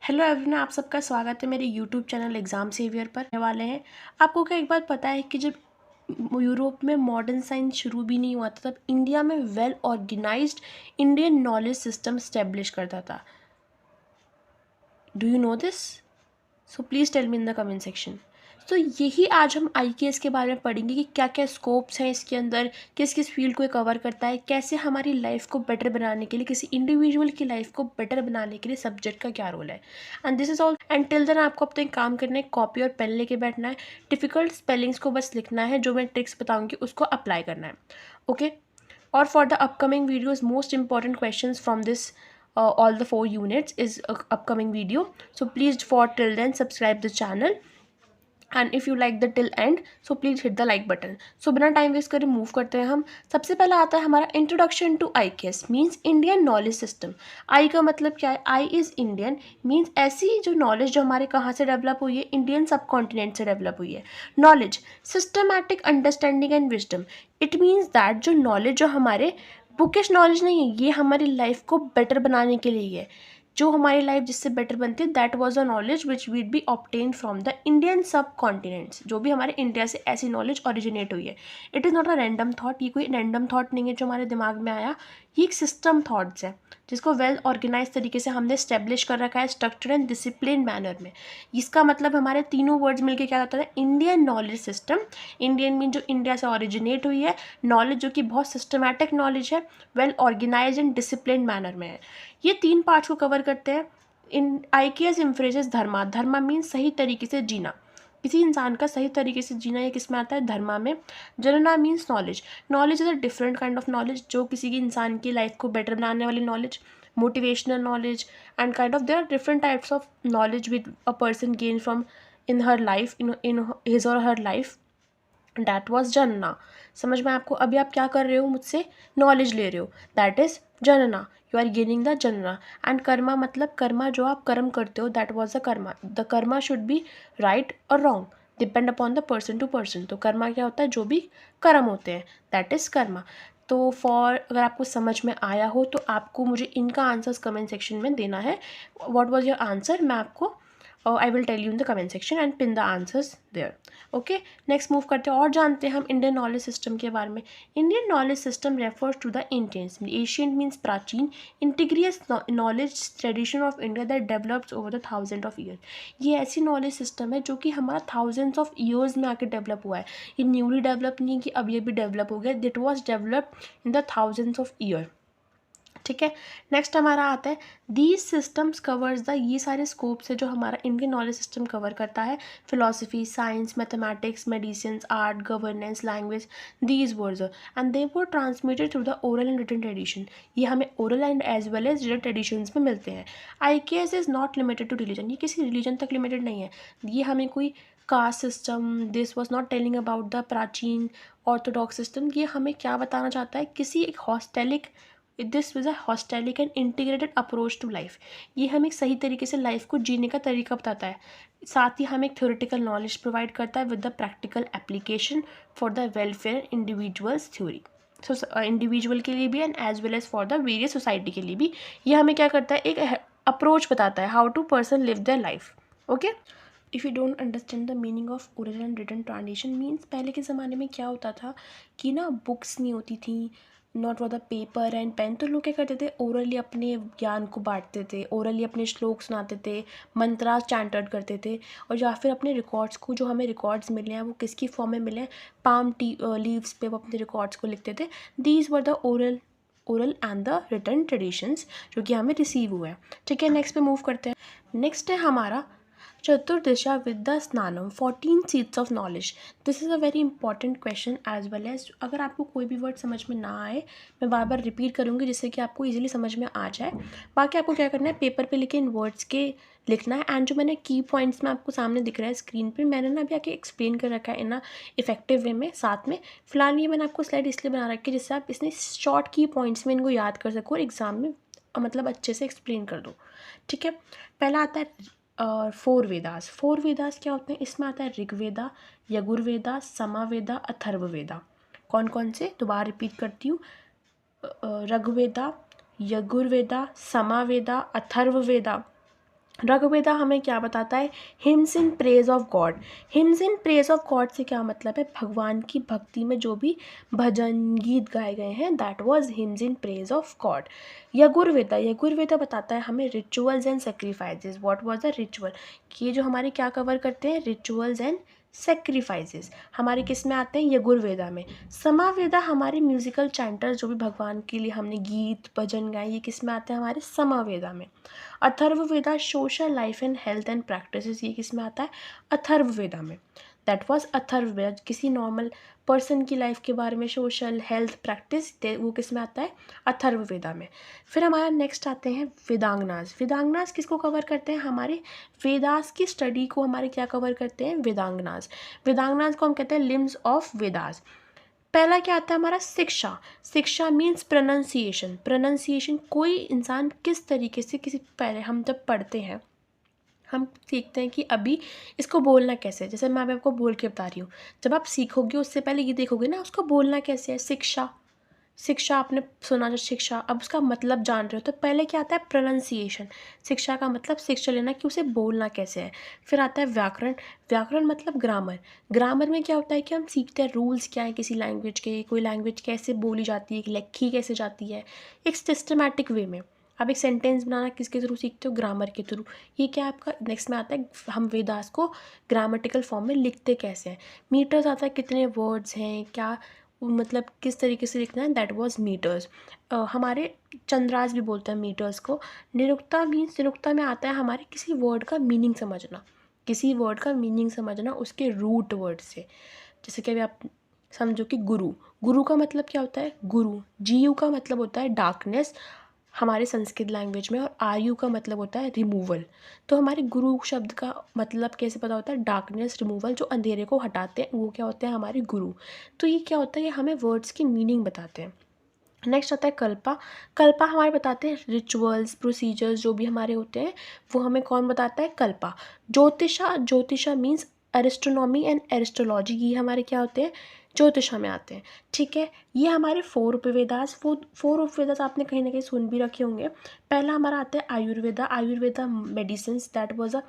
Hello everyone, आप सबका स्वागत है मेरे यूट्यूब चैनल एग्ज़ाम सेवियर पर। रहने वाले हैं। आपको क्या एक बात पता है कि जब यूरोप में मॉडर्न साइंस शुरू भी नहीं हुआ था तब इंडिया में well organised Indian knowledge system establish करता था। Do you know this? So please tell me in the comment section. तो यही आज हम आईकेएस के बारे में पढ़ेंगे कि क्या क्या स्कोप्स हैं इसके अंदर, किस किस फील्ड को ये कवर करता है, कैसे हमारी लाइफ को बेटर बनाने के लिए, किसी इंडिविजुअल की लाइफ को बेटर बनाने के लिए सब्जेक्ट का क्या रोल है। And this is all. And till then आपको अपने काम करना है, कॉपी और पेन लेके बैठना है, डिफिकल्ट स्पेलिंग्स को बस लिखना है, जो मैं ट्रिक्स बताऊंगी उसको अप्लाई करना है। ओके। और for the upcoming videos, most important questions from this all the 4 units is a upcoming video. So please for till then subscribe the channel, and if you like the till end so please hit the like button. So बिना time waste करे move करते हैं हम। सबसे पहला आता है हमारा introduction to IKS means Indian knowledge system. I का मतलब क्या है? आई इज़ इंडियन मीन्स ऐसी जो नॉलेज जो हमारे कहाँ से डेवलप हुई है, इंडियन सब कॉन्टिनेंट से डेवलप हुई है। Knowledge systematic understanding and wisdom. It means that जो नॉलेज जो हमारे बुकिश नॉलेज नहीं है, ये हमारी लाइफ को बेटर बनाने के लिए है। जो हमारी लाइफ जिससे बेटर बनती है, that was a knowledge which weed B obtain from the Indian सब कॉन्टिनेंट्स। जो भी हमारे इंडिया से ऐसी नॉलेज ओरिजिनेट हुई है। It is not a random thought. ये कोई रैंडम थॉट नहीं है जो हमारे दिमाग में आया। ये एक सिस्टम थॉट्स है जिसको वेल ऑर्गेनाइज तरीके से हमने स्टेब्लिश कर रखा है स्ट्रक्चर एंड डिसिप्लिन मैनर में। इसका मतलब हमारे तीनों वर्ड्स मिलके क्या होता है? Indian knowledge system. Indian mean जो इंडिया से ओरिजिनेट हुई है, नॉलेज जो कि बहुत सिस्टमैटिक नॉलेज है, well organise and discipline manner में है। ये 3 पार्ट्स को कवर करते हैं। इन आईकेएस इम्फ्रेजेस धर्मा। धर्मा मीन्स सही तरीके से जीना। किसी इंसान का सही तरीके से जीना ये किस में आता है? धर्मा में। Jnana means knowledge. Knowledge is a different kind of knowledge, जो किसी की इंसान की लाइफ को बेटर बनाने वाली knowledge, motivational knowledge and kind of there are different types of knowledge with a person gain from in her life, in his or her life. That was jnana. समझ में आपको? अभी आप क्या कर रहे हो? मुझसे नॉलेज ले रहे हो, that is jnana. You are gaining the jnana. And karma मतलब कर्मा, जो आप कर्म करते हो, that was the karma. The karma should be right or wrong, depend upon the person to person. तो कर्मा क्या होता है? जो भी कर्म होते हैं, दैट इज कर्मा। तो फॉर अगर आपको समझ में आया हो तो आपको मुझे इनका आंसर्स कमेंट सेक्शन में देना है। What was your answer? मैं आपको I will tell you in the comment section and pin the answers there. Okay, next move करते हैं और जानते हैं हम इंडियन नॉलेज सिस्टम के बारे में। Indian knowledge system refers to the ancient. Ancient means प्राचीन। Integrious knowledge tradition of India that develops over the thousand of year. ये ऐसी नॉलेज सिस्टम है जो कि हमारा थाउजेंड्स ऑफ ईयर्स में आके डेवलप हुआ है। ये न्यूली डेवलप नहीं है कि अब ये भी डेवलप हो गया। That was developed in the thousands of year. ठीक है। नेक्स्ट हमारा आता है दीज सिस्टम्स कवर्स द। ये सारे स्कोप्स है जो हमारा इंडियन नॉलेज सिस्टम कवर करता है। Philosophy, science, mathematics, medicine, art, governance, language, these words and they were transmitted through the oral and written tradition. ये हमें oral and as well as written traditions में मिलते हैं। IKS is not limited to religion. ये किसी religion तक limited नहीं है। ये हमें कोई caste system, this was not telling about the प्राचीन ऑर्थोडॉक्स सिस्टम। ये हमें क्या बताना चाहता है? किसी एक holistic, this is a holistic and integrated approach to life. ये हमें सही तरीके से लाइफ को जीने का तरीका बताता है। साथ ही हमें एक थ्योरेटिकल नॉलेज प्रोवाइड करता है with the practical application for the welfare individuals theory. So individual के लिए भी and as well as for the various society के लिए भी ये हमें क्या करता है? एक अप्रोच बताता है how to person live their life. Okay. If you don't understand the meaning of oral and written translation means, पहले के ज़माने में क्या होता था कि ना बुक्स नहीं होती थी, not for the paper and pen. तो लोग क्या करते थे? ओरली अपने ज्ञान को बांटते थे, ओरली अपने श्लोक सुनाते थे, मंत्रास चैंटेड करते थे, और या फिर अपने रिकॉर्ड्स को, जो हमें रिकॉर्ड्स मिले हैं वो किसकी फॉर्म में मिले हैं? पाम लीव्स पे वो अपने रिकॉर्ड्स को लिखते थे। These were the oral and the written traditions जो कि हमें रिसीव हुए हैं। ठीक है, नेक्स्ट पे मूव करते हैं। नेक्स्ट है हमारा चतुर्दिशा विद्या स्नानम 14 seeds of knowledge. This is a very important question as well as. अगर आपको कोई भी वर्ड समझ में ना आए, मैं बार बार रिपीट करूँगी जिससे कि आपको इजीली समझ में आ जाए। बाकी आपको क्या करना है? पेपर पे लिखे इन वर्ड्स के लिखना है। एंड जो मैंने की पॉइंट्स में आपको सामने दिख रहा है स्क्रीन पे, मैंने ना अभी आके एक्सप्लेन कर रखा है इन इफेक्टिव वे में साथ में। फिलहाल ये मैंने आपको स्लाइड इसलिए बना रखी है जिससे आप इसने शॉर्ट की पॉइंट्स में इनको याद कर सको और एग्जाम में मतलब अच्छे से एक्सप्लेन कर दो। ठीक है। पहला आता है और 4 वेदास। 4 वेदास क्या होते हैं? इसमें आता है ऋग्वेदा, यजुर्वेदा, सामवेदा, अथर्ववेदा। कौन कौन से? दोबारा रिपीट करती हूँ। ऋग्वेदा, यजुर्वेदा, सामवेदा, अथर्ववेदा ऋग्वेदा हमें क्या बताता है? Hymns in praise of God. Hymns in praise of God से क्या मतलब है? भगवान की भक्ति में जो भी भजन गीत गाए गए हैं, that was hymns in praise of God. Yajurveda बताता है हमें rituals and sacrifices. What was the ritual? कि ये जो हमारे क्या कवर करते हैं? रिचुअल्स एंड सेक्रीफाइसेस हमारे किस में आते हैं? यजुर्वेदा में। समावेदा हमारे म्यूजिकल चैंटर्स, जो भी भगवान के लिए हमने गीत भजन गाए, ये किस में आते हैं? हमारे समावेदा में। Atharvaveda social life and health and practices, ये किस में आता है? अथर्ववेदा में। That was Atharvaveda. किसी नॉर्मल पर्सन की लाइफ के बारे में सोशल हेल्थ प्रैक्टिस, वो किस में आता है? अथर्ववेदा में। फिर हमारा नेक्स्ट आते हैं वेदांगनास। वेदांगनास किसको कवर करते हैं? हमारे वेदास की स्टडी को हमारे क्या कवर करते हैं? वेदांगनास। वेदांगनास को हम कहते हैं लिम्स ऑफ वेदास। पहला क्या आता है हमारा? शिक्षा। शिक्षा मीन्स प्रोनाउंसिएशन। प्रोनाउंसिएशन, कोई इंसान किस तरीके से किसी, पहले हम जब पढ़ते हैं हम सीखते हैं कि अभी इसको बोलना कैसे है। जैसे मैं अभी आपको बोल के बता रही हूँ, जब आप सीखोगे उससे पहले ये देखोगे ना उसको बोलना कैसे है। शिक्षा, शिक्षा आपने सुना जो शिक्षा, अब उसका मतलब जान रहे हो तो पहले क्या आता है? प्रोनाउंसिएशन। शिक्षा का मतलब शिक्षा लेना कि उसे बोलना कैसे है। फिर आता है व्याकरण। व्याकरण मतलब ग्रामर। ग्रामर में क्या होता है कि हम सीखते हैं रूल्स क्या है किसी लैंग्वेज के, कोई लैंग्वेज कैसे बोली जाती है, लिखी कैसे जाती है, एक सिस्टमैटिक वे में। आप एक सेंटेंस बनाना किसके थ्रू सीखते हो? ग्रामर के थ्रू। ये क्या आपका नेक्स्ट में आता है? हम वेदास को ग्रामेटिकल फॉर्म में लिखते कैसे हैं। मीटर्स आता है, कितने वर्ड्स हैं, क्या मतलब किस तरीके से लिखना है, दैट वाज मीटर्स। हमारे चंद्रास भी बोलते हैं मीटर्स को। निरुक्ता मीन्स, निरुक्ता में आता है हमारे किसी वर्ड का मीनिंग समझना। किसी वर्ड का मीनिंग समझना उसके रूट वर्ड से। जैसे कि अभी आप समझो कि गुरु, गुरु का मतलब क्या होता है? गुरु, जीयू का मतलब होता है डार्कनेस हमारे संस्कृत लैंग्वेज में, और आयु का मतलब होता है रिमूवल। तो हमारे गुरु शब्द का मतलब कैसे पता होता है? डार्कनेस रिमूवल, जो अंधेरे को हटाते हैं वो क्या होते हैं? हमारे गुरु। तो ये क्या होता है? ये हमें वर्ड्स की मीनिंग बताते हैं। नेक्स्ट आता है कल्पा। कल्पा हमारे बताते हैं रिचुअल्स प्रोसीजर्स जो भी हमारे होते हैं, वो हमें कौन बताता है? Kalpa. Jyotisha, Jyotisha means astronomy and astrology, ये हमारे क्या होते हैं? ज्योतिषा में आते हैं। ठीक है, ये हमारे 4 उपवेदास। वो 4 उपवेदास आपने कहीं ना कहीं सुन भी रखे होंगे। पहला हमारा आता है Ayurveda. Ayurveda medicine, that was a,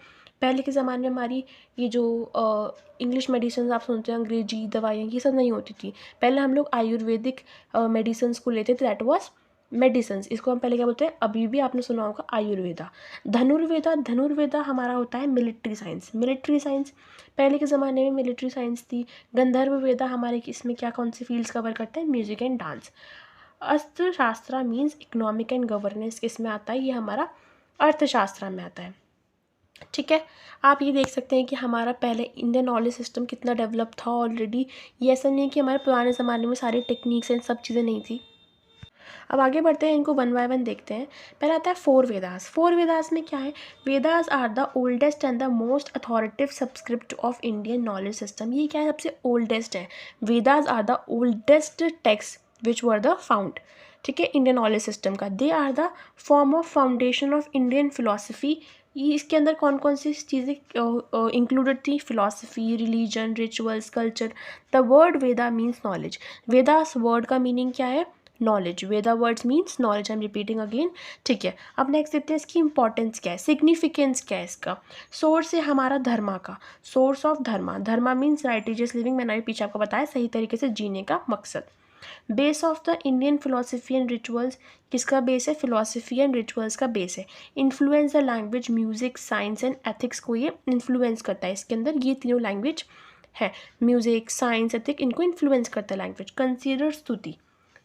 पहले के ज़माने में हमारी ये जो इंग्लिश मेडिसिन आप सुनते हैं, अंग्रेजी दवाइयाँ, ये सब नहीं होती थी। पहले हम लोग आयुर्वेदिक मेडिसिन्स को लेते थे, दैट वाज मेडिसिन्स। इसको हम पहले क्या बोलते हैं? अभी भी आपने सुना होगा आयुर्वेदा। धनुर्वेदा, धनुर्वेदा हमारा होता है मिलिट्री साइंस। मिलिट्री साइंस पहले के ज़माने में मिलिट्री साइंस थी। गंधर्व वेदा हमारे इसमें क्या, कौन सी फील्ड्स कवर करते हैं? Music and dance. अर्थशास्त्र मीन्स इकोनॉमिक एंड गवर्नेंस, किसमें आता है? ये हमारा अर्थशास्त्र में आता है। ठीक है, आप ये देख सकते हैं कि हमारा पहले इंडियन नॉलेज सिस्टम कितना डेवलप था ऑलरेडी। ये ऐसा नहीं है कि हमारे पुराने ज़माने में सारी टेक्निक्स एंड सब चीज़ें नहीं थी। अब आगे बढ़ते हैं, इनको वन बाय वन देखते हैं। पहला आता है 4 वेदास। 4 वेदास में क्या है? Vedas are the oldest and the most authoritative subscript of Indian knowledge system. ये क्या है? सबसे ओल्डेस्ट है। Vedas are the oldest text which were the found, ठीक है, इंडियन नॉलेज सिस्टम का। They are the form of foundation of Indian philosophy. ये इसके अंदर कौन कौन सी चीज़ें इंक्लूडेड थी? Philosophy, religion, rituals, culture. The word Veda means knowledge. Vedas word का मीनिंग क्या है? Knowledge. Veda words means knowledge. I am repeating again. ठीक है, अब नेक्स्ट देखते हैं इसकी इंपॉर्टेंस क्या है, सिग्निफिकेंस क्या है इसका। सोर्स है हमारा धर्मा का। Source of Dharma, Dharma means righteous living. मैंने अभी पीछे आपको बताया सही तरीके से जीने का मकसद। Base of the Indian philosophy and rituals, किसका बेस है? फिलोसफी एंड रिचुअल्स का बेस है। Influence the language, music, science and ethics को ये इन्फ्लुएंस करता है। इसके अंदर ये तीनों लैंग्वेज है, म्यूजिक, साइंस, एथिक, इनको इन्फ्लुएंस करता है लैंग्वेज। कंसीडर स्तुति।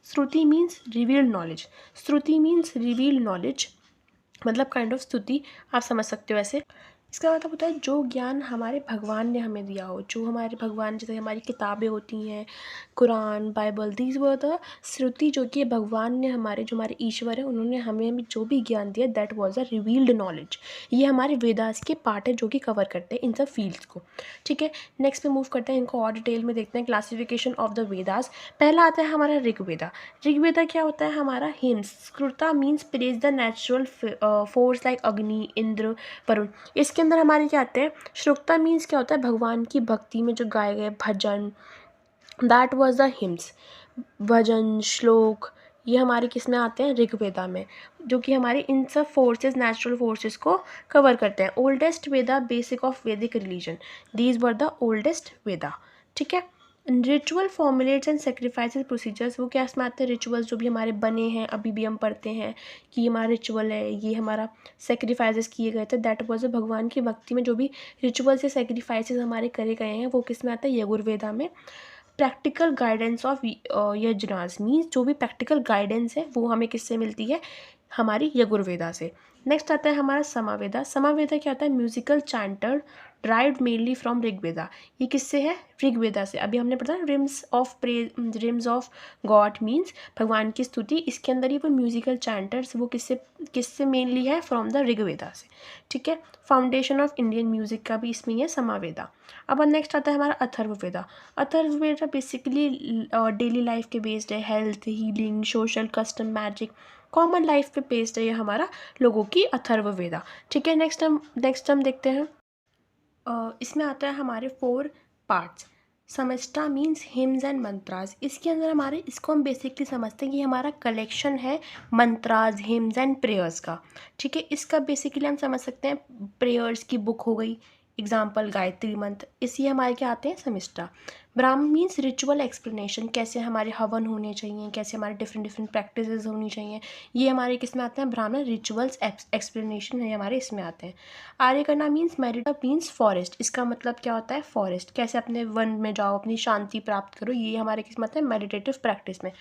श्रुति मीन्स रिवील्ड नॉलेज। श्रुति मीन्स रिवील्ड नॉलेज, मतलब काइंड ऑफ स्तुति, आप समझ सकते हो ऐसे। इसका मतलब होता है जो ज्ञान हमारे भगवान ने हमें दिया हो, जो हमारे भगवान, जैसे हमारी किताबें होती हैं, कुरान, Bible, these were the Shruti, जो कि भगवान ने हमारे, जो हमारे ईश्वर है, उन्होंने हमें जो भी ज्ञान दिया, that was a revealed knowledge. ये हमारे वेदास के पार्ट है जो कि कवर करते हैं इन सब फील्ड्स को। ठीक है, नेक्स्ट पे मूव करते हैं, इनको और डिटेल में देखते हैं। Classification of the Vedas. पहला आता है हमारा ऋग्वेदा। ऋग्वेदा क्या होता है? हमारा हिम्स। स्कृता means praise the natural force like Agni, Indra, Varun. इसके अंदर हमारे क्या आते हैं? श्रुक्ता मीन्स क्या होता है? भगवान की भक्ति में जो गाए गए भजन, दैट वाज द हिम्स। भजन, श्लोक, ये हमारे किस में आते हैं, ऋग्वेदा में, जो कि हमारे इन सब फोर्सेस, नेचुरल फोर्सेस को कवर करते हैं। Oldest Veda, basic of Vedic religion, these were the oldest Veda. ठीक है। Ritual formulates and sacrifices procedures, वो क्या इसमें आते हैं, रिचुअल्स जो भी हमारे बने हैं, अभी भी हम पढ़ते हैं कि ये हमारा रिचुअल है, ये हमारा सेक्रीफाइसेस किए गए थे, दैट वाज भगवान की भक्ति में जो भी रिचुअल्स या सेक्रीफाइसेस हमारे करे गए हैं वो किस में आता है, यजुर्वेदा में। प्रैक्टिकल गाइडेंस ऑफ यजनास, मीन्स जो भी प्रैक्टिकल गाइडेंस है वो हमें किससे मिलती है, हमारी यजुर्वेदा से। नेक्स्ट आता है हमारा समावेदा। समावेदा क्या होता है, musical chanter derived mainly from Rigveda. ये किससे है, ऋग्वेदा से। अभी हमने पढ़ा रिम्स ऑफ गॉड मीन्स भगवान की स्तुति, इसके अंदर ही वो म्यूजिकल चैंटर्स वो किससे किससे मेनली है, फ्रॉम द ऋग्वेदा से। ठीक है। फाउंडेशन ऑफ इंडियन म्यूजिक का भी इसमें है समावेदा। अब नेक्स्ट आता है हमारा Atharvaveda. Atharvaveda basically daily life के बेस्ड है, health, healing, social, custom, magic, common life पे बेस्ड है ये हमारा लोगों की अथर्ववेदा। ठीक है। नेक्स्ट हम देखते हैं, इसमें आता है हमारे 4 पार्ट्स। समस्ता मीन्स हिम्स एंड मंत्रास। इसके अंदर हमारे, इसको हम बेसिकली समझते हैं कि हमारा कलेक्शन है मंत्रास, हिम्स एंड प्रेयर्स का। ठीक है। इसका बेसिकली हम समझ सकते हैं प्रेयर्स की बुक हो गई, एग्जाम्पल गायत्री मंत्र, इसी हमारे क्या आते हैं, समिष्टा। ब्राह्मण मीन्स रिचुअल एक्सप्लेनेशन, कैसे हमारे हवन होने चाहिए, कैसे हमारे डिफरेंट डिफरेंट प्रैक्टिसेस होनी चाहिए, ये हमारे किस में आते हैं, ब्राह्मण रिचुअल्स एक्सप्लेनेशन है हमारे इसमें आते हैं। आर्यकना मीन्स मेरिटा मीन्स फॉरेस्ट, इसका मतलब क्या होता है, फॉरेस्ट, कैसे अपने वन में जाओ, अपनी शांति प्राप्त करो, ये हमारे किस में आता है, मेडिटेटिव प्रैक्टिस में।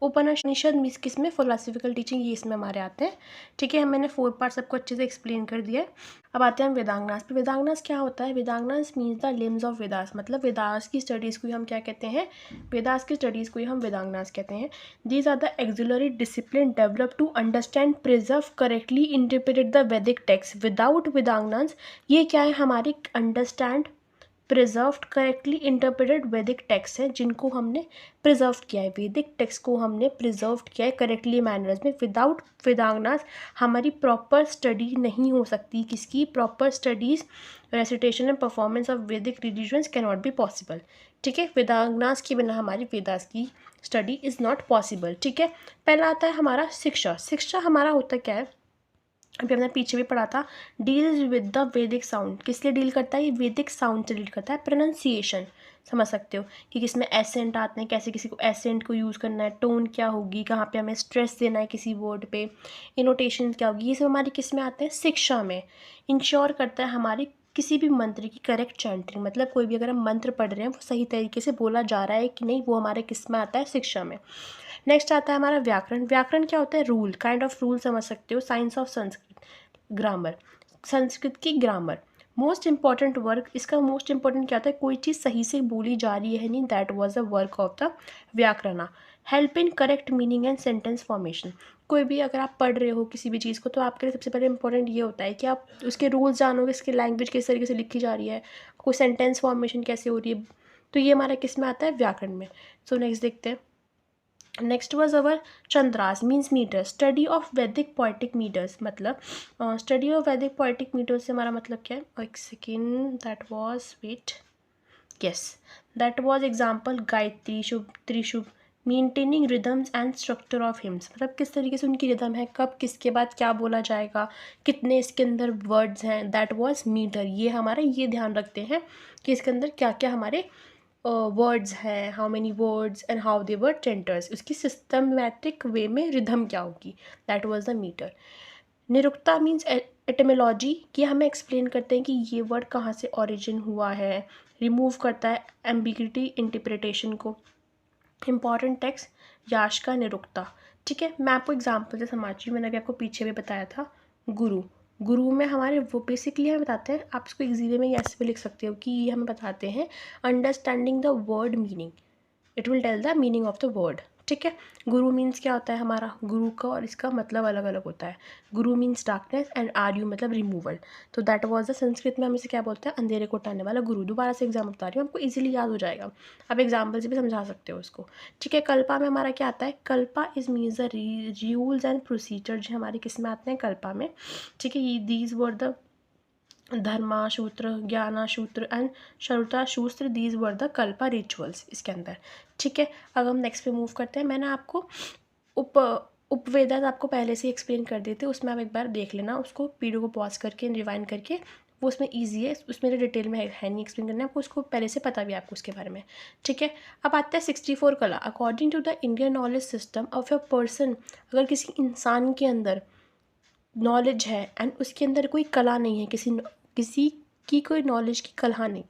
उपनिषद मीन्स किस में, फिलोसफिकल टीचिंग, ये इसमें हमारे आते हैं। ठीक है। मैंने 4 पार्ट सबको अच्छे से एक्सप्लेन कर दिया है। अब आते हैं हम वेदांगनास पे। वेदांगनास क्या होता है, Vedangas means the limbs of Vedas, मतलब वेदास की स्टडीज़ को ही हम क्या कहते हैं, वेदास की स्टडीज़ को ही हम वेदांगनास कहते हैं। These are the auxiliary discipline develop to understand, preserve, correctly interpret the Vedic text. Without Vedangas ये क्या है, हमारी understand, preserved, correctly interpreted Vedic text हैं जिनको हमने प्रिजर्व किया है, वैदिक टेक्स्ट को हमने प्रिजर्व किया है करेक्टली मैनर्स में। विदाउट वेदांगनास हमारी प्रॉपर स्टडी नहीं हो सकती, किसकी proper studies, recitation and performance of Vedic religions can not be possible. ठीक है। वेदांगनास के बिना हमारी वेदास की स्टडी इज़ नॉट पॉसिबल। ठीक है। पहला आता है हमारा शिक्षा। शिक्षा हमारा होता क्या है, अभी हमने पीछे भी पढ़ा था, डील्स विद द वैदिक साउंड, किस लिए डील करता है, ये वैदिक साउंड से डील करता है। प्रोनाउंसिएशन समझ सकते हो कि किसमें एसेंट आते हैं, कैसे किसी को एसेंट को यूज़ करना है, टोन क्या होगी, कहाँ पे हमें स्ट्रेस देना है किसी वर्ड पे, इनोटेशन क्या होगी, ये सब हमारी किस में आते हैं, शिक्षा में। इंश्योर करता है हमारी किसी भी मंत्र की करेक्ट चैंटिंग, मतलब कोई भी अगर हम मंत्र पढ़ रहे हैं वो सही तरीके से बोला जा रहा है कि नहीं, वो हमारे किस में आता है, शिक्षा में। नेक्स्ट आता है हमारा व्याकरण। व्याकरण क्या होता है, रूल, काइंड ऑफ रूल समझ सकते हो, science of Sanskrit, grammar, Sanskrit की ग्रामर। मोस्ट इंपॉर्टेंट वर्क, इसका मोस्ट इंपॉर्टेंट क्या होता है, कोई चीज़ सही से बोली जा रही है नहीं, that was the work of the Vyakarana. Help in correct meaning and sentence formation, कोई भी अगर आप पढ़ रहे हो किसी भी चीज़ को तो आपके लिए सबसे पहले इंपॉर्टेंट ये होता है कि आप उसके रूल्स जानोगे, इसकी लैंग्वेज किस तरीके से लिखी जा रही है, कोई सेंटेंस फॉर्मेशन कैसे हो रही है, तो ये हमारा किस में आता है, व्याकरण में। सो नेक्स्ट देखते हैं। Next was our Chhandas means metre, study of Vedic poetic metres, मतलब study of Vedic poetic metres से हमारा मतलब क्या है, एक second, that was wait, yes, that was example Gayatri, शुभ, त्रिशुभ, maintaining rhythms and structure of hymns, मतलब किस तरीके से उनकी रिदम है, कब किसके बाद क्या बोला जाएगा, कितने इसके अंदर वर्ड्स हैं, दैट वाज मीटर। ये हमारा ये ध्यान रखते हैं कि इसके अंदर क्या क्या हमारे वर्ड्स हैं, how many words and how they were tenters, उसकी सिस्टमैटिक वे में रिदम क्या होगी, that was the metre. Nirukta means etymology, कि हमें एक्सप्लेन करते हैं कि ये वर्ड कहाँ से ओरिजिन हुआ है, रिमूव करता है एम्बिग्यूटी इंटरप्रिटेशन को। इम्पॉर्टेंट टेक्स्ट याश का निरुक्ता। ठीक है। मैं आपको एग्जाम्पल से समझी, मैंने अभी आपको पीछे भी बताया था, गुरु, गुरु में हमारे वो बेसिकली हमें बताते हैं, आप इसको इजीली में ऐसे भी लिख सकते हो कि ये हमें बताते हैं understanding the word meaning, it will tell the meaning of the word. ठीक है। गुरु मीन्स क्या होता है हमारा, गुरु का और इसका मतलब अलग अलग होता है। गुरु मीन्स डार्कनेस एंड आर्यू मतलब रिमूवल, तो दैट वाज द, संस्कृत में हम इसे क्या बोलते हैं, अंधेरे को हटाने वाला गुरु। दोबारा से एग्जाम बता रही हूँ, आपको इजीली याद हो जाएगा, आप एग्जाम्पल से भी समझा सकते हो उसको। ठीक है। कल्पा में हमारा क्या आता है, Kalpa is means the rules and procedure, जो हमारे किस में आते हैं, कल्पा में। ठीक है। दीज वर द धर्मासूत्र, ज्ञानासूत्र and Shrautasutra, these were the Kalpa rituals इसके अंदर। ठीक है। अब हम नेक्स्ट पे मूव करते हैं। मैंने आपको उप उपवेदा आपको पहले से एक्सप्लेन कर दिए थे, उसमें आप एक बार देख लेना, उसको वीडियो को पॉज करके रिवाइंड करके, वो उसमें ईजी है, उसमें डिटेल में है नहीं एक्सप्लेन करना, आपको उसको पहले से पता भी है आपको उसके बारे में, ठीक है। अब आता है 64 कला। According to the Indian knowledge system of a person, अगर किसी इंसान के अंदर नॉलेज है एंड उसके अंदर कोई कला नहीं है, किसी की कोई नॉलेज की कला नहीं,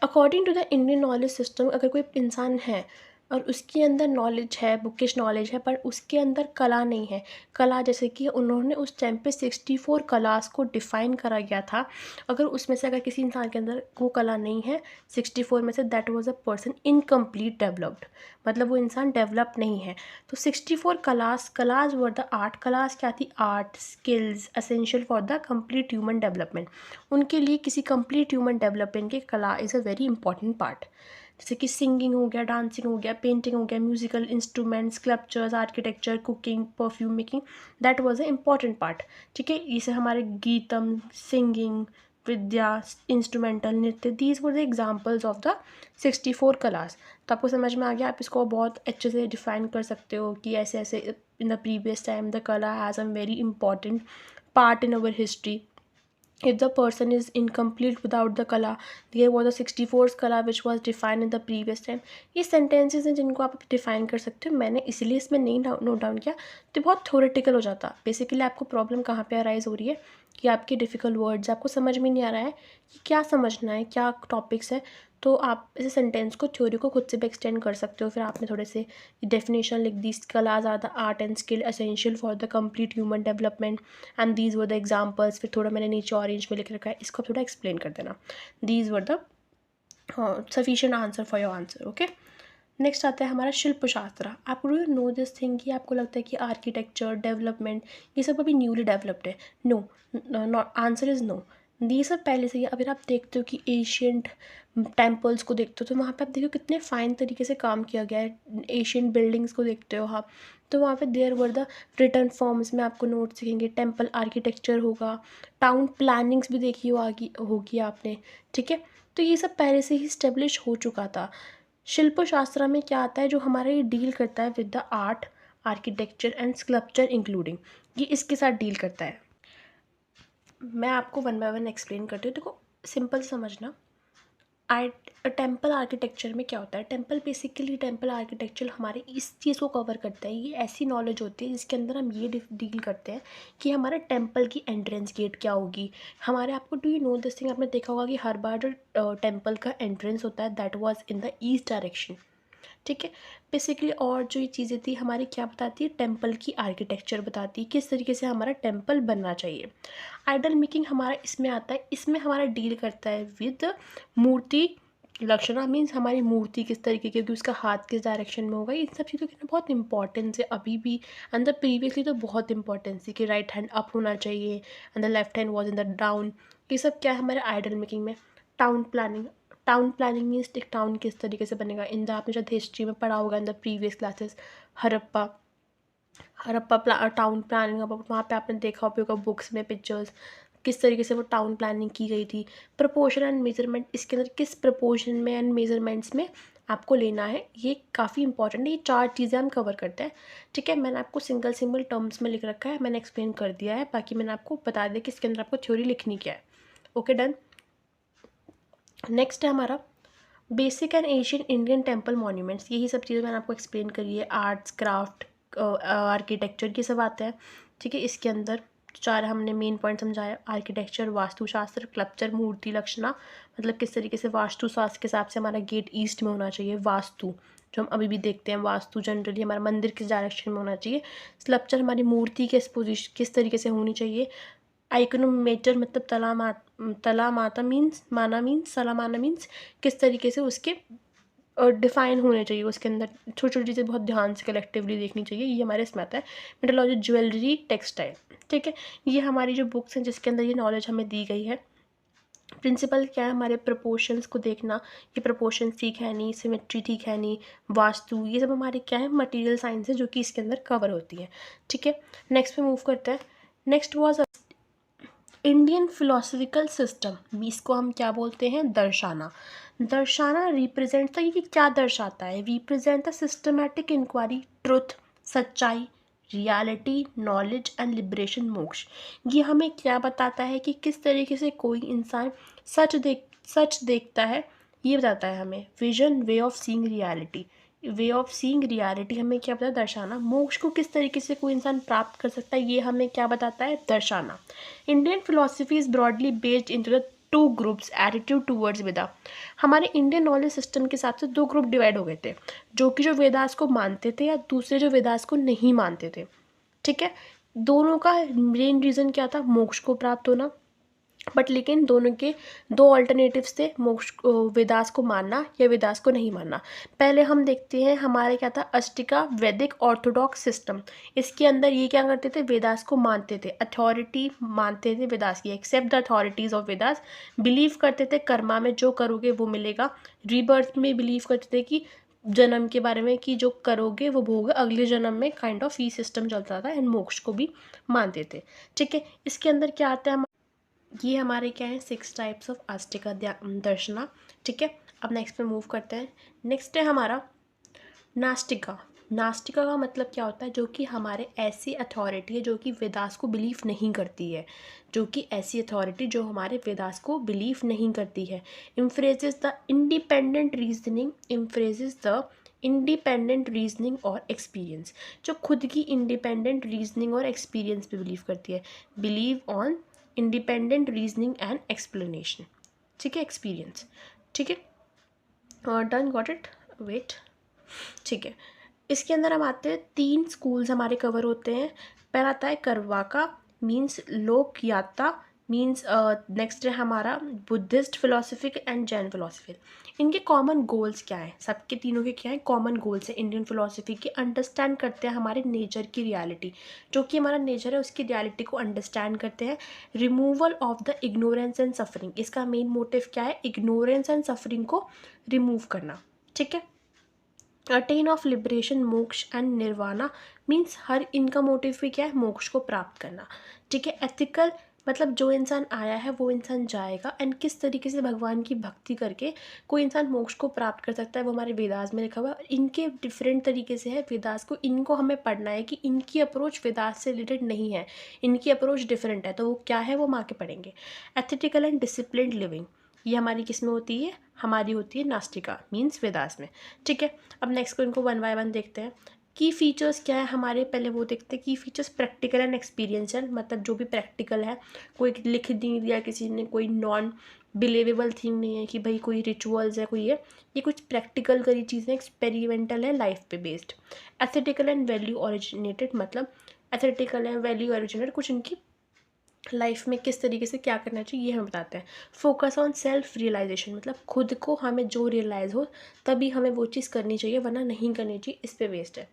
according to the Indian knowledge system, अगर कोई इंसान है और उसके अंदर नॉलेज है, बुकिश नॉलेज है, पर उसके अंदर कला नहीं है, कला जैसे कि उन्होंने उस टाइम पे 64 कलास को डिफ़ाइन करा गया था, अगर उसमें से अगर किसी इंसान के अंदर वो कला नहीं है 64 में से, that was a person incomplete developed, मतलब वो इंसान डेवलप नहीं है। तो 64 class were the art, class क्या थी? Art skills essential for the complete human development, उनके लिए किसी कंप्लीट ह्यूमन डेवलपमेंट की कला is a very important part. जैसे कि सिंगिंग हो गया, डांसिंग हो गया, पेंटिंग हो गया, musical instruments, sculptures, architecture, cooking, perfume making, that was a important part, ठीक है। इसे हमारे गीतम, सिंगिंग, विद्या, इंस्ट्रूमेंटल नृत्य, these were the examples of the 64 class. तो आपको समझ में आ गया, आप इसको बहुत अच्छे से डिफाइन कर सकते हो कि ऐसे ऐसे in the previous time the kala has a very important part in our history. If the person is incomplete without the kala, there was a 64th kala which was defined in the previous time. ये sentences हैं जिनको आप define कर सकते हो, मैंने इसलिए इसमें नहीं नोट डाउन किया, तो बहुत थोरेटिकल हो जाता। बेसिकली आपको प्रॉब्लम कहाँ पे अराइज हो रही है कि आपके डिफ़िकल्ट वर्ड्स आपको समझ में नहीं आ रहा है कि क्या समझना है, क्या टॉपिक्स है, तो आप इस सेंटेंस को, थ्योरी को खुद से भी एक्सटेंड कर सकते हो। फिर आपने थोड़े से डेफिनेशन लिख दी, kalas are the art and skill essential for the complete human development and these were the examples. फिर थोड़ा मैंने नीचे ऑरेंज में लिख रखा है, इसको थोड़ा एक्सप्लेन कर देना। These were the sufficient answer for your answer, okay. Next आता है हमारा शिल्प शास्त्र। आप do you know this thing कि आपको लगता है कि आर्किटेक्चर डेवलपमेंट ये सब अभी न्यूली डेवलप्ड है? No, not, answer is no. ये सब पहले से ही, अगर आप देखते हो कि एशियंट टेम्पल्स को देखते हो तो वहाँ पे आप देखो कितने फाइन तरीके से काम किया गया है। एशियंट बिल्डिंग्स को देखते हो आप, तो वहाँ पे there were the return forms में आपको नोट सीखेंगे, टेम्पल आर्किटेक्चर होगा, टाउन प्लानिंग्स भी देखी होगी आपने, ठीक है। तो ये सब पहले से ही स्टेब्लिश हो चुका था। शिल्प शास्त्र में क्या आता है, जो हमारा ये डील करता है with the art, architecture and sculpture including, ये इसके साथ डील करता है। मैं आपको वन बाय वन एक्सप्लेन करती हूँ, देखो सिंपल समझना। टेम्पल आर्किटेक्चर में क्या होता है? टेम्पल आर्किटेक्चर हमारे इस चीज़ को कवर करता है, ये ऐसी नॉलेज होती है जिसके अंदर हम ये डील करते हैं कि हमारा टेम्पल की एंट्रेंस गेट क्या होगी हमारे। आपको do you know this thing, आपने देखा होगा कि हर बार जो टेम्पल का एंट्रेंस होता है that was in the east direction, ठीक है। बेसिकली और जो ये चीज़ें थी हमारी क्या बताती है, टेम्पल की आर्किटेक्चर बताती है, किस तरीके से हमारा टेम्पल बनना चाहिए। आइडल मेकिंग हमारा इसमें आता है, इसमें हमारा डील करता है विद मूर्ति लक्षणा, मीन्स हमारी मूर्ति किस तरीके की होगी, उसका हाथ किस डायरेक्शन में होगा। इन सब चीज़ों की ना बहुत इंपॉर्टेंस है अभी भी, एंड द प्रीवियसली तो बहुत इंपॉर्टेंस थी कि राइट हैंड अप होना चाहिए and the left hand was in the down. ये सब क्या है हमारे आइडल मेकिंग में। टाउन प्लानिंग मीन्स एक टाउन किस तरीके से बनेगा। इन द आपने शायद हिस्ट्री में पढ़ा होगा इन the previous classes, Harappa town planning, वहाँ पे आपने देखा होगा बुक्स में पिक्चर्स किस तरीके से वो टाउन प्लानिंग की गई थी। प्रपोर्शन एंड मेजरमेंट, इसके अंदर किस प्रपोर्शन में एंड मेजरमेंट्स में आपको लेना है, ये काफ़ी इंपॉर्टेंट है। ये 4 चीज़ें हम कवर करते हैं, ठीक है। मैंने आपको सिंगल टर्म्स में लिख रखा है, मैंने एक्सप्लेन कर दिया है, बाकी मैंने आपको बता दिया कि इसके अंदर आपको थ्योरी लिखनी क्या है, ओके डन। नेक्स्ट है हमारा basic and Asian Indian temple monuments. यही सब चीज़ें मैंने आपको एक्सप्लेन करी है, आर्ट्स क्राफ्ट आर्किटेक्चर ये सब आते हैं, ठीक है। इसके अंदर 4 हमने मेन पॉइंट समझाया, आर्किटेक्चर, वास्तुशास्त्र, क्लप्चर, मूर्ति लक्षणा, मतलब किस तरीके से वास्तुशास्त्र के हिसाब से हमारा गेट ईस्ट में होना चाहिए। वास्तु जो हम अभी भी देखते हैं, वास्तु जनरली हमारा मंदिर किस डायरेक्शन में होना चाहिए। स्कल्पचर हमारी मूर्ति किस तरीके से होनी चाहिए। आइकोनोमीटर मतलब सलामाना मीन्स किस तरीके से उसके डिफ़ाइन होने चाहिए, उसके अंदर छोटी छोटी चीज़ें बहुत ध्यान से कलेक्टिवली देखनी चाहिए, ये हमारे इसमें आता है। मेटोलॉजी, ज्वेलरी, टेक्सटाइल, ठीक है। ये हमारी जो बुक्स हैं जिसके अंदर ये नॉलेज हमें दी गई है। प्रिंसिपल क्या है हमारे, प्रपोर्शंस को देखना, ये प्रपोर्शन ठीक है नहीं, सिमेट्री ठीक है नहीं, वास्तु, ये सब हमारे क्या है मटेरियल साइंस है जो कि इसके अंदर कवर होती है, ठीक है। नेक्स्ट पे मूव करते हैं। Next was Indian philosophical system, इसको हम क्या बोलते हैं, दर्शाना। दर्शाना रिप्रेजेंट, तो ये क्या दर्शाता है, represent the systematic inquiry, truth, सच्चाई, रियलिटी, नॉलेज एंड लिबरेशन, मोक्ष। ये हमें क्या बताता है कि किस तरीके से कोई इंसान सच देखता है, ये बताता है हमें। Vision, way of seeing reality, way of seeing reality हमें क्या बताता है, दर्शाना। मोक्ष को किस तरीके से कोई इंसान प्राप्त कर सकता है, ये हमें क्या बताता है, Darshana. Indian philosophy is broadly based into the two groups, attitude towards Veda. हमारे इंडियन नॉलेज सिस्टम के हिसाब से दो ग्रुप डिवाइड हो गए थे, जो वेदास को मानते थे या दूसरे जो वेदास को नहीं मानते थे। ठीक है, दोनों का मेन रीज़न क्या था, मोक्ष को प्राप्त होना। बट लेकिन दोनों के दो ऑल्टरनेटिव्स थे, मोक्ष वेदास को मानना या वेदास को नहीं मानना। पहले हम देखते हैं हमारे क्या था, अष्टिका वैदिक ऑर्थोडॉक्स सिस्टम। इसके अंदर ये क्या करते थे, वेदास को मानते थे, अथॉरिटी मानते थे वेदास की, accept the authorities of Vedas. Believe करते थे कर्मा में जो करोगे वो मिलेगा। रीबर्थ में बिलीव करते थे कि जन्म के बारे में, कि जो करोगे वो भोगे अगले जन्म में, काइंड ऑफ ये सिस्टम चलता था। एंड मोक्ष को भी मानते थे। ठीक है, इसके अंदर क्या आता है, ये हमारे क्या है, 6 टाइप्स ऑफ आस्तिका दर्शना। ठीक है, अब नेक्स्ट पे मूव करते हैं। नेक्स्ट है हमारा नास्तिका। नास्तिका का मतलब क्या होता है, जो कि हमारे ऐसी अथॉरिटी है जो कि वेदास को बिलीव नहीं करती है, जो कि ऐसी अथॉरिटी जो हमारे वेदास को बिलीव नहीं करती है। Emphasises the independent reasoning, emphasises the independent reasoning और एक्सपीरियंस, जो खुद की इंडिपेंडेंट रीजनिंग और एक्सपीरियंस पे बिलीव करती है। Believe on independent reasoning and explanation. ठीक है, एक्सपीरियंस। ठीक है, और डन, गॉट इट, वेट। ठीक है, इसके अंदर हम आते हैं, 3 स्कूल्स हमारे कवर होते हैं। पहला आता है करवाका, मीन्स लोक यात्रा, मीन्स नेक्स्ट है हमारा Buddhist philosophy and Jain philosophy. इनके कॉमन गोल्स क्या हैं, सबके तीनों के क्या हैं, कॉमन गोल्स हैं इंडियन फिलोसफी के। अंडरस्टैंड करते हैं हमारे नेचर की रियलिटी, जो कि हमारा नेचर है उसकी रियलिटी को अंडरस्टैंड करते हैं। Removal of the ignorance and suffering, इसका मेन मोटिव क्या है, इग्नोरेंस एंड सफरिंग को रिमूव करना। ठीक है, अटेन ऑफ लिबरेशन, मोक्ष एंड निर्वाणा, मीन्स हर इनका मोटिव भी क्या है, मोक्ष को प्राप्त करना। ठीक है, एथिकल, मतलब जो इंसान आया है वो इंसान जाएगा, एंड किस तरीके से भगवान की भक्ति करके कोई इंसान मोक्ष को प्राप्त कर सकता है, वो हमारे वेदास में लिखा हुआ है। इनके डिफरेंट तरीके से है वेदास को, इनको हमें पढ़ना है कि इनकी अप्रोच वेदास से रिलेटेड नहीं है, इनकी अप्रोच डिफरेंट है, तो वो क्या है वो हम आके पढ़ेंगे। एथिटिकल एंड डिसिप्लिन लिविंग, ये हमारी किस में होती है, हमारी होती है नास्तिका, मीन्स वेदास में। ठीक है, अब नेक्स्ट को इनको 1 बाय 1 देखते हैं। की फीचर्स क्या है हमारे, पहले वो देखते हैं की फीचर्स। प्रैक्टिकल एंड एक्सपीरियंशियल, मतलब जो भी प्रैक्टिकल है, कोई लिख नहीं दिया किसी ने, कोई नॉन बिलीवेबल थिंग नहीं है कि भाई कोई रिचुअल्स है कोई है, ये कुछ प्रैक्टिकल करी चीज़ें, एक्सपेरिमेंटल है, लाइफ पे बेस्ड। एथिटिकल एंड वैल्यू ओरिजिनेटेड, मतलब एथिटिकल है, वैल्यू ओरिजिनेटेड, कुछ इनकी लाइफ में किस तरीके से क्या करना चाहिए ये हमें बताते हैं। फोकस ऑन सेल्फ रियलाइजेशन, मतलब खुद को हमें जो रियलाइज़ हो तभी हमें वो चीज़ करनी चाहिए, वरना नहीं करनी चाहिए, इस पे बेस्ड है।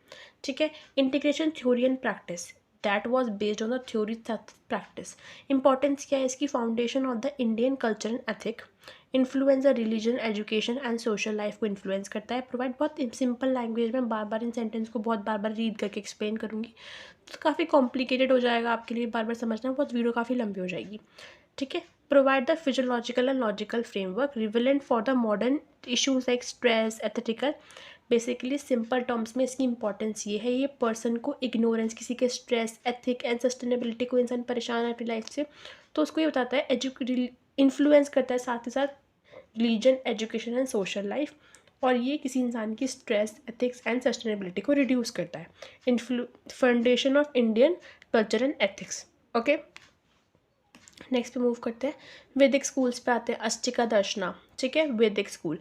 ठीक है, integration theory and practice, that was based on the theory practice. Importance क्या है इसकी, foundation of the Indian culture and ethic. Influence the religion, education and social life को इन्फ्लुएंस करता है। प्रोवाइड, बहुत सिंपल लैंग्वेज में बार बार इन सेंटेंस को बहुत बार रीड करके एक्सप्लेन करूँगी, तो काफ़ी कॉम्प्लिकेटेड हो जाएगा आपके लिए बार बार समझना, बहुत वीडियो काफ़ी लंबी हो जाएगी। ठीक है, provide the physiological and logical framework relevant for the modern issues like stress, ethical. Basically simple terms में इसकी इंपॉर्टेंस ये है, ये पर्सन को इग्नोरेंस, किसी के स्ट्रेस, एथिक एंड सस्टेनेबिलिटी को इंसान परेशान है अपनी लाइफ से, तो उसको ये बताता है, इन्फ्लुएंस करता है साथ ही साथ religion, education and social life, और ये किसी इंसान की स्ट्रेस, एथिक्स एंड सस्टेनेबिलिटी को रिड्यूस करता है। Foundation of Indian culture and ethics. Okay, next पे मूव करते हैं, वैदिक स्कूल्स पे आते हैं। अष्टिका दर्शना, ठीक है, वैदिक स्कूल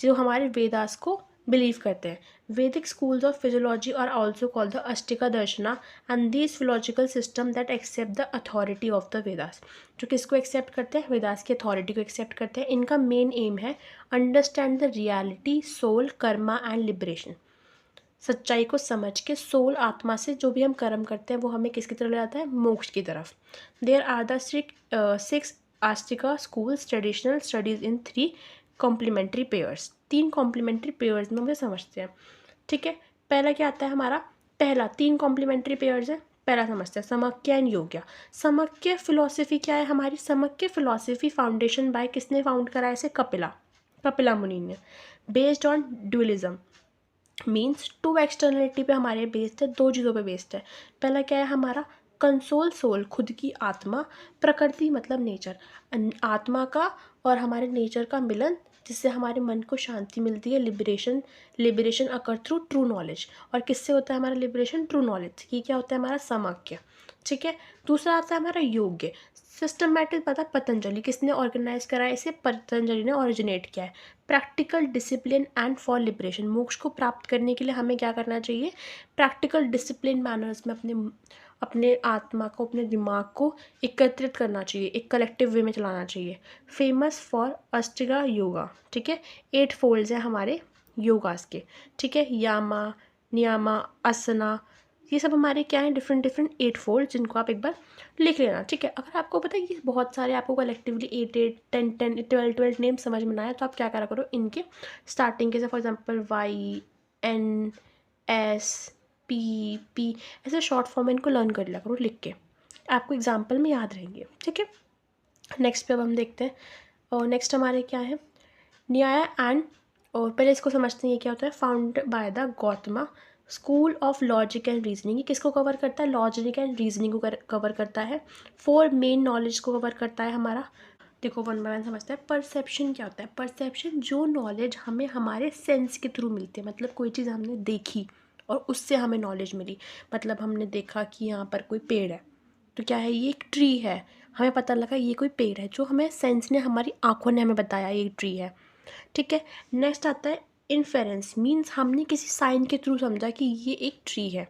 जो हमारे वेदास को बिलीव करते हैं। Vedic schools of physiology are also called the Astika Darshana and these philological system that accept the authority of the Vedas, जो किसको एक्सेप्ट करते हैं, वेदास की अथॉरिटी को एक्सेप्ट करते हैं। इनका मेन एम है understand the reality, soul, karma and liberation, सच्चाई को समझ के सोल, आत्मा से जो भी हम कर्म करते हैं वो हमें किसकी तरफ ले जाता है, मोक्ष की तरफ। There are the 6 Astika schools, traditional studies in 3 complementary pairs, 3 complementary pairs में हम समझते हैं। ठीक है, पहला क्या आता है हमारा, पहला 3 कॉम्प्लीमेंट्री पेयर्स है। पहला समझते हैं समक्य एंड योग्य। समक्य फिलॉसफी क्या है हमारी? समक्य फिलॉसफी फाउंडेशन बाय किसने फाउंड करा है इसे? कपिला मुनि ने। Based on dualism means two externality पे हमारे बेस्ड है, दो चीज़ों पे बेस्ड है। पहला क्या है हमारा? कंसोल सोल, खुद की आत्मा। प्रकृति मतलब नेचर, आत्मा का और हमारे नेचर का मिलन, जिससे हमारे मन को शांति मिलती है। लिबरेशन अकर थ्रू ट्रू नॉलेज। और किससे होता है हमारा लिबरेशन? True knowledge. ये क्या होता है हमारा? समक्य। ठीक है। दूसरा आता है हमारा योग्य। सिस्टमैटिक पता पतंजलि, किसने ऑर्गेनाइज करा है इसे? पतंजलि ने ओरिजिनेट किया है। Practical discipline and for liberation, मोक्ष को प्राप्त करने के लिए हमें क्या करना चाहिए? प्रैक्टिकल डिसिप्लिन मैनर्स में अपने आत्मा को, अपने दिमाग को एकत्रित करना चाहिए, एक कलेक्टिव वे में चलाना चाहिए। फेमस फॉर अष्टांग योगा। ठीक है। 8 फोल्ड्स हैं हमारे योगास के। ठीक है। यामा, नियामा, असना, ये सब हमारे क्या है? डिफरेंट 8 फोल्ड, जिनको आप एक बार लिख लेना। ठीक है। अगर आपको पता है कि बहुत सारे आपको कलेक्टिवली 8 10 12 नेम समझ में ना आए, तो आप क्या करा करो, इनके स्टार्टिंग के, फॉर एग्जाम्पल YNSPP, ऐसे शॉर्ट फॉर्म में इनको लर्न कर लिया करो लिख के, आपको एग्जाम्पल में याद रहेंगे। ठीक है। नेक्स्ट पे अब हम देखते हैं, और नेक्स्ट हमारे क्या है? न्याय एंड, और पहले इसको समझते हैं ये क्या होता है। Found by the Gautama school of logic and reasoning. ये किसको कवर करता है? लॉजिक एंड रीजनिंग को कवर करता है। 4 मेन नॉलेज को कवर करता है हमारा। देखो वन बाय वन समझते हैं। परसेप्शन क्या होता है? परसेप्शन जो नॉलेज हमें हमारे सेंस के थ्रू मिलती है, मतलब कोई चीज़ हमने देखी और उससे हमें नॉलेज मिली। मतलब हमने देखा कि यहाँ पर कोई पेड़ है, तो क्या है? ये एक ट्री है, हमें पता लगा ये कोई पेड़ है, जो हमें सेंस ने, हमारी आंखों ने हमें बताया ये ट्री है। ठीक है। नेक्स्ट आता है इन्फेरेंस, मीन्स हमने किसी साइन के थ्रू समझा कि ये एक ट्री है।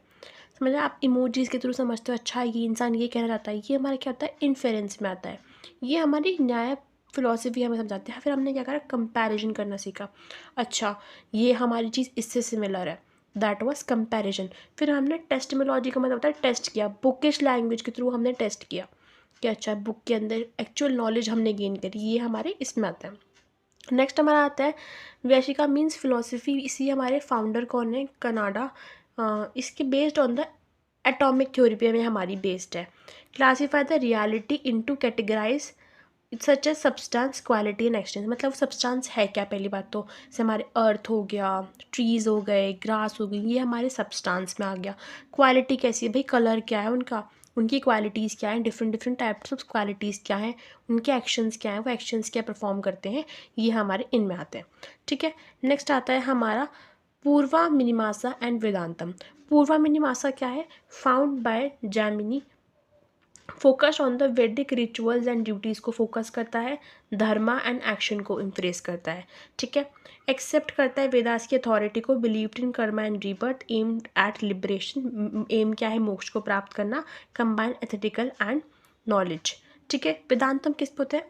समझा? आप इमोजीज के थ्रू समझते हो, अच्छा ये इंसान ये कहना चाहता है, ये हमारा क्या होता है? इन्फेरेंस में आता है। ये हमारी न्याय फिलॉसफी हमें समझाते हैं। फिर हमने क्या करा? कंपैरिजन करना सीखा। अच्छा ये हमारी चीज़ इससे सिमिलर है, दैट वाज कंपैरिजन। फिर हमने टेस्टिमोलॉजी का मतलब होता है टेस्ट किया, बुकिश लैंग्वेज के थ्रू हमने टेस्ट किया कि अच्छा बुक के अंदर एक्चुअल नॉलेज हमने गेन करी, ये हमारे इसमें आता है। नेक्स्ट हमारा आता है वैशिका मीन्स फिलोसफी। इसी हमारे फाउंडर कौन है? कनाडा। इसके based on the atomic theory पे में हमारी बेस्ड है। Classify the reality into categorise such a substance, quality and existence. मतलब सब्सटेंस है क्या? पहली बात तो जैसे हमारे अर्थ हो गया, ट्रीज़ हो गए, ग्रास हो गई, ये हमारे सब्सटेंस में आ गया। क्वालिटी कैसी है भाई? कलर क्या है उनका, उनकी क्वालिटीज़ क्या हैं, डिफरेंट टाइप्स ऑफ क्वालिटीज़ क्या हैं, उनके एक्शंस क्या हैं, वो एक्शंस क्या परफॉर्म करते हैं, ये हमारे इनमें आते हैं। ठीक है। नेक्स्ट आता है हमारा पूर्वा मिनिमासा एंड वेदांतम। पूर्वा मिनिमासा क्या है? Found bye Jaimini, focus on the वैदिक रिचुअल्स एंड ड्यूटीज़ को फोकस करता है, धर्मा एंड एक्शन को इम्प्रेस करता है। ठीक है। एक्सेप्ट करता है वेदास की अथॉरिटी को, believed in karma and rebirth, aimed at liberation. Aim क्या है? मोक्ष को प्राप्त करना, कंबाइन एथिकल एंड नॉलेज। ठीक है। वेदांतम किस पे होता है?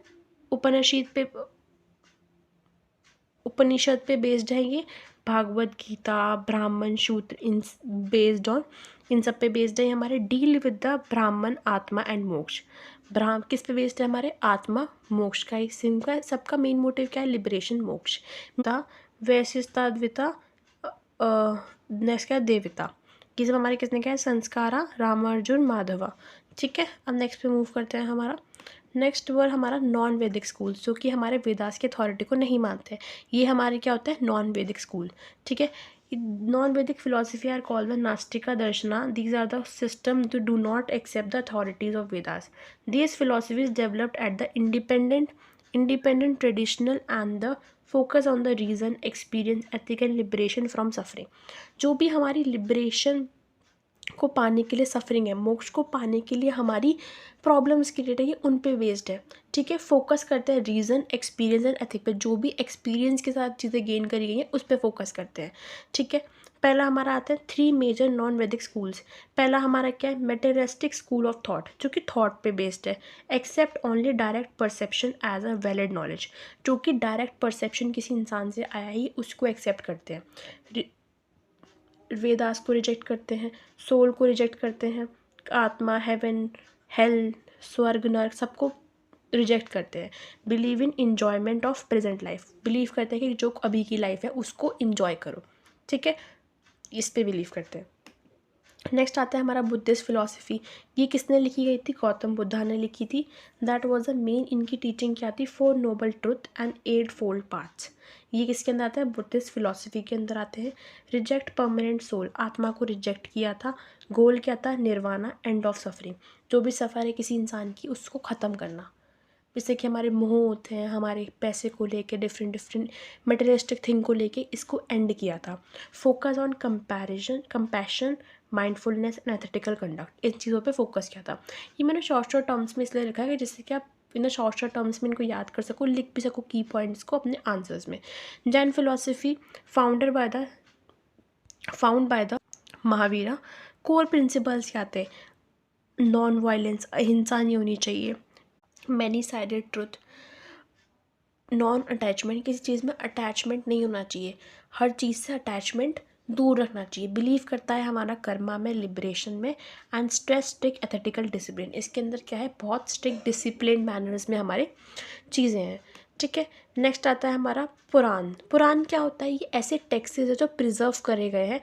उपनिषद पे बेस्ड है ये। भागवत गीता, ब्राह्मण सूत्र, इन बेस्ड ऑन, इन सब पे बेस्ड है हमारे। डील विद द ब्राह्मण आत्मा एंड मोक्ष। किस पे बेस्ड है? हमारे आत्मा मोक्ष का, इनका सबका मेन मोटिव क्या है? लिबरेशन, मोक्ष। द वैशिष्टाद्विता, नेक्स्ट क्या है? देवता। ये सब हमारे किसने क्या है? संस्कारा, रामार्जुन, माधवा। ठीक है। अब नेक्स्ट पे मूव करते हैं हमारा। नेक्स्ट वर्ड हमारा नॉन वैदिक स्कूल, जो कि हमारे वेदास की अथॉरिटी को नहीं मानते। ये हमारे क्या होता है? नॉन वैदिक स्कूल। ठीक है। Non Vedic philosophy are called the Nastika Darshana. These are the system जो do not accept the authorities of Vedas. These philosophies developed at the independent traditional and the focus on the reason, experience, ethic and liberation from suffering. जो भी हमारी liberation को पाने के लिए suffering है, मोक्ष को पाने के लिए हमारी प्रॉब्लम्स क्रिएट है, ये उन पे बेस्ड है। ठीक है। फोकस करते हैं रीज़न, एक्सपीरियंस एंड एथिक पे, जो भी एक्सपीरियंस के साथ चीज़ें गेन करी गई हैं उस पर फोकस करते हैं। ठीक है। पहला हमारा आता है 3 मेजर नॉन वैदिक स्कूल्स। पहला हमारा क्या है? मेटेरियलिस्टिक स्कूल ऑफ थॉट, जो कि थॉट पे बेस्ड है। Accept only direct perception as a valid knowledge, जो कि डायरेक्ट परसेप्शन किसी इंसान से आया ही उसको एक्सेप्ट करते हैं। वेदास को रिजेक्ट करते हैं, सोल को रिजेक्ट करते हैं, आत्मा, हेवन, हेल, स्वर्ग, नर्क, सबको रिजेक्ट करते हैं। Believe in enjoyment of present life, believe करते हैं कि जो अभी की लाइफ है उसको इन्जॉय करो। ठीक है। इस पे बिलीव करते हैं। नेक्स्ट आता है हमारा बुद्धिस्ट फिलॉसफी। ये किसने लिखी गई थी? गौतम बुद्धा ने लिखी थी। दैट वाज द मेन, इनकी टीचिंग क्या थी? Four noble truth and eightfold paths. ये किसके अंदर आता है? बुद्धिस्ट फिलॉसफी के अंदर आते हैं। रिजेक्ट परमानेंट सोल, आत्मा को रिजेक्ट किया था। गोल क्या था? निर्वाणा, एंड ऑफ सफरिंग, जो भी सफ़र है किसी इंसान की उसको ख़त्म करना। जैसे कि हमारे मोह होते हैं, हमारे पैसे को लेके, डिफरेंट डिफरेंट मटेरियलिस्टिक थिंग को लेके, इसको एंड किया था। Focus on comparison, compassion, mindfulness and ethical conduct, इन चीज़ों पे फोकस किया था। ये मैंने शॉर्ट शॉर्ट टर्म्स में इसलिए लिखा है कि जिससे कि आप इन शॉर्ट शॉर्ट टर्म्स में इनको याद कर सको, लिख भी सको की पॉइंट्स को अपने आंसर्स में। Jain philosophy found by the Mahavira. Core principles क्या थे? नॉन वायलेंस, अहिंसा नहीं होनी चाहिए। Many sided truth, non attachment, किसी चीज़ में अटैचमेंट नहीं होना चाहिए, हर चीज़ से अटैचमेंट दूर रखना चाहिए। बिलीव करता है हमारा कर्मा में, लिबरेशन में। एंड स्ट्रेस स्ट्रिक्ट एथेटिकल डिसिप्लिन, इसके अंदर क्या है? बहुत स्ट्रिक्ट डिसिप्लिन मैनर्स में हमारे चीज़ें हैं। ठीक है। नेक्स्ट आता है हमारा पुराण। पुराण क्या होता है? ये ऐसे टेक्सेस है जो प्रिजर्व करे गए हैं।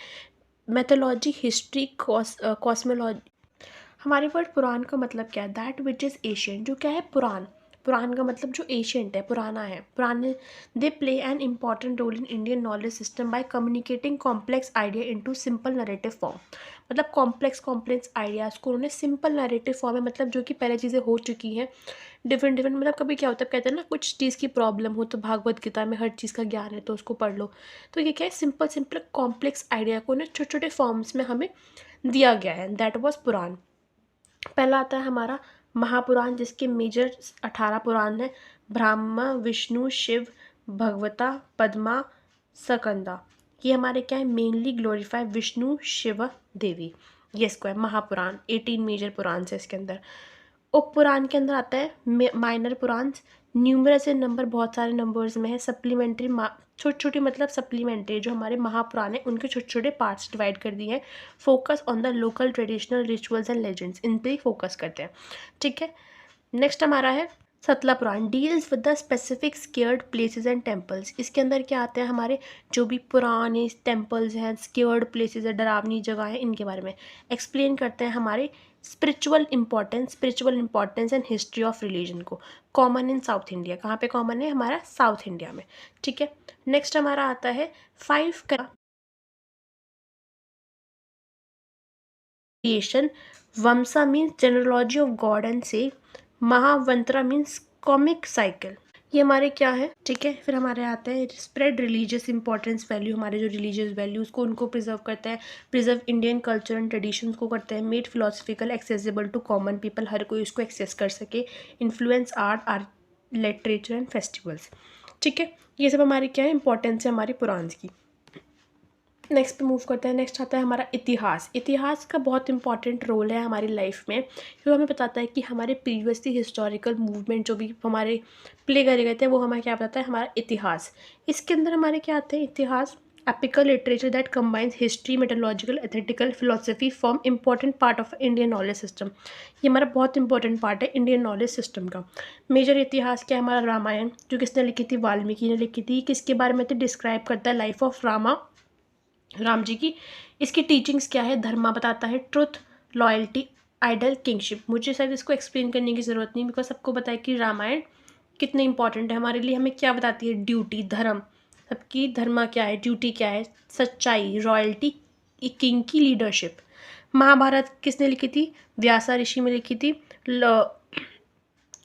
Mythology, history, cosmology. हमारे वर्ड पुराण का मतलब क्या है? दैट विच इज़ एशियंट, जो क्या है? पुराण। पुराण का मतलब जो एशियंट है, पुराना है, पुराने। They play an important role in Indian knowledge system by communicating complex idea into simple narrative form. मतलब कॉम्प्लेक्स आइडियाज़ को उन्होंने सिंपल नरेटिव फॉर्म में, मतलब जो कि पहले चीज़ें हो चुकी हैं, डिफरेंट डिफरेंट, मतलब कभी क्या होता है, कहते हैं ना कुछ चीज़ की प्रॉब्लम हो तो भागवत गीता में हर चीज़ का ज्ञान है तो उसको पढ़ लो। तो ये क्या है? सिंपल सिंपल कॉम्प्लेक्स आइडिया को उन्हें छोटे छोटे फॉर्म्स में हमें दिया गया है। दैट वॉज पुराण। पहला आता है हमारा महापुराण, जिसके मेजर 18 पुराण हैं। ब्रह्मा, विष्णु, शिव, भगवता, पद्मा, सकंदा। ये हमारे क्या है? मेनली ग्लोरीफाई विष्णु, शिव, देवी। ये इसको है महापुराण। 18 मेजर पुराण है इसके अंदर। उप पुराण के अंदर आता है minor Purana. Numerous in number, बहुत सारे नंबर्स में है। सप्लीमेंट्री, छोटी छोटी, मतलब सप्लीमेंट्री जो हमारे महापुराण है उनके छोटे छोटे पार्ट्स डिवाइड कर दिए हैं। Focus on the local traditional rituals and legends, इन पे ही फोकस करते हैं। ठीक है। नेक्स्ट हमारा है Sthala Purana. Deals with the specific sacred places and temples. इसके अंदर क्या आते हैं? हमारे जो भी पुराने टेम्पल्स हैं, स्केयर्ड प्लेसेस है, डरावनी जगह है, इनके बारे में एक्सप्लेन करते हैं। हमारे spiritual importance and history of religion को। Common in South India. कहाँ पे कॉमन है? हमारा साउथ इंडिया में। ठीक है। नेक्स्ट हमारा आता है 5 क्रिएशन। वंसा means genealogy of God and से। महावंत्रा मीन्स कॉमिक साइकिल। ये हमारे क्या है? ठीक है। फिर हमारे आते हैं स्प्रेड रिलीजियस इंपॉर्टेंस वैल्यू। हमारे जो रिलीजियस वैल्यूज़ को उनको प्रिजर्व करते हैं। Preserve Indian culture and traditions को करते हैं। Made philosophical accessible to common people, हर कोई उसको एक्सेस कर सके। Influence art literature and festivals. ठीक है। ये सब हमारी क्या है? इंपॉर्टेंस है हमारी पुराण की। नेक्स्ट पे मूव करते हैं। नेक्स्ट आता है हमारा इतिहास। इतिहास का बहुत इंपॉर्टेंट रोल है हमारी लाइफ में, क्योंकि हमें बताता है कि हमारे प्रीवियसली हिस्टोरिकल मूवमेंट जो भी हमारे प्ले करे गए थे वो हमें क्या बताता है? हमारा इतिहास। इसके अंदर हमारे क्या आते हैं? इतिहास epical literature that combines history, mythological, ethical, philosophy form important part of Indian knowledge system. ये हमारा बहुत इंपॉर्टेंट पार्ट है इंडियन नॉलेज सिस्टम का। मेजर इतिहास क्या है? हमारा रामायण, जो किसने लिखी थी? वाल्मीकि ने लिखी थी। किसके बारे में? तो डिस्क्राइब करता है लाइफ ऑफ राम जी की। इसकी टीचिंग्स क्या है? धर्मा बताता है, ट्रुथ, लॉयल्टी, आइडल, किंगशिप। मुझे शायद इसको एक्सप्लेन करने की ज़रूरत नहीं, बिकॉज सबको पता है कि रामायण कितने इंपॉर्टेंट है हमारे लिए। हमें क्या बताती है? ड्यूटी, धर्म, सबकी धर्मा क्या है, ड्यूटी क्या है, सच्चाई, रॉयल्टी, किंग की लीडरशिप। महाभारत किसने लिखी थी? व्यासा ऋषि में लिखी थी।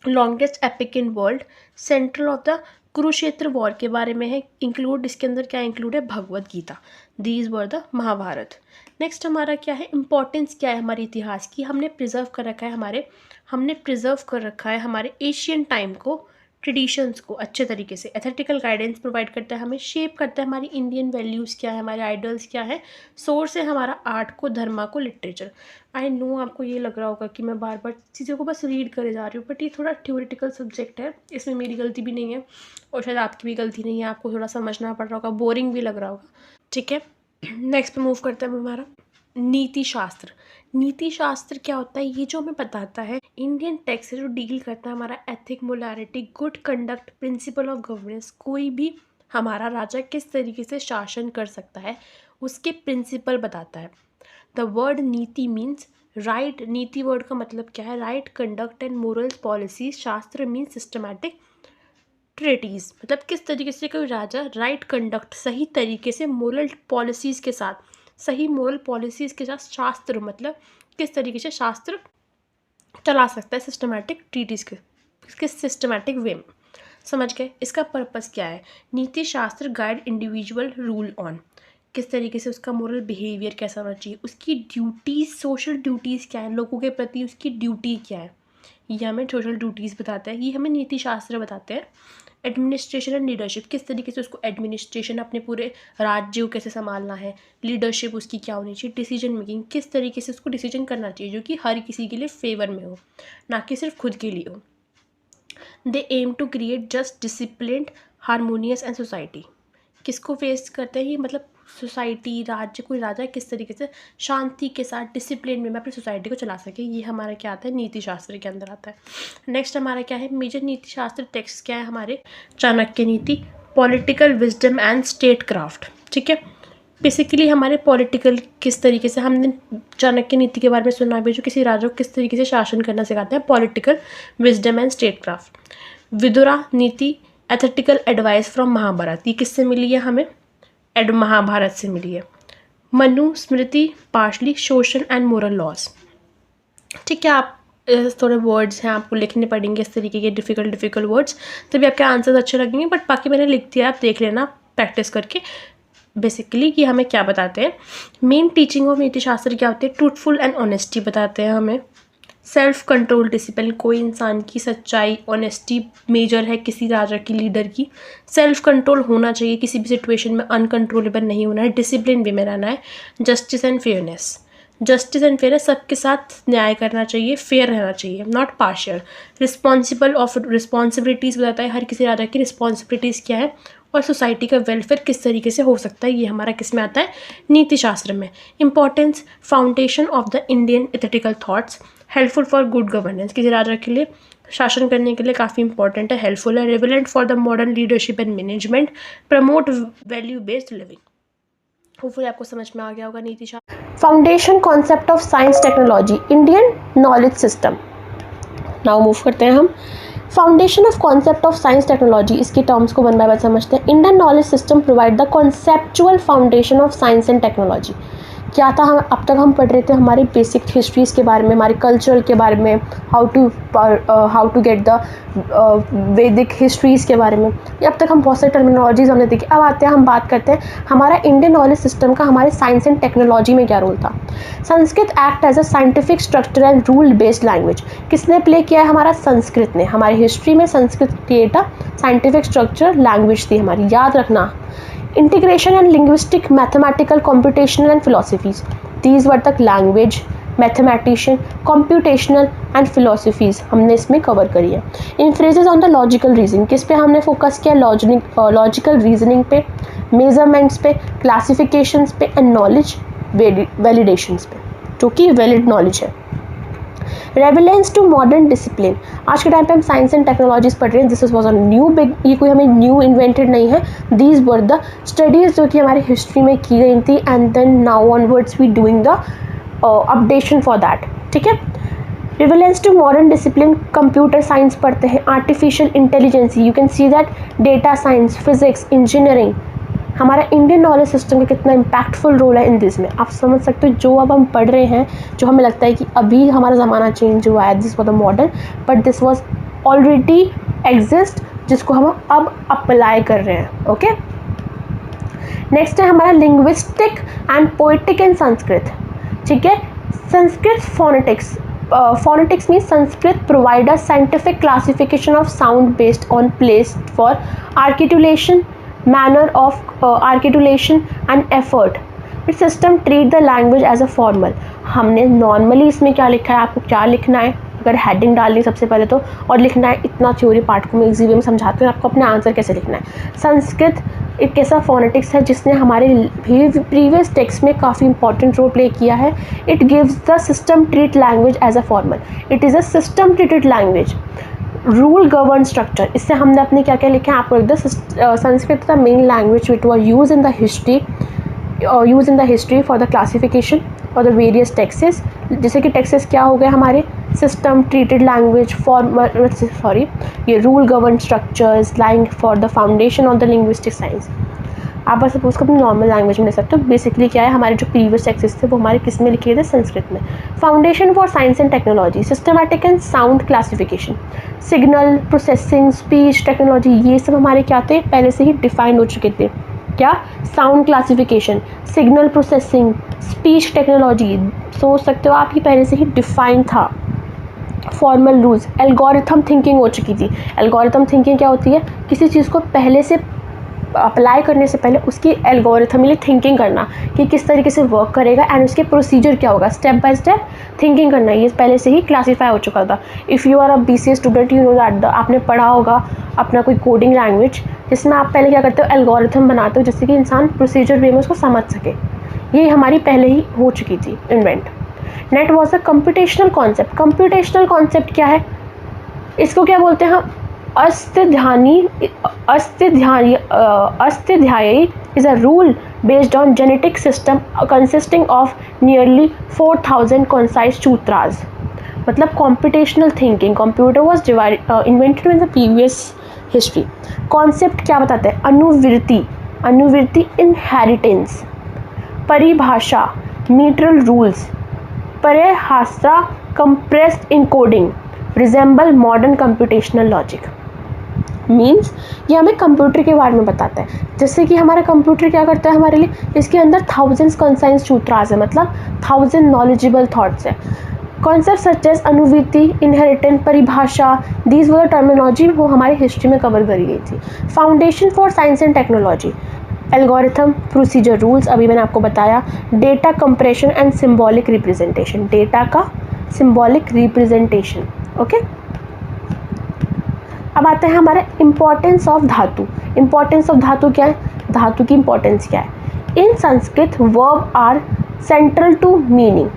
Longest epic in world. Central of the Kurukshetra war के बारे में है। इंक्लूड, इसके अंदर क्या इंक्लूड है? Bhagavad Gita. These were the Mahabharata. Next हमारा क्या है? इंपॉर्टेंस क्या है हमारे इतिहास की? हमने प्रिजर्व कर रखा है हमारे एशियन टाइम को, ट्रेडिशंस को अच्छे तरीके से। एथेटिकल गाइडेंस प्रोवाइड करता है हमें, शेप करता है हमारी इंडियन वैल्यूज़ क्या है, हमारे आइडल्स क्या है। सोर्स है हमारा आर्ट को, धर्मा को, लिटरेचर। आई नो आपको ये लग रहा होगा कि मैं बार बार चीज़ों को बस रीड करे जा रही हूँ, बट ये थोड़ा थ्योरेटिकल सब्जेक्ट है, इसमें मेरी गलती भी नहीं है और शायद आपकी भी गलती नहीं है। आपको थोड़ा समझना पड़ रहा होगा, बोरिंग भी लग रहा होगा। ठीक है। नेक्स्ट पे मूव करते हैं हमारा नीति शास्त्र। नीति शास्त्र क्या होता है? ये जो हमें बताता है इंडियन टेक्स्ट से जो डील करता है हमारा ethic, morality, good conduct, principle of governance. कोई भी हमारा राजा किस तरीके से शासन कर सकता है उसके प्रिंसिपल बताता है। द वर्ड नीति मीन्स राइट, नीति वर्ड का मतलब क्या है? Right conduct and morals policies. शास्त्र मीन्स सिस्टमैटिक ट्रेटीज, मतलब किस तरीके से कोई राजा राइट कंडक्ट, सही तरीके से मोरल पॉलिसीज के साथ, सही मोरल पॉलिसीज के साथ, शास्त्र मतलब किस तरीके से शास्त्र चला सकता है सिस्टमैटिक ट्रीटीज के सिस्टमैटिक वे में। समझ गए? इसका पर्पस क्या है? नीति शास्त्र गाइड इंडिविजुअल रूल ऑन, किस तरीके से उसका मोरल बिहेवियर कैसा होना चाहिए, उसकी ड्यूटीज़, सोशल ड्यूटीज़ क्या है, लोगों के प्रति उसकी ड्यूटी क्या है, ये हमें सोशल ड्यूटीज़ बताता है, ये हमें नीति शास्त्र बताते हैं। एडमिनिस्ट्रेशन एंड लीडरशिप, किस तरीके से उसको एडमिनिस्ट्रेशन अपने पूरे राज्य को कैसे संभालना है, लीडरशिप उसकी क्या होनी चाहिए, डिसीजन मेकिंग, किस तरीके से उसको डिसीजन करना चाहिए जो कि हर किसी के लिए फेवर में हो, ना कि सिर्फ खुद के लिए हो। They aim to create just, disciplined, harmonious and society, किसको फेस करते हैं ये, मतलब सोसाइटी, राज्य, कोई राजा किस तरीके से शांति के साथ डिसिप्लिन में अपनी सोसाइटी को चला सके, ये हमारा क्या आता है? नीति शास्त्र के अंदर आता है। नेक्स्ट हमारा क्या है? मेजर नीति शास्त्र टेक्स्ट क्या है हमारे? चाणक्य नीति, political wisdom and state craft. ठीक है, बेसिकली हमारे पॉलिटिकल किस तरीके से, हमने चाणक्य नीति के बारे में सुना भी, जो किसी राजा को किस तरीके से शासन करना सिखाते हैं, political wisdom and state craft. Vidura नीति, एथिकल एडवाइस फ्रॉम महाभारत, ये किससे मिली है हमें? महाभारत से मिली है। मनु स्मृति, पाशली, सोशल एंड मोरल लॉज। ठीक है, आप थोड़े वर्ड्स हैं आपको लिखने पड़ेंगे इस तरीके के डिफ़िकल्ट वर्ड्स, तभी आपके आंसर्स अच्छे लगेंगे, बट बाकी मैंने लिख दिया, आप देख लेना प्रैक्टिस करके। बेसिकली कि हमें क्या बताते हैं, मेन टीचिंग ऑफ नीति शास्त्र क्या होती है? ट्रूथफुल एंड ऑनेस्टी बताते हैं हमें। सेल्फ कंट्रोल डिसिप्लिन, कोई इंसान की सच्चाई, ऑनेस्टी मेजर है किसी राजा की, लीडर की। सेल्फ कंट्रोल होना चाहिए, किसी भी सिचुएशन में अनकंट्रोलेबल नहीं होना है, डिसिप्लिन वे में रहना है। Justice and fairness, justice and fairness, सबके साथ न्याय करना चाहिए, फेयर रहना चाहिए, not partial. Responsible of responsibilities बताता है, हर किसी राजा की रिस्पॉन्सिबिलिटीज़ क्या है, और सोसाइटी का वेलफेयर किस तरीके से हो सकता है, ये हमारा किस में आता है? नीति शास्त्र में। Importance, foundation of the Indian ethical thoughts, helpful for good governance, किसी राजा के लिए शासन करने के लिए काफ़ी इंपॉर्टेंट है, हेल्पफुल है। Relevant for the modern leadership and management, promote value based living. Hopefully आपको समझ में आ गया होगा नीति शास्त्र। Foundation concept of science technology, Indian knowledge system. Now move करते हैं हम foundation of concept of science technology, इसकी टर्म्स को वन बाय वन समझते हैं। Indian knowledge system provide the conceptual foundation of science and technology. क्या था, हम अब तक हम पढ़ रहे थे हमारी बेसिक हिस्ट्रीज़ के बारे में, हमारे कल्चरल के बारे में, हाउ टू गेट द वैदिक हिस्ट्रीज़ के बारे में, अब तक हम बहुत सारी टर्मिनोलॉजीज हमने देखी। अब आते हैं, हम बात करते हैं हमारा इंडियन नॉलेज सिस्टम का हमारे साइंस एंड टेक्नोलॉजी में क्या रोल था। Sanskrit act as a scientific structure and rule based language, किसने प्ले किया है? हमारा संस्कृत ने। हमारी हिस्ट्री में Sanskrit create a scientific structure, language थी हमारी, याद रखना। Integration and linguistic, mathematical, computational and philosophies. These were the language, mathematician, computational and philosophies हमने इसमें कवर करी है। Inferences on the logical reasoning, किस पे हमने फोकस किया? लॉजिकल रीजनिंग पे, मेजरमेंट्स पे, क्लासिफिकेशंस पे एंड नॉलेज वैलिडेशंस पे, जो कि वैलिड नॉलेज है। रेविलेंस टू मॉडर्न डिसिप्लिन, आज के टाइम पे हम साइंस एंड टेक्नोलॉजीज पढ़ रहे हैं, this was a new big, ये कोई हमें न्यू इन्वेंटेड नहीं है, दीज वर द स्टडीज़ जो कि हमारी हिस्ट्री में की गई थी, and then now onwards we doing the updation for that. ठीक है, relevance to modern discipline, computer science पढ़ते हैं, artificial intelligence, you can see that, data science, physics, engineering, हमारा इंडियन नॉलेज सिस्टम का कितना इम्पैक्टफुल रोल है in this में। आप समझ सकते हो, जो अब हम पढ़ रहे हैं, जो हमें लगता है कि अभी हमारा ज़माना चेंज हुआ है, this was the modern, but this was already exist, जिसको हम अब अप्लाई कर रहे हैं। ओके, नेक्स्ट है हमारा लिंग्विस्टिक एंड पोइटिक इन संस्कृत। ठीक है, Sanskrit phonetics, phonetics means Sanskrit provide a scientific classification of sound based on place for articulation, manner of articulation and effort. Its system treat the language as a formal. हमने normally इसमें क्या लिखा है, आपको क्या लिखना है, अगर हेडिंग डालनी सबसे पहले तो, और लिखना है इतना थ्योरी पार्ट को मैं इजी वे में समझाती हूँ, आपको अपना आंसर कैसे लिखना है। संस्कृत एक ऐसा फोनेटिक्स है जिसने हमारे प्रीवियस टेक्स्ट में काफ़ी इंपॉर्टेंट रोल प्ले किया है। It gives the system treat language as a formal, it is a system treated language, rule govern structure. इससे हमने अपने क्या क्या लिखा है आपको लिख दो। Sanskrit the main language which were use in the history for the classification, और द वेरियस टेक्सेस, जैसे कि टेक्सेस क्या हो गए हमारे, सिस्टम, ट्रीटेड लैंग्वेज, ये rule govern structures lying for the foundation of the linguistic science. आप बस सपोज को अपनी नॉर्मल लैंग्वेज में ले सकते हो। बेसिकली क्या है, हमारे जो प्रीवियस टेक्सेस थे वो हमारे किस में लिखे थे, संस्कृत में। Foundation for science and technology, systematic and sound classification, signal processing, speech technology, ये सब हमारे क्या थे, पहले से ही डिफाइंड हो चुके थे। क्या, sound classification, signal processing, speech technology, सोच सकते हो आप, ये पहले से ही डिफाइंड था। फॉर्मल रूल्स, एल्गोरिथम थिंकिंग हो चुकी थी। एल्गोरिथम थिंकिंग क्या होती है, किसी चीज़ को पहले से अप्लाई करने से पहले उसकी एल्गोरिथमली थिंकिंग करना कि किस तरीके से वर्क करेगा एंड उसके प्रोसीजर क्या होगा, स्टेप बाय स्टेप थिंकिंग करना, ये पहले से ही क्लासीफाई हो चुका था। If you are a BCA student, you know that आपने पढ़ा होगा अपना कोई कोडिंग लैंग्वेज जिसमें आप पहले क्या करते हो, एल्गोरिथम बनाते हो जिससे कि इंसान प्रोसीजर वे में उसको समझ सके। ये हमारी पहले ही हो चुकी थी invent. Net was a computational concept. Computational concept क्या है, इसको क्या बोलते हैं हम, अस्थिध्यायी is a rule based on genetic system consisting of nearly 4,000 concise सूत्रास। मतलब computational thinking, computer was invented in the previous history। Concept क्या बताते हैं, अनुवृत्ति इनहेरिटेंस, परिभाषा मीटरल रूल्स, परेहास्ता compressed encoding, resemble modern computational logic. Means ये हमें कंप्यूटर के बारे में बताता है। जैसे कि हमारा कंप्यूटर क्या करता है हमारे लिए, इसके अंदर थाउजेंड्स कंसाइंस सूत्रास है, मतलब 1000 नॉलेजेबल थॉट्स है। कॉन्सेप्ट सच एज अनुवृत्ति, इनहेरिटेंट, परिभाषा, दीज वर टर्मिनोलॉजी वो हमारी हिस्ट्री में कवर करी गई थी। Foundation for science and technology, algorithm, procedure rules, अभी मैंने आपको बताया। Data compression and symbolic representation, data का सिम्बॉलिक रिप्रेजेंटेशन। ओके, अब आते हैं हमारे इंपॉर्टेंस ऑफ धातु। इंपॉर्टेंस ऑफ धातु क्या है, धातु की इंपॉर्टेंस क्या है। In Sanskrit verb are central to meaning,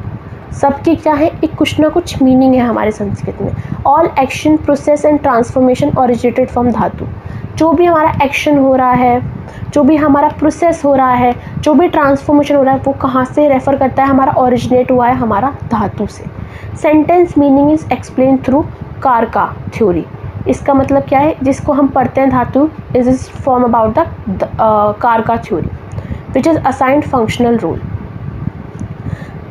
सबकी क्या है, एक कुछ ना कुछ मीनिंग है हमारे संस्कृत में। All action, process and transformation originated from धातु। जो भी हमारा एक्शन हो रहा है, जो भी हमारा प्रोसेस हो रहा है, जो भी ट्रांसफॉर्मेशन हो रहा है, वो कहाँ से रेफर करता है, हमारा ओरिजिनेट हुआ है हमारा धातु से। Sentence meaning is explain through कारका थ्योरी। इसका मतलब क्या है, जिसको हम पढ़ते हैं धातु इज फॉर्म अबाउट द कारका theory which is assigned functional rule.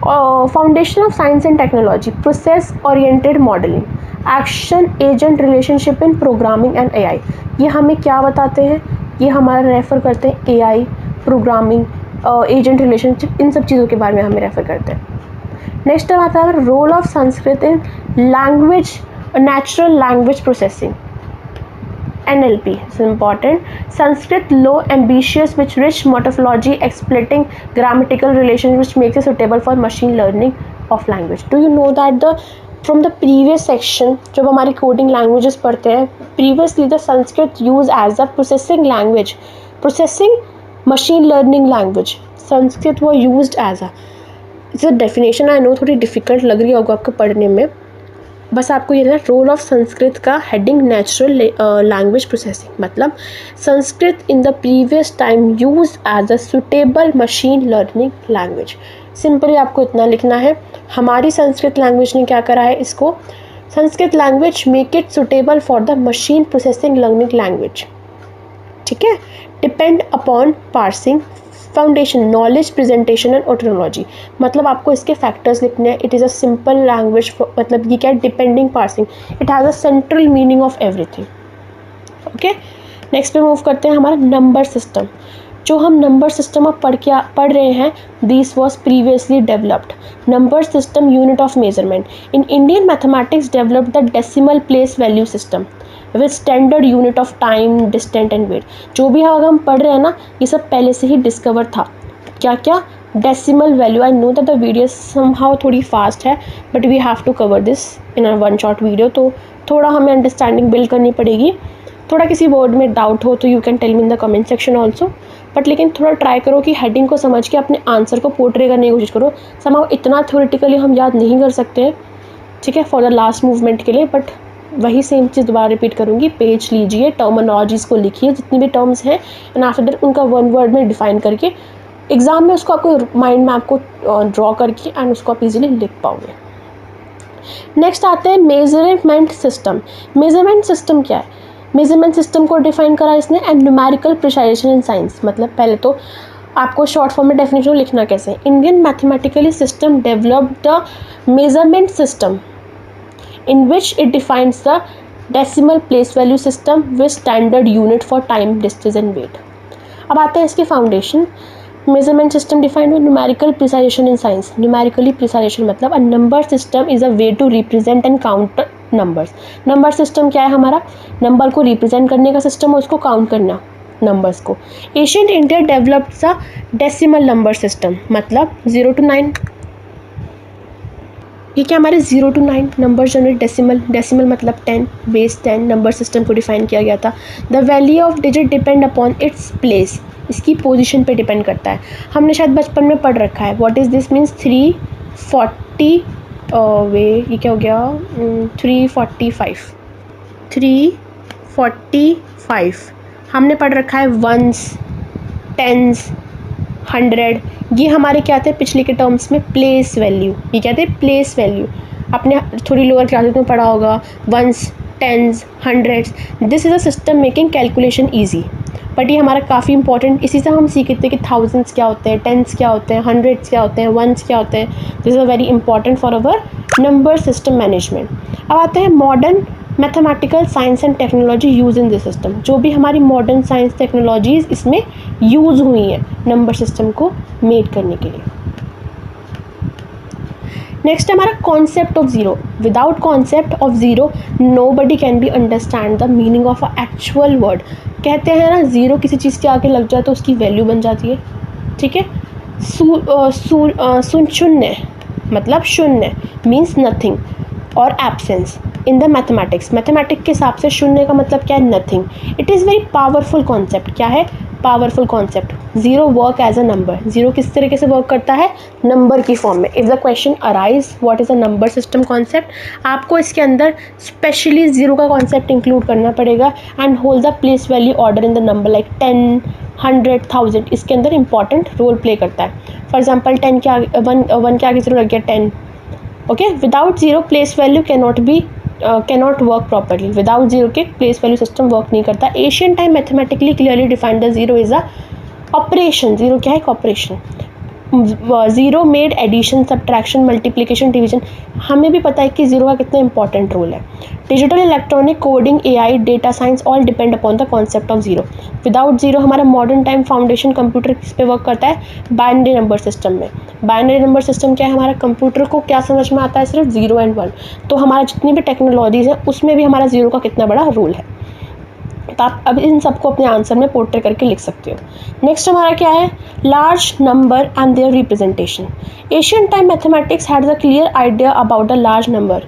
Foundation of science and technology, process oriented modelling, action agent relationship in programming and AI। ये हमें क्या बताते हैं, ये हमारा रेफर करते हैं AI, प्रोग्रामिंग, एजेंट रिलेशनशिप, इन सब चीज़ों के बारे में हमें रेफर करते हैं। नेक्स्ट आता है role of Sanskrit in language, natural language processing, NLP is important. Sanskrit low, ambitious, with rich morphology, exploiting grammatical relations, which makes it suitable for machine learning of language. Do you know that from the previous section, जब हमारी coding languages पढ़ते हैं, previously the Sanskrit used as a processing language, processing machine learning language. Sanskrit was used as a, it's a definition I know थोड़ी difficult लग रही होगा आपको पढ़ने में, बस आपको ये ना, रोल ऑफ संस्कृत का हेडिंग नेचुरल लैंग्वेज प्रोसेसिंग, मतलब Sanskrit in the previous time use as a suitable machine learning language. Simply आपको इतना लिखना है, हमारी संस्कृत लैंग्वेज ने क्या करा है, इसको Sanskrit language make it suitable for the machine processing learning language. ठीक है, depend upon parsing, foundation, knowledge, presentation and ontology. मतलब आपको इसके फैक्टर्स लिखने हैं। It is a simple language, मतलब ये क्या है, depending, parsing, it has a central meaning of everything. Okay, next पे मूव करते हैं हमारा नंबर सिस्टम। जो हम नंबर सिस्टम अब पढ़ रहे हैं, this was previously developed. Number system unit of measurement in Indian mathematics developed the decimal place value system with standard unit of time, distance and weight. जो भी हम पढ़ रहे हैं ना, ये सब पहले से ही डिस्कवर था। क्या क्या, decimal value. I know that the video somehow थोड़ी फास्ट है, but we have to cover this in a one short video, तो थोड़ा हमें अंडरस्टैंडिंग बिल्ड करनी पड़ेगी। थोड़ा किसी वर्ड में डाउट हो तो you can tell me in the comment section also, but लेकिन थोड़ा ट्राई करो कि हेडिंग को समझ के अपने आंसर को पोर्ट्रे करने की कोशिश करो। समहाउ इतना थ्योरेटिकली हम याद नहीं कर सकते हैं, ठीक है, फॉर द लास्ट मूवमेंट के लिए, बट वही सेम चीज़ दोबारा रिपीट करूँगी। पेज लीजिए, टर्मिनोलॉजीज़ को लिखिए जितनी भी टर्म्स हैं, एंड आफ्टर दैट उनका वन वर्ड में डिफाइन करके एग्ज़ाम में उसको आपको माइंड मैप को ड्रॉ करके एंड उसको आप इजीली लिख पाओगे। नेक्स्ट आते हैं मेजरमेंट सिस्टम। मेजरमेंट सिस्टम क्या है? मेजरमेंट सिस्टम को डिफाइन करा इसने and numerical precision in science. मतलब पहले तो आपको शॉर्ट फॉर्म में डेफिनेशन लिखना कैसे है। Indian mathematically system developed the measurement system in which it defines the decimal place value system with standard unit for time, distance and weight। अब आते हैं इसके foundation. Measurement system defined with numerical precision in science. Numerically precision मतलब a number system is a way to represent and count numbers. Number system क्या है? हमारा number को represent करने का सिस्टम और उसको काउंट करना नंबर्स को। Ancient India developed the decimal number system मतलब 0 to 9। ये क्या हमारे 0 to 9 नंबर जनरेट डेसिमल मतलब 10 बेस 10 नंबर सिस्टम को डिफाइन किया गया था। The value of digit depend upon its place. इसकी पोजीशन पे डिपेंड करता है। हमने शायद बचपन में पढ़ रखा है। व्हाट इज़ दिस मीन्स 340 ये क्या हो गया 345 345 हमने पढ़ रखा है। वंस, टेंस, 100 ये हमारे क्या थे पिछले के टर्म्स में? Place value. ये क्या थे? Place value. आपने थोड़ी लोअर क्लासेस में पढ़ा होगा ones, tens, hundreds. This is a system making calculation easy. But ये हमारा काफ़ी इंपॉर्टेंट, इसी से हम सीखते थे कि थाउजेंड्स क्या होते हैं, टेंस क्या होते हैं, हंड्रेड्स क्या होते हैं, वंस क्या होते हैं। This is a very important for our number system management. अब आते हैं modern mathematical science and technology use in this system. जो भी हमारी मॉडर्न साइंस टेक्नोलॉजीज इसमें यूज़ हुई हैं नंबर सिस्टम को मेक करने के लिए। नेक्स्ट हमारा concept of zero. Without concept of zero nobody can be understand the meaning of a actual word. कहते हैं ना ज़ीरो किसी चीज़ के आगे लग जाए तो उसकी वैल्यू बन जाती है। ठीक है। शून्य मतलब शून्य मीन्स नथिंग और absence in the mathematics. Mathematics के हिसाब से शून्य का मतलब क्या है? Nothing. It is very powerful concept. क्या है? Powerful concept. Zero work as a number. Zero किस तरीके से वर्क करता है? नंबर की फॉर्म में। If the question arise what is a number system concept, आपको इसके अंदर स्पेशली ज़ीरो का कॉन्सेप्ट इंक्लूड करना पड़ेगा and hold the place value order in the number like 10, 100, 1000 इसके अंदर इंपॉर्टेंट रोल प्ले करता है। फॉर एग्जाम्पल 10 के आगे वन के आगे ज़ीरो लग गया 10। Okay, without zero place value cannot work properly. Without zero के प्लेस वैल्यू सिस्टम वर्क नहीं करता। Asian time mathematically clearly defined the zero is a operation. Zero क्या है? एक operation. Zero made addition, subtraction, multiplication, division. हमें भी पता है कि ज़ीरो का कितना इंपॉर्टेंट रोल है। Digital, electronic, coding, AI, data science all depend upon the concept of zero. Without zero हमारा मॉडर्न टाइम फाउंडेशन कंप्यूटर किस पे वर्क करता है? बाइनरी नंबर सिस्टम में। बाइनरी नंबर सिस्टम क्या है? हमारा कंप्यूटर को क्या समझ में आता है? सिर्फ 0 and 1। तो हमारा जितनी भी टेक्नोलॉजीज़ है उसमें भी हमारा ज़ीरो का कितना बड़ा रोल है। तो आप अब इन सबको अपने आंसर में पोर्ट्रे करके लिख सकते हो। नेक्स्ट हमारा क्या है? Large number and their representation. Asian time mathematics had the clear idea about the large number.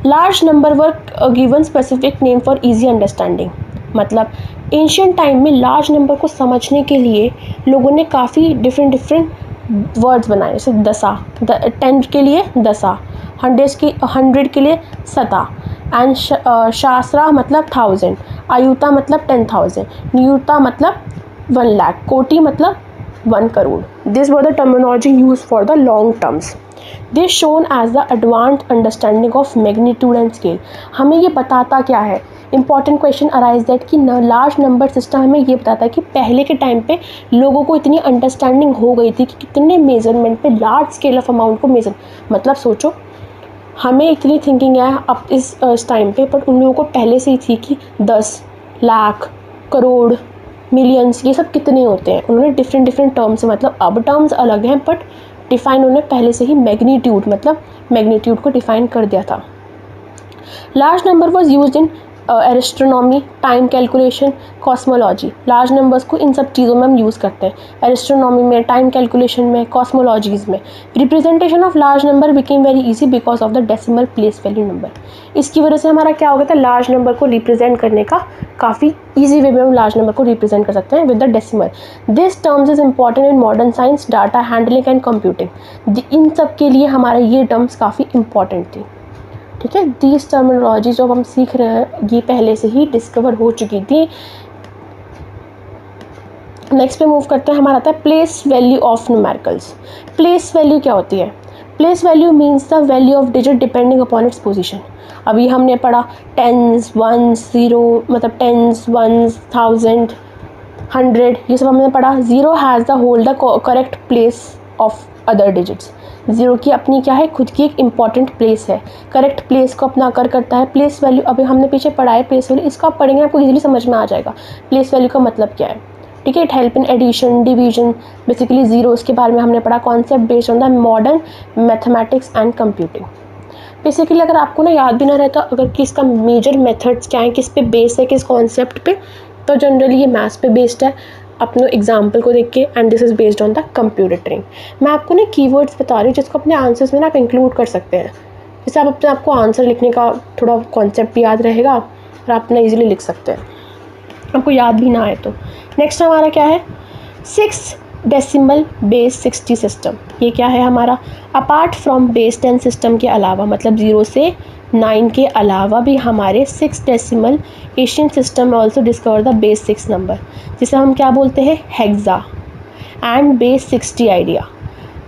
Large number were given specific name for easy understanding. मतलब एशियन टाइम में लार्ज नंबर को समझने के लिए लोगों ने काफ़ी डिफरेंट वर्ड्स बनाए। जैसे दसा, 10 के लिए दसा, 100 के लिए सता, एंड शास्त्रा मतलब 1000, आयुता मतलब 10,000, नियुता मतलब 1 लाख, कोटि मतलब 1 crore. This were the terminology use for the long terms. This shown as the advanced understanding of magnitude and scale. हमें ये बताता क्या है? इंपॉर्टेंट क्वेश्चन अराइज दैट कि लार्ज नंबर सिस्टम हमें ये बताता है कि पहले के टाइम पे लोगों को इतनी अंडरस्टैंडिंग हो गई थी कि कितने मेजरमेंट पे लार्ज स्केल ऑफ अमाउंट को मेजर। मतलब सोचो, हमें इतनी थिंकिंग है अब इस टाइम पे, बट उन लोगों को पहले से ही थी कि 10 लाख, करोड़, मिलियंस ये सब कितने होते हैं। उन्होंने डिफरेंट टर्म्स, मतलब अब टर्म्स अलग हैं बट डिफाइन उन्होंने पहले से ही मैग्नीट्यूड, मतलब मैग्नीट्यूड को डिफाइन कर दिया था। Large number was use in astronomy, time calculation, cosmology. Large numbers को इन सब चीज़ों में हम यूज़ करते हैं। एस्ट्रोनॉमी में, टाइम कैलकुलेशन में, कॉस्मोलॉजीज़ में। Representation of large number became very easy because of the decimal place value number. इसकी वजह से हमारा क्या हो गया था? लार्ज नंबर को रिप्रेजेंट करने का काफ़ी ईजी वे में हम लार्ज नंबर को रिप्रेजेंट कर सकते हैं with the decimal. This terms is important in modern science, data handling and computing. इन सब के लिए हमारे ये टर्म्स काफ़ी इंपॉर्टेंट थी। ठीक है, दीज टर्मिनोलॉजी जो हम सीख रहे हैं ये पहले से ही डिस्कवर हो चुकी थी नेक्स्ट पे मूव करते हैं, हमारा आता है place value of numericals. Place value क्या होती है? Place value means the value of digit depending upon its position. अभी हमने पढ़ा टेंस, वंस, ज़ीरो, मतलब टेंस, वंस, 1000, 100, ये सब हमने पढ़ा। Zero has the hold the correct place of other digits. Zero की अपनी क्या है, खुद की एक इंपॉर्टेंट प्लेस है, करेक्ट प्लेस को अपना कर करता है। प्लेस वैल्यू अभी हमने पीछे पढ़ा है, प्लेस वैल्यू इसको आप पढ़ेंगे आपको इजीली समझ में आ जाएगा प्लेस वैल्यू का मतलब क्या है। ठीक है, it help in addition, division, basically zeros के बारे में हमने पढ़ा, concept based on the modern mathematics and computing. Basically अगर आपको ना याद भी ना रहता अगर कि इसका मेजर मेथड्स क्या है, किस पे बेस है, किस कॉन्सेप्ट पे, तो जनरली ये मैथ्स पे बेस्ड है अपने एग्जाम्पल को देख के, and this is based on the computer training. मैं आपको ना कीवर्ड्स बता रही हूँ जिसको अपने आंसर्स में ना आप इंक्लूड कर सकते हैं, जिससे आप अपने आपको आंसर लिखने का थोड़ा कॉन्सेप्ट भी याद रहेगा और आप ना ईजिली लिख सकते हैं, आपको याद भी ना आए तो। नेक्स्ट हमारा क्या है, 6 डेसिमल बेस 60 सिस्टम। ये क्या है हमारा, अपार्ट फ्रॉम बेस 10 सिस्टम के अलावा, मतलब 0 से 9 के अलावा भी हमारे 6 decimal Asian system also discover the base 6 number, जिसे हम क्या बोलते हैं, hexa, and base 60 idea.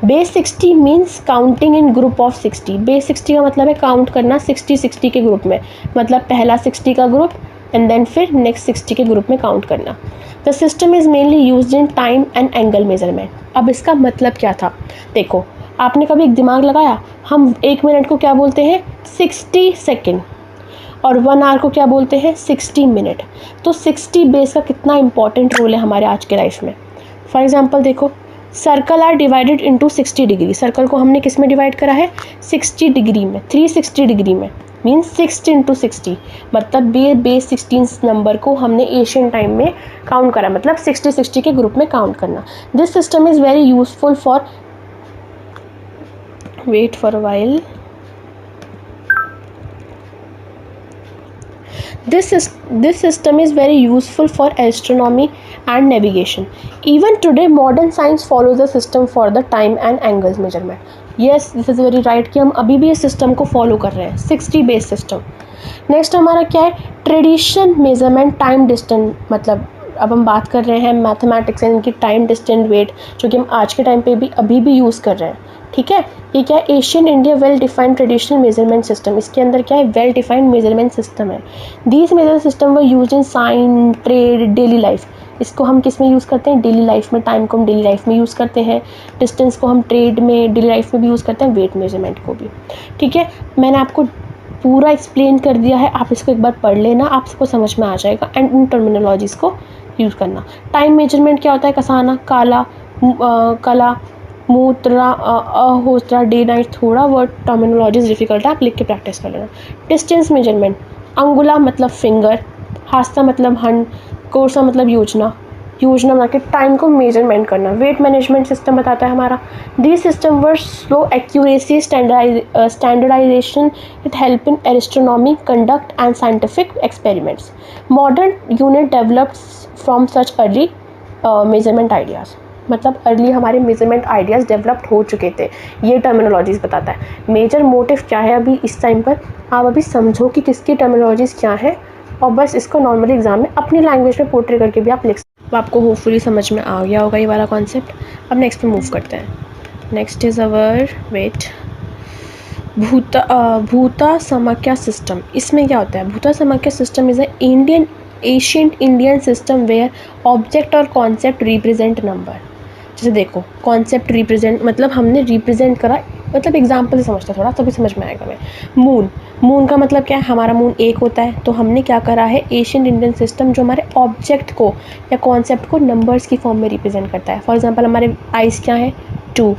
Base 60 means counting in group of 60। Base 60 का मतलब है काउंट करना 60 के ग्रुप में, मतलब पहला 60 का ग्रुप एंड देन फिर नेक्स्ट 60 के ग्रुप में काउंट करना। The system is mainly used in time and angle measurement. अब इसका मतलब क्या था, देखो आपने कभी एक दिमाग लगाया, हम 1 मिनट को क्या बोलते हैं, 60 सेकेंड, और 1 आवर को क्या बोलते हैं, 60 मिनट। तो 60 बेस का कितना इंपॉर्टेंट रोल है हमारे आज के लाइफ में। फॉर एग्जाम्पल देखो, circle are divided into 60 degree. Circle को हमने किस में डिवाइड करा है, 60 डिग्री में, 360 डिग्री में, मीन्स 6 इंटू 60, मतलब बेस 16 नंबर को हमने एशियन टाइम में काउंट करा, मतलब 60 के ग्रुप में काउंट करना। This system is very useful for, wait for a while, This system is very useful for astronomy and navigation. Even today, modern science follows the system for the time and angles measurement. Yes, this is very right कि हम अभी भी इस system को follow कर रहे हैं, 60 base system. Next हमारा क्या है, ट्रेडिशन मेजरमेंट टाइम डिस्टेंस, मतलब अब हम बात कर रहे हैं मैथमेटिक्स एंड इनकी टाइम डिस्टेंस वेट, जो कि हम आज के टाइम पे भी अभी भी यूज़ कर रहे हैं। ठीक है, ये क्या है, Asian India well defined traditional measurement system. इसके अंदर क्या है, वेल डिफाइंड मेजरमेंट सिस्टम है। These measure system were use in science, trade, daily life. इसको हम किस में यूज़ करते हैं, डेली लाइफ में। टाइम को हम डेली लाइफ में यूज़ करते हैं, डिस्टेंस को हम ट्रेड में, डेली लाइफ में भी यूज़ करते हैं, वेट मेजरमेंट को भी। ठीक है, मैंने आपको पूरा एक्सप्लेन कर दिया है, आप इसको एक बार पढ़ लेना, आपको समझ में आ जाएगा, एंड इन टर्मिनोलॉजीज़ को यूज़ करना। टाइम मेजरमेंट क्या होता है, कसाना, कला, मूत्रा, अहोत्रा, डे नाइट, थोड़ा वर्ड टर्मिनोलॉजीज डिफिकल्ट है, आप लिख के प्रैक्टिस कर लेना। डिस्टेंस मेजरमेंट, अंगुला मतलब फिंगर, हास्ता मतलब हंड, कोर्सा मतलब योजना बना के टाइम को मेजरमेंट करना। वेट मैनेजमेंट सिस्टम बताता है हमारा, this system were slow accuracy, standardisation, it help in astronomy, conduct and scientific experiments. Modern unit developed from such early measurement ideas, मतलब अर्ली हमारे मेजरमेंट आइडियाज़ डेवलप्ड हो चुके थे, ये टर्मिनोलॉजीज़ बताता है। मेजर मोटिव क्या है अभी इस टाइम पर, आप अभी समझो कि किसकी टर्मिनोलॉजीज़ क्या है, और बस इसको नॉर्मली एग्जाम में अपनी लैंग्वेज में पोर्ट्रे करके भी आप लिख सकते हो। आपको होपफुली समझ में आ गया होगा ये वाला कॉन्सेप्ट। अब नेक्स्ट पे मूव करते हैं। नेक्स्ट इज़ अवर वेट भूता समाख्या सिस्टम। इसमें क्या होता है, भूता समाख्या system is a ancient Indian system where object और कॉन्सेप्ट रिप्रेजेंट नंबर। जैसे देखो, कॉन्सेप्ट रिप्रेजेंट मतलब हमने रिप्रेजेंट करा, मतलब एग्जाम्पल से समझता थोड़ा तभी समझ में आएगा। मैं मून का मतलब क्या है, हमारा मून एक होता है, तो हमने क्या करा है, एशियन इंडियन सिस्टम जो हमारे ऑब्जेक्ट को या कॉन्सेप्ट को नंबर्स की फॉर्म में रिप्रेजेंट करता है। फॉर एग्जांपल हमारे आइस क्या है, 2,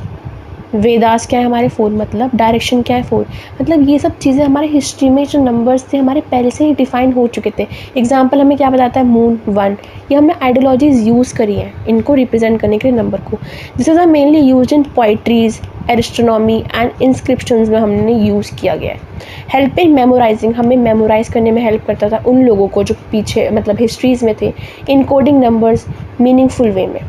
वेदास क्या है हमारे 4, मतलब डायरेक्शन क्या है 4, मतलब ये सब चीज़ें हमारे हिस्ट्री में जो नंबर्स थे हमारे पहले से ही डिफाइन हो चुके थे। एग्जाम्पल हमें क्या बताता है, मून 1, ये हमने आइडियोलॉजीज़ यूज़ करी हैं इनको रिप्रेजेंट करने के लिए नंबर को। This is mainly use in poetries, astronomy and inscriptions में हमने यूज़ किया गया है। हेल्प इन मेमोराइजिंग, हमें मेमोराइज करने में हेल्प करता था उन लोगों को जो पीछे मतलब हिस्ट्रीज़ में थे। इनकोडिंग नंबर्स मीनिंगफुल वे में।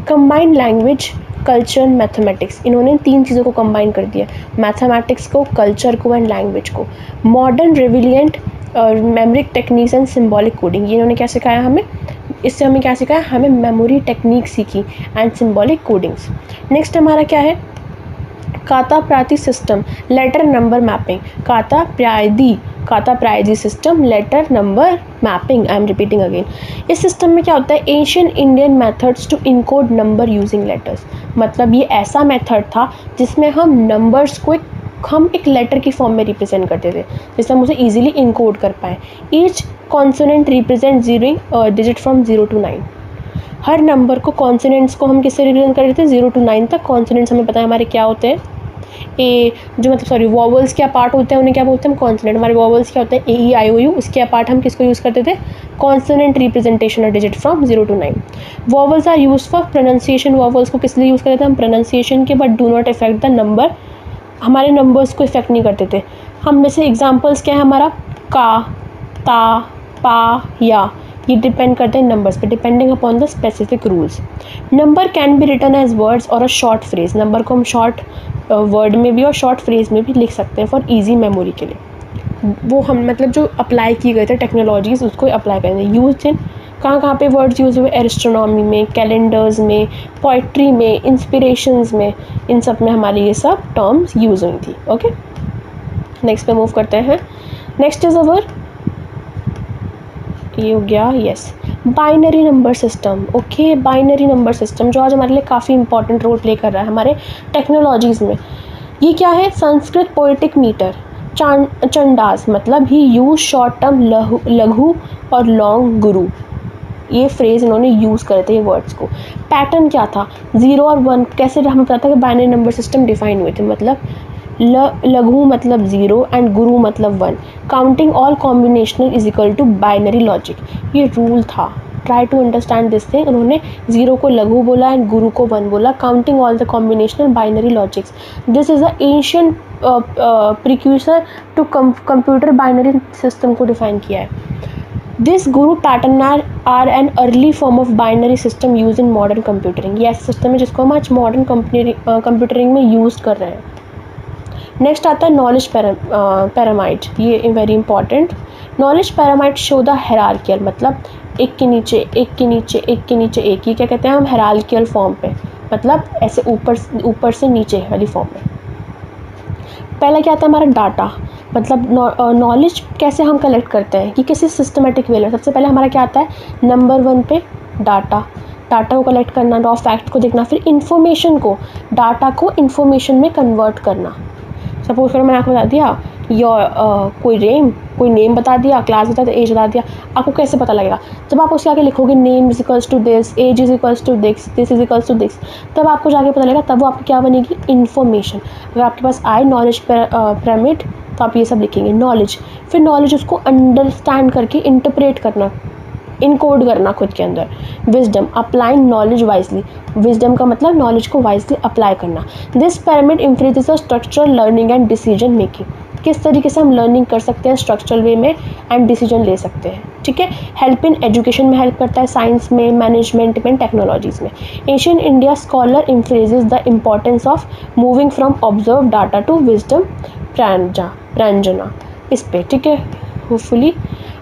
कंबाइंड लैंग्वेज, कल्चर, मैथमेटिक्स, इन्होंने 3 चीज़ों को कंबाइन कर दिया, मैथमेटिक्स को, कल्चर को एंड लैंग्वेज को। मॉडर्न रेविलियंट और मेमोरिक टेक्निक्स एंड सिम्बॉलिक कोडिंग, ये इन्होंने क्या सिखाया हमें, इससे हमें क्या सीखा है, हमें मेमोरी टेक्निक सीखी एंड सिंबॉलिक कोडिंग्स। नेक्स्ट हमारा क्या है, Katapayadi system, letter number mapping. Katapayadi system, letter number mapping. I am repeating again. इस सिस्टम में क्या होता है, ancient Indian methods to encode number using letters. मतलब ये ऐसा मेथड था जिसमें हम नंबर्स को हम एक लेटर की फॉर्म में रिप्रेजेंट करते थे, जिससे हम उसे ईजिली इनकोड कर पाएँ। Each consonant represent digit from 0 to 9। Her number को, कॉन्सोनेंट्स को हम किससे रिप्रेजेंट कर देते हैं, 0 to 9 तक। कॉन्सोनेंट्स हमें पता है हमारे क्या होते हैं, ए जो मतलब सॉरी वॉवल्स क्या पार्ट होते हैं उन्हें क्या बोलते हैं, हम कॉन्सोनेंट। हमारे वॉवल्स क्या होते हैं, ए ई आई ओ यू, उसके पार्ट हम किसको यूज़ करते थे, consonant representation of digit from 0 to 9। Vowels are use for pronunciation. Vowels को किस लिए यूज़ करते थे हम, प्रोनाउंसिएशन के, but do not affect the number. हमारे नंबर्स को इफेक्ट नहीं करते थे। हम में से एग्जाम्पल्स क्या है हमारा, का, ता, पा, या, ये डिपेंड करते हैं नंबर्स पे, depending upon the specific rules. Number can be written as words और अ शॉर्ट फ्रेज। नंबर को हम शॉर्ट वर्ड में भी और शॉर्ट फ्रेज में भी लिख सकते हैं फॉर इजी मेमोरी के लिए। वो हम मतलब जो अप्लाई किए गए थे टेक्नोलॉजीज़, उसको अप्लाई करेंगे। यूज इन कहाँ पे वर्ड्स यूज़ हुए, एस्ट्रोनॉमी में, कैलेंडर्स में, पोइट्री में, इंस्पिरेशंस में, इन सब में हमारी ये सब टर्म्स यूज़ हुई थी। ओके, नेक्स्ट पे मूव करते हैं। नेक्स्ट इज अवर, ये हो गया, yes, binary number system. Okay, binary number system जो आज हमारे लिए काफ़ी इंपॉर्टेंट रोल प्ले कर रहा है हमारे टेक्नोलॉजीज़ में। ये क्या है, संस्कृत पोएटिक मीटर, चंडास, मतलब ही यूज शॉर्ट टर्म लघु और लॉन्ग गुरु। ये फ्रेज इन्होंने यूज़ करे थे, ये वर्ड्स को। पैटर्न क्या था, 0 और 1, कैसे हमें पता था कि बाइनरी नंबर सिस्टम डिफाइन हुए थे, मतलब लघु मतलब 0 एंड गुरु मतलब 1। Counting all combinational is equal to binary logic, ये रूल था। Try to understand this thing. उन्होंने 0 को लघु बोला एंड गुरु को 1 बोला। Counting all the combinational binary logics, this is a ancient precursor to computer binary system को डिफाइन किया है। This guru pattern are an early form of binary system use in modern computing. ये ऐसा सिस्टम है जिसको हम आज मॉडर्न कंप्यूटरिंग में यूज़ कर रहे हैं। नेक्स्ट आता है नॉलेज पैरामाइड, ये very important. Knowledge pyramid show the hierarchical, मतलब एक के नीचे एक के नीचे एक के नीचे एक, ये क्या कहते हैं हम, हेरार्कियल फॉर्म पे, मतलब ऐसे ऊपर से नीचे वाली फॉर्म में। पहला क्या आता है हमारा डाटा, मतलब नॉलेज कैसे हम कलेक्ट करते हैं कि किसी सिस्टमेटिक वे में। सबसे पहले हमारा क्या आता है, नंबर 1 पे डाटा को कलेक्ट करना, रॉ फैक्ट को देखना, फिर इन्फॉर्मेशन को, डाटा को इन्फॉर्मेशन में कन्वर्ट करना। सपोज करो मैंने आपको बता दिया कोई नेम बता दिया, क्लास बता दिया, एज बता दिया, आपको कैसे पता लगेगा, जब आप उसके आगे लिखोगे name is equals to this, age is equals to this is equals to this, तब आपको जाके पता लगेगा, तब वो आपकी क्या बनेगी, इन्फॉर्मेशन। अगर आपके पास आए नॉलेज पिरामिड तो आप ये सब लिखेंगे, नॉलेज। फिर नॉलेज उसको अंडरस्टैंड करके इंटरप्रेट करना, इनकोड करना खुद के अंदर। Wisdom, applying knowledge wisely, wisdom का मतलब नॉलेज को वाइजली अप्लाई करना। This pyramid increases structural learning and decision making, किस तरीके से हम लर्निंग कर सकते हैं स्ट्रक्चरल वे में एंड डिसीजन ले सकते हैं, ठीक है। हेल्प इन एजुकेशन में हेल्प करता है, साइंस में, मैनेजमेंट में, टेक्नोलॉजीज़ में। Ancient India scholar emphasises the importance of moving from observe data to wisdom प्रांजना, इस पे, ठीक है, होपफुली।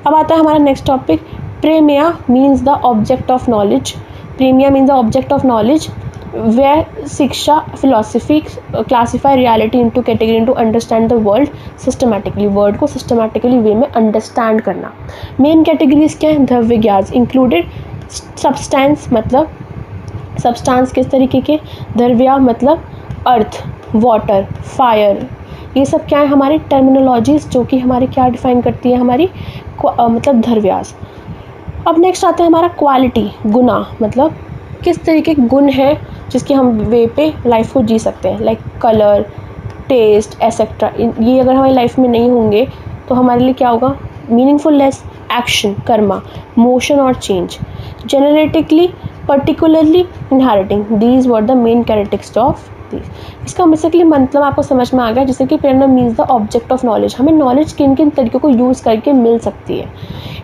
अब आता है हमारा नेक्स्ट टॉपिक, प्रेमिया means the object of knowledge. प्रेमिया means the object of knowledge where शिक्षा philosophy classify reality into category to understand the world systematically, word को सिस्टमेटिकली वे में अंडरस्टैंड करना। मेन कैटेगरीज क्या हैं, द्रव्य ज्ञान इंक्लूडेड, सब्सटेंस मतलब सब्सटेंस किस तरीके के, द्रव्य मतलब अर्थ, वाटर, फायर, ये सब क्या है हमारी टर्मिनोलॉजीज जो कि हमारी क्या डिफाइन करती है, हमारी मतलब द्रव्यास। अब नेक्स्ट आता है हमारा क्वालिटी, गुना, मतलब किस तरीके के गुण हैं जिसके हम वे पे लाइफ को जी सकते हैं, लाइक कलर, टेस्ट एसेट्रा। ये अगर हमारी लाइफ में नहीं होंगे तो हमारे लिए क्या होगा, मीनिंगफुलनेस, एक्शन, कर्मा, मोशन और change, generically, particularly, inheriting, these were the main characteristics of this. इसका बेसिकली मतलब आपको समझ में आ गया, जैसे कि प्रेरणा means the object of knowledge, हमें नॉलेज किन किन तरीक़ों को यूज़ करके मिल सकती है।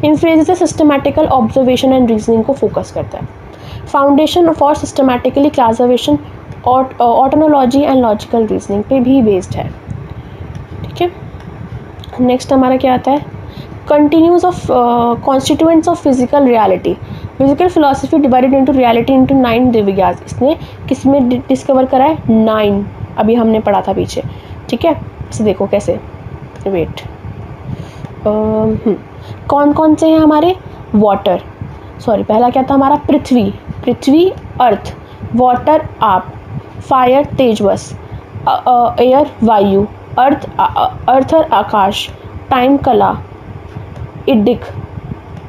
इनफ्रेज से सिस्टमैटिकल ऑब्जर्वेशन एंड रीजनिंग को फोकस करता है। फाउंडेशन फॉर सिस्टमैटिकली क्लासिफिकेशन और ऑटोनोलॉजी एंड लॉजिकल रीजनिंग पे भी बेस्ड है, ठीक है। नेक्स्ट हमारा क्या आता है, continues of constituents of physical reality physical philosophy divided into reality into 9 Divya's, इसने किस में डिस्कवर करा है? 9, अभी हमने पढ़ा था पीछे, ठीक है। इसे देखो कैसे, वेट, कौन कौन से हैं हमारे? वाटर, सॉरी पहला क्या था हमारा? पृथ्वी, पृथ्वी अर्थ, वाटर आप, फायर तेजस, एयर वायु, अर्थ अर्थ और आकाश, टाइम कला, इडिक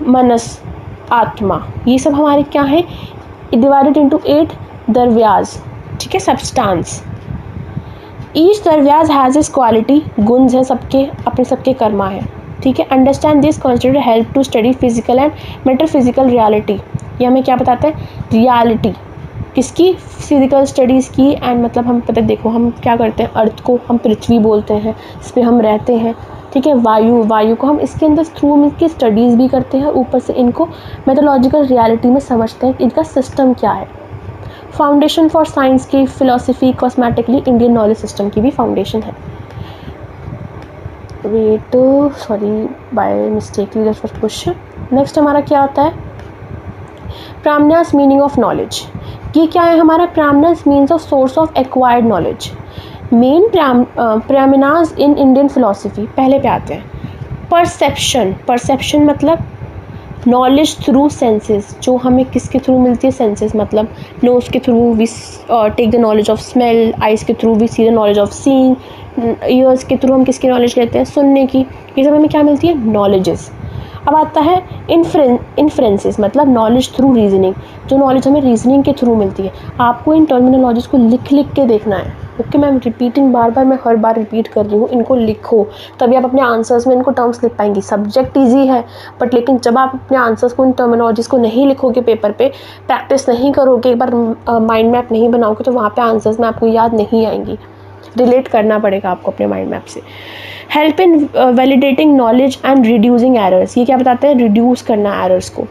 मनस आत्मा, ये सब हमारे क्या है? डिवाइडेड इनटू 8 द्रव्यास, ठीक है, सब्सटेंस। ईच द्रव्यास हैज़ इस क्वालिटी, गुण है सबके, अपने सबके कर्मा है, ठीक है। Understand this concept help to study physical and metaphysical reality, ये हमें क्या बताते हैं? रियलिटी किसकी? फिजिकल स्टडीज़ की। एंड मतलब हम पता, देखो हम क्या करते हैं, अर्थ को हम पृथ्वी बोलते हैं, इस पर हम रहते हैं, ठीक है। वायु, वायु को हम इसके अंदर थ्रू इनकी स्टडीज़ भी करते हैं, ऊपर से इनको मेथोलॉजिकल रियलिटी में समझते हैं कि इनका सिस्टम क्या है। फाउंडेशन फॉर साइंस की, philosophy, cosmetically Indian knowledge system की भी फाउंडेशन है। Wait, sorry by mistakenly that first question. Next हमारा क्या आता है? प्रामनास मीनिंग ऑफ नॉलेज, ये क्या है हमारा? प्रामनास means of source of acquired knowledge. Main प्रामनास इन इंडियन फिलोसफी, पहले पे आते हैं। परसेप्शन, परसेप्शन मतलब नॉलेज थ्रू सेंसेस, जो हमें किसके थ्रू मिलती है? सेंसेस, मतलब नोज के through we take the knowledge of smell, eyes के through we see the knowledge of seeing, ears के थ्रू हम किसकी नॉलेज लेते हैं? सुनने की। ये सब हमें क्या मिलती है? नॉलेजेस। अब आता है इन्फ्रेंसेस, मतलब नॉलेज थ्रू रीजनिंग, जो नॉलेज हमें रीजनिंग के थ्रू मिलती है। आपको इन टर्मिनोलॉजीज को लिख लिख के देखना है, ओके मैम, रिपीटिंग बार बार, मैं हर बार रिपीट कर रही हूँ, इनको लिखो, तभी आप अपने आंसर्स में इनको टर्म्स लिख पाएंगी। सब्जेक्ट ईजी है, बट लेकिन जब आप अपने आंसर्स को, इन टर्मिनोलॉजीज को नहीं लिखोगे पेपर पे, प्रैक्टिस नहीं करोगे, एक बार माइंड मैप नहीं बनाओगे, तो वहाँ पे आंसर्स में आपको याद नहीं आएंगी। रिलेट करना पड़ेगा आपको अपने माइंड मैप से। Help in validating knowledge and reducing errors, ये क्या बताते हैं? रिड्यूस करना एरर्स को।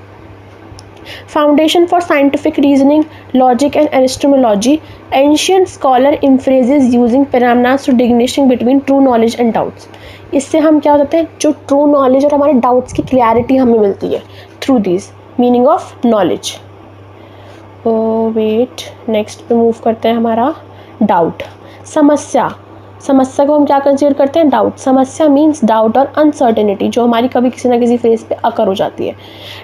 Foundation for scientific reasoning, logic and epistemology, ancient scholar emphasises using parameters to distinguish between true knowledge and doubts. इससे हम क्या होते हैं? जो ट्रू नॉलेज और हमारे डाउट्स की क्लैरिटी हमें मिलती है through this meaning of knowledge. Wait, next पे मूव करते हैं हमारा डाउट। समस्या, समस्या को हम क्या कंसीडर करते हैं? डाउट। समस्या मीन्स डाउट और अनसर्टेनिटी, जो हमारी कभी किसी ना किसी फेज पे अकर हो जाती है।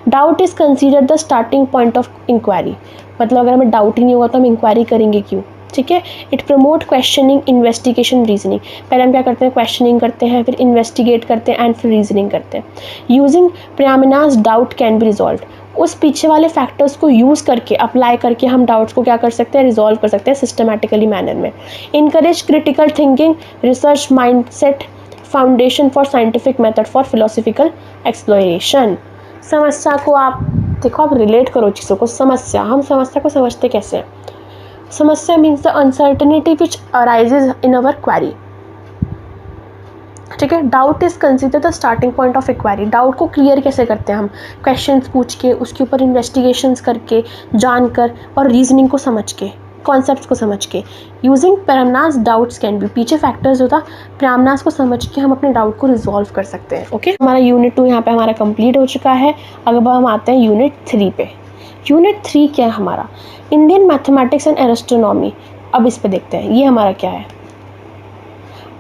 Doubt is consider the starting point of inquiry, मतलब अगर हमें डाउट ही नहीं होगा तो हम इंक्वायरी करेंगे क्यों, ठीक है। It promote questioning, investigation, reasoning. पहले हम क्या करते हैं? क्वेश्चनिंग करते हैं, फिर इन्वेस्टिगेट करते हैं एंड फिर रीजनिंग करते हैं। यूजिंग प्रेमिनास डाउट कैन बी रिजॉल्व, उस पीछे वाले फैक्टर्स को यूज़ करके, अप्लाई करके हम डाउट्स को क्या कर सकते हैं? रिजॉल्व कर सकते हैं सिस्टमैटिकली मैनर में। Encourage critical thinking, research mindset, foundation for scientific method for philosophical exploration. समस्या को आप देखो, आप रिलेट करो चीज़ों को। समस्या, हम समस्या को समझते कैसे हैं? समस्या means the uncertainty which arises in our query, ठीक है। Doubt is consider the starting point of inquiry, doubt को क्लियर कैसे करते हैं हम? क्वेश्चंस पूछ के, उसके ऊपर इन्वेस्टिगेशंस करके, जानकर और रीजनिंग को समझ के, कॉन्सेप्ट्स को समझ के। Using parameters doubts can be, पीछे फैक्टर्स होता, पैरामीटर्स को समझ के हम अपने डाउट को रिजॉल्व कर सकते हैं, ओके। हमारा यूनिट 2 यहाँ पे हमारा कंप्लीट हो चुका है। अब हम आते हैं यूनिट 3 पे। यूनिट 3 क्या है हमारा? Indian mathematics and astronomy. अब इस पे देखते हैं ये हमारा क्या है।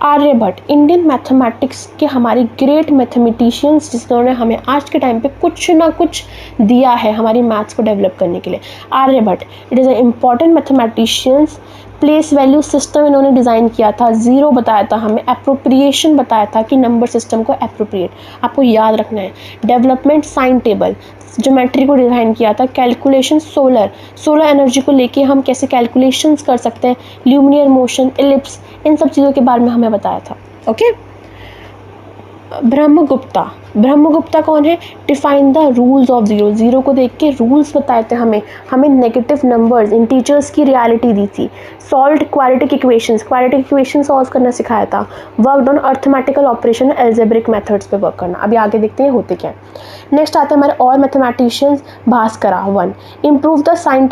आर्यभट्ट, इंडियन मैथमेटिक्स के हमारे ग्रेट मैथमेटिशियंस, जिन्होंने हमें आज के टाइम पे कुछ ना कुछ दिया है हमारी मैथ्स को डेवलप करने के लिए। Aryabhata, it is a important mathematicians. Place value system इन्होंने डिज़ाइन किया था, ज़ीरो बताया था हमें, एप्रोप्रिएशन बताया था कि नंबर सिस्टम को एप्रोप्रिएट, आपको याद रखना है। डेवलपमेंट साइन टेबल, ज्योमेट्री को डिज़ाइन किया था। कैलकुलेशन, सोलर एनर्जी को लेके हम कैसे कैलकुलेशंस कर सकते हैं, ल्यूमिनियर मोशन, इलिप्स, इन सब चीज़ों के बारे में हमें बताया था, ओके। ब्रह्मगुप्ता कौन है? Define the rules of zero, zero को देख के रूल्स बताए थे हमें नेगेटिव नंबर्स, इंटीजर्स की रियलिटी दी थी। सॉल्व्ड क्वाड्रेटिक इक्वेशन सॉल्व करना सिखाया था। Worked on arithmetical operation, algebraic methods पे वर्क करना। अभी आगे देखते हैं होते क्या। नेक्स्ट आते हैं हमारे और mathematicians. Bhaskara 1, improve the sine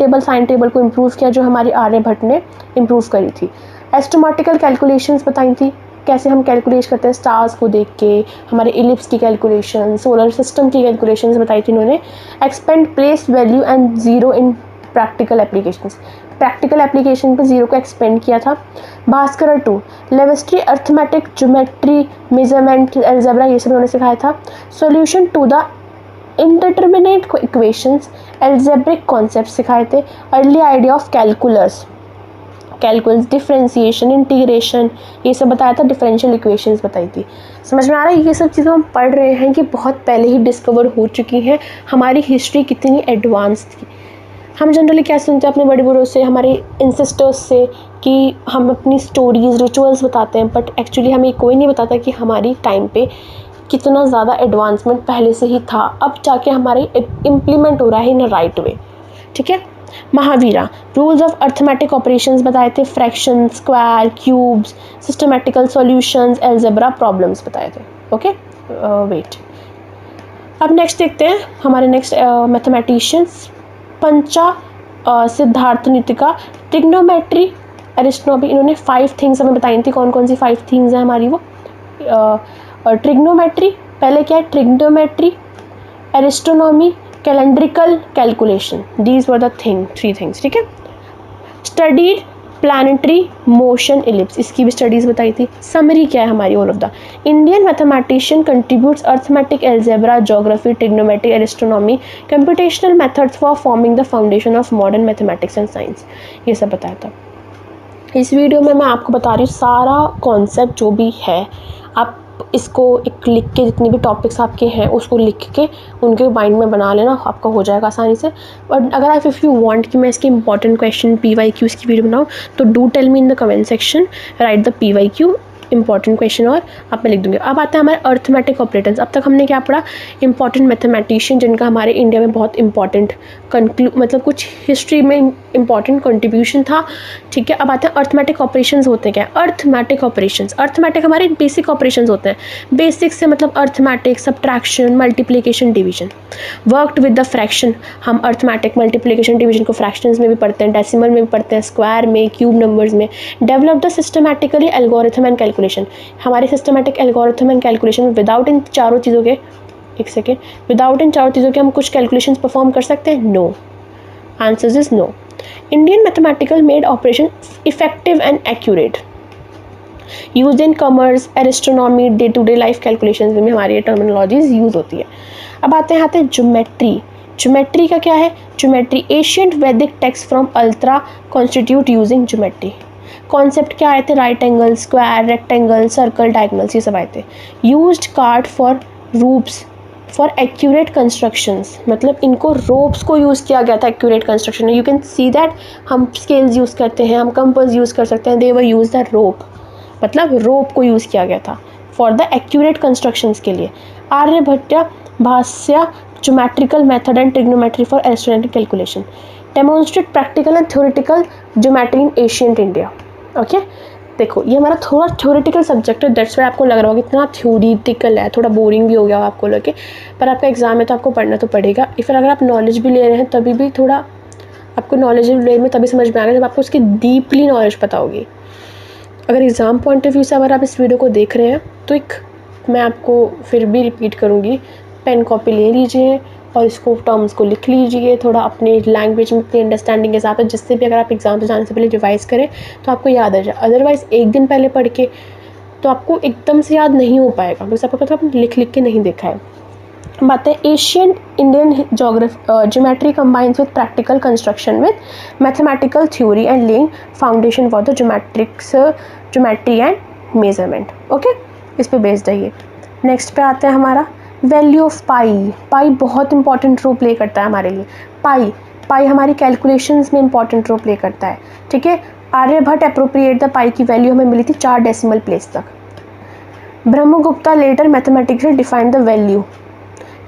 table को इम्प्रूव किया, जो हमारी आर्यभट्ट ने इम्प्रूव करी थी। एस्ट्रोमेटिकल कैलकुलेशंस बताई थी, कैसे हम कैलकुलेट करते हैं स्टार्स को देख के, हमारे इलिप्स की कैलकुलेशन, सोलर सिस्टम की कैलकुलेशंस बताई थी इन्होंने। Expand place value and zero in practical applications, practical application पे ज़ीरो को एक्सपेंड किया था। भास्कर 2 लेवेस्ट्री अर्थमेटिक ज्योमेट्री मेजरमेंट एल्जेब्रा ये सब उन्होंने सिखाया था। Solution to the indeterminate equations algebraic concept सिखाए थे। Early idea of calculus differentiation integration ये सब बताया था। डिफरेंशियल इक्वेशंस बताई थी। समझ में आ रहा है ये सब चीज़ें हम पढ़ रहे हैं कि बहुत पहले ही डिस्कवर हो चुकी हैं। हमारी हिस्ट्री कितनी एडवांस थी। हम जनरली क्या सुनते हैं अपने बड़े बड़ों से, हमारे इंसिस्टर्स से, कि हम अपनी स्टोरीज़ रिचुअल्स बताते हैं, बट एक्चुअली हमें कोई नहीं बताता कि हमारी टाइम पे कितना ज़्यादा एडवांसमेंट पहले से ही था, अब जाके हमारे इम्प्लीमेंट हो रहा है इन अ राइट वे। ठीक है। Mahavira rules of arithmetic operations बताए थे। Fraction, square, cubes, systematical solutions, algebra problems बताए थे। ओके वेट, अब नेक्स्ट देखते हैं हमारे नेक्स्ट मैथमेटिशियंस। पंचा सिद्धार्थ नितिका, ट्रिग्नोमेट्री, एरिस्टोनॉमी। इन्होंने 5 थिंग्स हमें बताई थी। कौन कौन सी 5 थिंग्स हैं हमारी वो? ट्रिग्नोमेट्री, पहले क्या है? Trigonometry, astronomy, calendrical calculation, these were the 3 things. ठीक है। स्टडीड प्लानिटरी मोशन इलिप्स, इसकी भी स्टडीज़ बताई थी। समरी क्या है हमारी all of the Indian mathematician contributes arithmetic, algebra, geography, trigonometry, astronomy, computational methods for forming the foundation of modern mathematics and science, ये सब बताया था। इस वीडियो में मैं आपको बता रही हूँ सारा कॉन्सेप्ट जो भी है। आप इसको एक लिख के, जितने भी टॉपिक्स आपके हैं उसको लिख के उनके माइंड में बना लेना, आपका हो जाएगा आसानी से। और अगर आप इफ़ यू वांट कि मैं इसके इंपॉर्टेंट क्वेश्चन PYQs की वीडियो बनाऊँ, तो do tell me in the comment section, write the PYQ important question और आप मैं लिख दूँगी। अब आते हैं हमारे अर्थमेटिक ऑपरेटर्स। अब तक हमने क्या पढ़ा? इंपॉर्टेंट मैथमेटिशियन जिनका हमारे इंडिया में बहुत इंपॉर्टेंट मतलब कुछ हिस्ट्री में इंपॉर्टेंट कंट्रीब्यूशन था। ठीक है। अब आते हैं अर्थमेटिक ऑपरेशंस होते हैं क्या? अर्थमेटिक ऑपरेशंस, अर्थमेटिक हमारे बेसिक ऑपरेशंस होते हैं। बेसिक से मतलब arithmetic, subtraction, multiplication, division. Worked with the fraction, हम अर्थमेटिक, मल्टीप्लिकेशन, डिवीजन को फ्रैक्शंस में भी पढ़ते हैं, डेसिमल में भी पढ़ते हैं, स्क्वायर में, क्यूब नंबर्स में। Develop the systematically algorithm and calculation, हमारे systematic algorithm and calculation without इन चारों चीज़ों के, एक सेकेंड, विदाउट इन चारों चीज़ों के हम कुछ कैलकुलेशंस परफॉर्म कर सकते हैं? No, answer is no. Indian mathematical made operation effective and accurate, use in commerce, astronomy, day to day life calculation में हमारी ये टर्मिनोलॉजीज यूज़ होती है। अब आते हैं ज्योमेट्री। ज्योमेट्री का क्या है? Geometry ancient Vedic text from अल्ट्रा कॉन्स्टिट्यूट यूजिंग ज्योमेट्री। कॉन्सेप्ट क्या आए थे? Right angle, square, rectangle, circle, diagonals, ये सब आए थे। Used cord for ropes for accurate constructions, मतलब इनको रोप्स को यूज़ किया गया था एक्यूरेट कंस्ट्रक्शन में। यू कैन सी दैट हम स्केल्स यूज़ करते हैं, हम कंपास यूज़ कर सकते हैं, दे वर यूज़ द रोप, मतलब रोप को यूज़ किया गया था फॉर द एक्यूरेट कंस्ट्रक्शंस के लिए। आर्यभट्ट भाष्य geometrical method and trigonometry for astronomical calculation, demonstrate practical and theoretical geometry in ancient India. Okay, देखो ये हमारा थोड़ा थ्योरेटिकल सब्जेक्ट है, दैट्स वाई आपको लग रहा होगा कितना थ्योरेटिकल है, थोड़ा बोरिंग भी हो गया आपको लगे, पर आपका एग्जाम है तो आपको पढ़ना तो पड़ेगा। फिर अगर आप नॉलेज भी ले रहे हैं तभी भी थोड़ा आपको नॉलेज ले में तभी समझ में आएगा जब आपको उसकी डीपली नॉलेज पता होगी। अगर एग्ज़ाम पॉइंट ऑफ व्यू से अगर आप इस वीडियो को देख रहे हैं तो एक मैं आपको फिर भी रिपीट करूँगी, पेन कॉपी ले लीजिए और इसको टर्म्स को लिख लीजिए थोड़ा अपने लैंग्वेज में, अपनी अंडरस्टैंडिंग के हिसाब से, जिससे भी अगर आप एग्ज़ाम से जाने से पहले रिवाइज करें तो आपको याद आ जाए। अदरवाइज़ एक दिन पहले पढ़ के तो आपको एकदम से याद नहीं हो पाएगा, बिकॉज आपको पता आपने लिख के नहीं देखा है। बात है Asian Indian geometry combines with practical construction with mathematical theory and laying foundation for the geometry and measurement. Okay, इस पे बेस्ड है ये। नेक्स्ट पे आता है हमारा वैल्यू ऑफ पाई। पाई बहुत इंपॉर्टेंट रोल प्ले करता है हमारे लिए। पाई हमारी कैलकुलेशंस में इंपॉर्टेंट रोल प्ले करता है। ठीक है। आर्यभट्ट अप्रोप्रिएट द पाई की वैल्यू हमें मिली थी 4 डेसिमल प्लेस तक। Brahmagupta later mathematics defined the value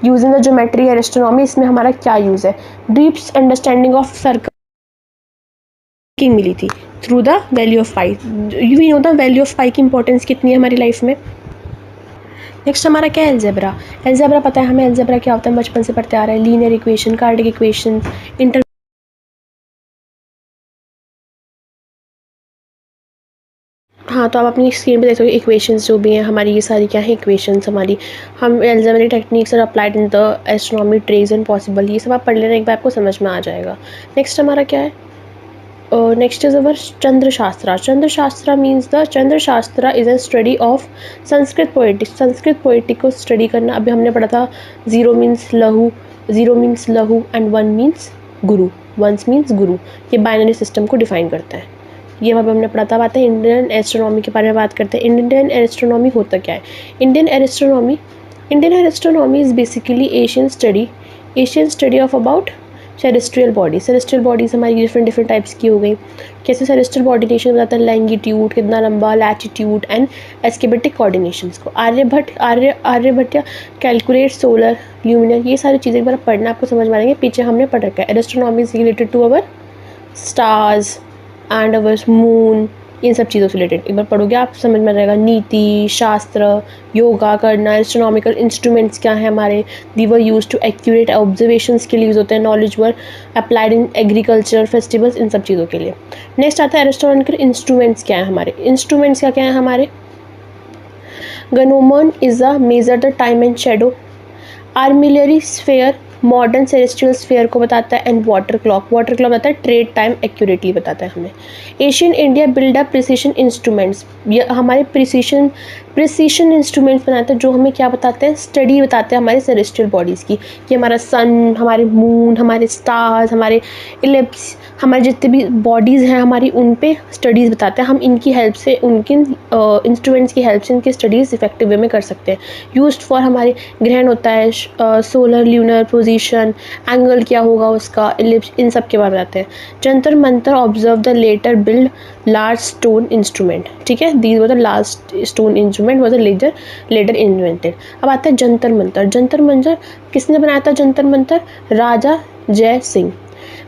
using the geometry and astronomy. इसमें हमारा क्या यूज़ है? डीप अंडरस्टैंडिंग ऑफ सर्कल मिली थी through the value of pi. You know the value of pi की इंपॉर्टेंस कितनी है हमारी लाइफ में। नेक्स्ट हमारा क्या है? एल्जेब्रा। एल्जेब्रा पता है हमें एल्जेब्रा क्या होता है, बचपन से पढ़ते आ रहे हैं। Linear equation, cardiac equation, inter हाँ, तो आप अपनी स्क्रीन पे देख सकते हो इक्वेशंस जो भी हैं हमारी, ये सारी क्या है इक्वेशंस हमारी। हम algebraic techniques are applied in the astronomy trace and possible, ये सब आप पढ़ लेना, एक बार आपको समझ में आ जाएगा। नेक्स्ट हमारा क्या है, नेक्स्ट इज अवर चंद्र शास्त्रा। चंद्र शास्त्रा मीन्स द चंद्र शास्त्रा is a study of Sanskrit poetic. Sanskrit poetic को स्टडी करना, अभी हमने पढ़ा था ज़ीरो मीन्स लहू and one means Guru, once means गुरु, ये बाइनरी सिस्टम को डिफाइन करता है। ये वहाँ पे हमने पढ़ा था। बात है इंडियन एस्ट्रोनॉमी के बारे में बात करते हैं। इंडियन एस्ट्रोनॉमी होता क्या है? Indian astronomy is basically ancient study of about celestial body. Celestial bodies हमारी डिफरेंट टाइप्स की हो गई। कैसे सेरेस्ट्रियल कोऑर्डिनेशन बताता है, लैंगिट्यूड कितना लंबा, लैटिट्यूड एंड एस्केबेटिक कोऑर्डिनेशंस को। आर्यभट्ट या कैलकुलेट सोलर ल्यूमिनर, ये सारी चीज़ें एक बार पढ़ना, आपको समझ में आएंगे। पीछे हमने पढ़ रखा है astronomy is related to our stars and our moon, इन सब चीज़ों से रिलेटेड एक बार पढ़ोगे आप समझ में आ जाएगा। नीति शास्त्र, योगा करना, एस्ट्रोनॉमिकल इंस्ट्रूमेंट्स क्या है हमारे, they were use to accurate observations के लिए यूज़ होते हैं। Knowledge were applied in agriculture festivals, इन सब चीज़ों के लिए। नेक्स्ट आता है एस्ट्रोनॉमिकल इंस्ट्रूमेंट्स क्या है हमारे। इंस्ट्रूमेंट्स क्या क्या है हमारे, gnomon is a measure the time and shadow. Armillary sphere modern celestial sphere को बताता है। एंड वाटर क्लॉक बताता है ट्रेड टाइम एक्यूरेटली बताता है हमें। Asian India build up precision instruments, ये हमारे प्रिसीशन इंस्ट्रूमेंट्स बनाते हैं जो हमें क्या बताते हैं, स्टडी बताते हैं हमारे सेरेस्ट्रियल बॉडीज़ की, कि हमारा सन, हमारे मून, हमारे स्टार्स, हमारे इलिप्स, हमारे जितने भी बॉडीज़ हैं हमारी, उन पे स्टडीज़ बताते हैं। हम इनकी हेल्प से, उनके इंस्ट्रूमेंट्स की हेल्प से इनकी स्टडीज़ इफेक्टिव वे में कर सकते हैं। यूज्ड फॉर हमारे ग्रहण होता है, सोलर ल्यूनर पोजीशन, एंगल क्या होगा उसका, इलिप्स, इन सब के बारे में बताते हैं। Jantar Mantar observe the later build large stone instrument, ठीक है, these were the large stone instrument was later invented. अब आता है जंतर मंतर। जंतर मंतर किसने बनाया था? Jantar Mantar Raja Jai Singh.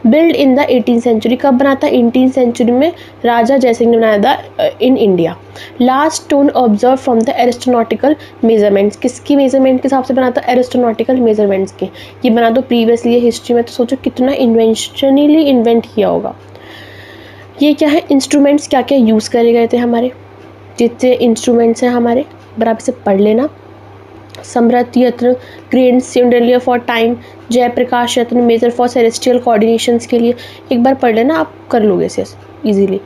Build in the 18th century, कब बना था? 18th सेंचुरी में राजा जय सिंह ने बनाया था in India. Last stone observe from the astronautical measurements, किसकी मेजरमेंट के हिसाब से बना था? एस्ट्रोनॉटिकल मेजरमेंट्स के। ये बना दो प्रीवियसली हिस्ट्री में, तो सोचो कितना इन्वेंशनली इन्वेंट किया होगा। ये क्या है, इंस्ट्रूमेंट्स क्या क्या यूज़ करे गए थे हमारे, जितने इंस्ट्रूमेंट्स हैं हमारे, बराबर से पढ़ लेना। समृत यत्न, ग्रेन सिंडलियर फॉर टाइम, जयप्रकाश यत्न मेजर फॉर सेरेस्ट्रियल कोऑर्डिनेशंस के लिए, एक बार पढ़ लेना, आप कर लोगे इसे इजीली।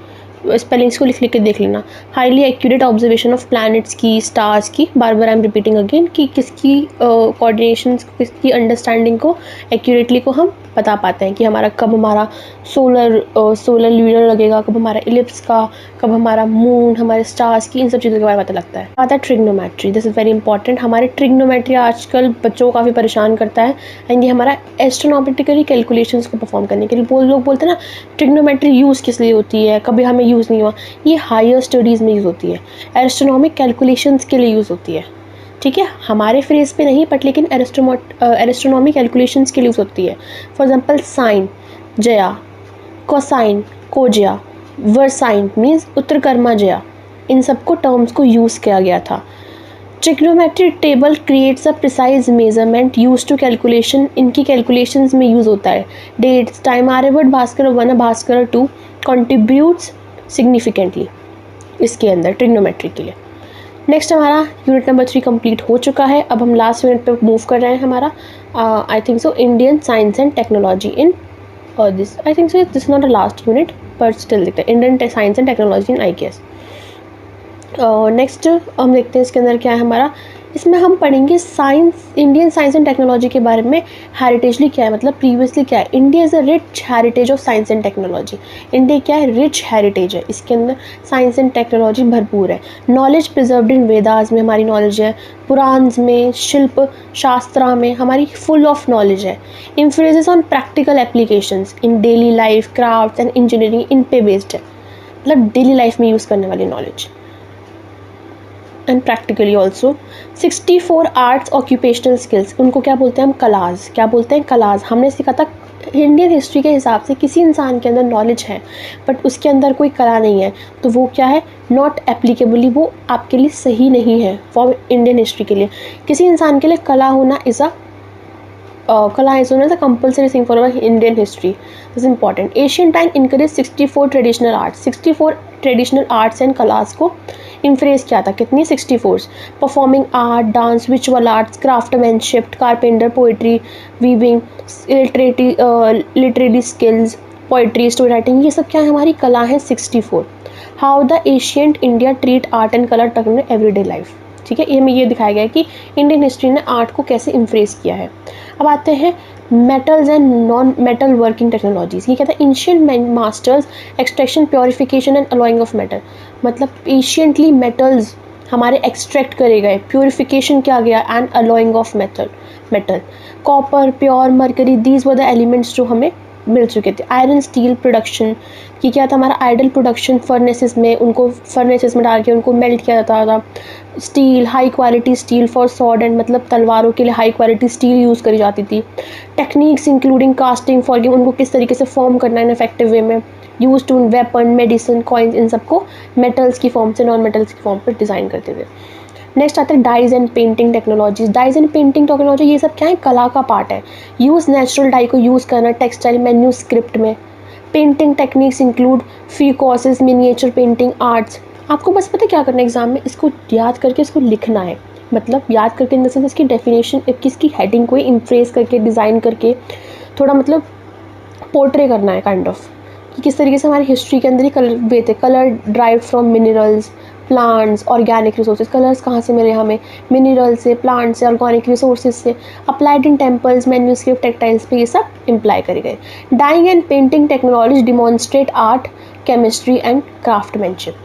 स्पेलिंग्स को लिख के देख लेना। Highly accurate observation of planets की, स्टार्स की, बार बार आई एम रिपीटिंग अगेन, कि किसकी कोऑर्डिनेशंस, किसकी अंडरस्टैंडिंग को एक्यूरेटली को हम बता पाते हैं कि हमारा कब हमारा सोलर ल्यूनर लगेगा, कब हमारा इलिप्स का, कब हमारा मून, हमारे स्टार्स की, इन सब चीज़ों के बारे में पता लगता है। आता है trigonometry, this is very important. हमारे ट्रिग्नोमेट्री आजकल बच्चों को काफ़ी परेशान करता है, एंड ये हमारा एस्ट्रोनॉमिकली कैलकुलेशंस को परफॉर्म करने के लिए। लोग बोलते हैं ना ट्रिग्नोमेट्री यूज़ किस लिए होती है, कभी हमें यूज़ नहीं हुआ, ये हायर स्टडीज़ में यूज़ होती है, एस्ट्रोनॉमिक कैलकुलेशंस के लिए यूज़ होती है, ठीक है, हमारे फेज पे नहीं, बट लेकिन एस्ट्रोनॉमी कैलकुलेशंस के लिए यूज़ होती है। फॉर एग्जांपल साइन जया, कोसाइन कोजिया, वर्साइन मीन्स उत्तरकर्मा जया, इन सबको टर्म्स को यूज़ किया गया था। Trigonometry table creates a precise measurement use to calculation, इनकी कैलकुलेशंस में यूज़ होता है। Dates, time, Aryabhata, Bhaskara 1 Bhaskara 2 contributes significantly इसके अंदर ट्रिग्नोमेट्री के लिए। नेक्स्ट हमारा यूनिट नंबर 3 कंप्लीट हो चुका है। अब हम लास्ट यूनिट पे मूव कर रहे हैं हमारा, I think so, Indian science and technology in this, I think so this not a last unit but still देखते हैं, Indian science and technology in IKS। Next हम देखते हैं इसके अंदर क्या है हमारा, इसमें हम पढ़ेंगे science, Indian science and technology के बारे में। हेरिटेजली क्या है, मतलब प्रीवियसली क्या है, India is a rich heritage of science and technology. India क्या है, रिच हेरिटेज है, इसके अंदर साइंस एंड टेक्नोलॉजी भरपूर है। नॉलेज प्रिजर्व्ड इन वेदास में हमारी नॉलेज है, पुराण्स में, शिल्प शास्त्रा में हमारी फुल ऑफ नॉलेज है। Influences on practical applications in daily life, craft and engineering, इन पे बेस्ड है, मतलब डेली लाइफ में यूज़ करने वाली knowledge. And practically also 64 arts occupational skills, उनको क्या बोलते हैं हम, कलाज, क्या बोलते हैं, कलाज। हमने सीखा था इंडियन हिस्ट्री के हिसाब से किसी इंसान के अंदर नॉलेज है बट उसके अंदर कोई कला नहीं है तो वो क्या है, नॉट एप्लीकेबली, वो आपके लिए सही नहीं है फॉर इंडियन हिस्ट्री के लिए। किसी इंसान के लिए कला होना इज़ अ कला is known as a compulsory thing for our Indian history. This is important. Asian time encouraged 64 traditional arts. 64 traditional arts and class को इम्फ्रेज किया था. कितनी? 64. Performing art, dance, visual arts, craftsmanship, carpenter, poetry, weaving, literary skills, poetry, story writing, ये सब क्या है? हमारी कला है 64. How the ancient India treat art and colour turn everyday life. ठीक है, ये दिखाया गया है कि इंडियन हिस्ट्री ने आर्ट को कैसे इम्फ्रेज किया है. अब आते हैं metals and non metal working technologies. ये कहता है ancient masters extraction, purification and alloying of metal. मतलब एशियंटली मेटल्स हमारे एक्सट्रैक्ट करे गए, प्योरिफिकेशन किया गया and alloying of metal. Copper, pure, mercury, these were the elements जो हमें मिल चुके थे. आयरन स्टील प्रोडक्शन, कि क्या था? हमारा आइडल प्रोडक्शन फर्नेसेस में, उनको फर्नेसेस में डाल के उनको मेल्ट किया जाता था. Steel, high quality steel for sword and, मतलब तलवारों के लिए हाई क्वालिटी स्टील यूज़ करी जाती थी. टेक्निक्स इंक्लूडिंग कास्टिंग, फॉर्गिंग, उनको किस तरीके से फॉर्म करना है इफेक्टिव वे में. Use to weapon, medicine, coins, इन सबको मेटल्स की फॉर्म से नॉन मेटल्स की फॉर्म पर डिज़ाइन करते थे. नेक्स्ट आता है dyes and painting technologies. Dyes and painting technology, ये सब क्या है? कला का पार्ट है. यूज़ नेचुरल डाई को यूज़ करना टेक्सटाइल, मैन्यूस्क्रिप्ट में. Painting techniques include frescoes, miniature painting, arts. आपको बस पता क्या करना है एग्जाम में? इसको याद करके इसको लिखना है. मतलब याद करके इन द सेंस इसकी डेफिनेशन, इसकी हेडिंग को इम्फ्रेज करके, डिज़ाइन करके, थोड़ा मतलब पोर्ट्रे करना है काइंड ऑफ, कि किस तरीके से हमारी हिस्ट्री के अंदर ही कलर वे थे. Colour drive from minerals, plants, organic resources. Colours कहाँ से मिले हमें? मिनरल से, प्लांट से, ऑर्गेनिक रिसोर्सेज से. Applied in temples, manuscript, textiles पे ये सब इम्प्लाई करे गए. Dyeing and painting technology demonstrate art, chemistry and craftsmanship.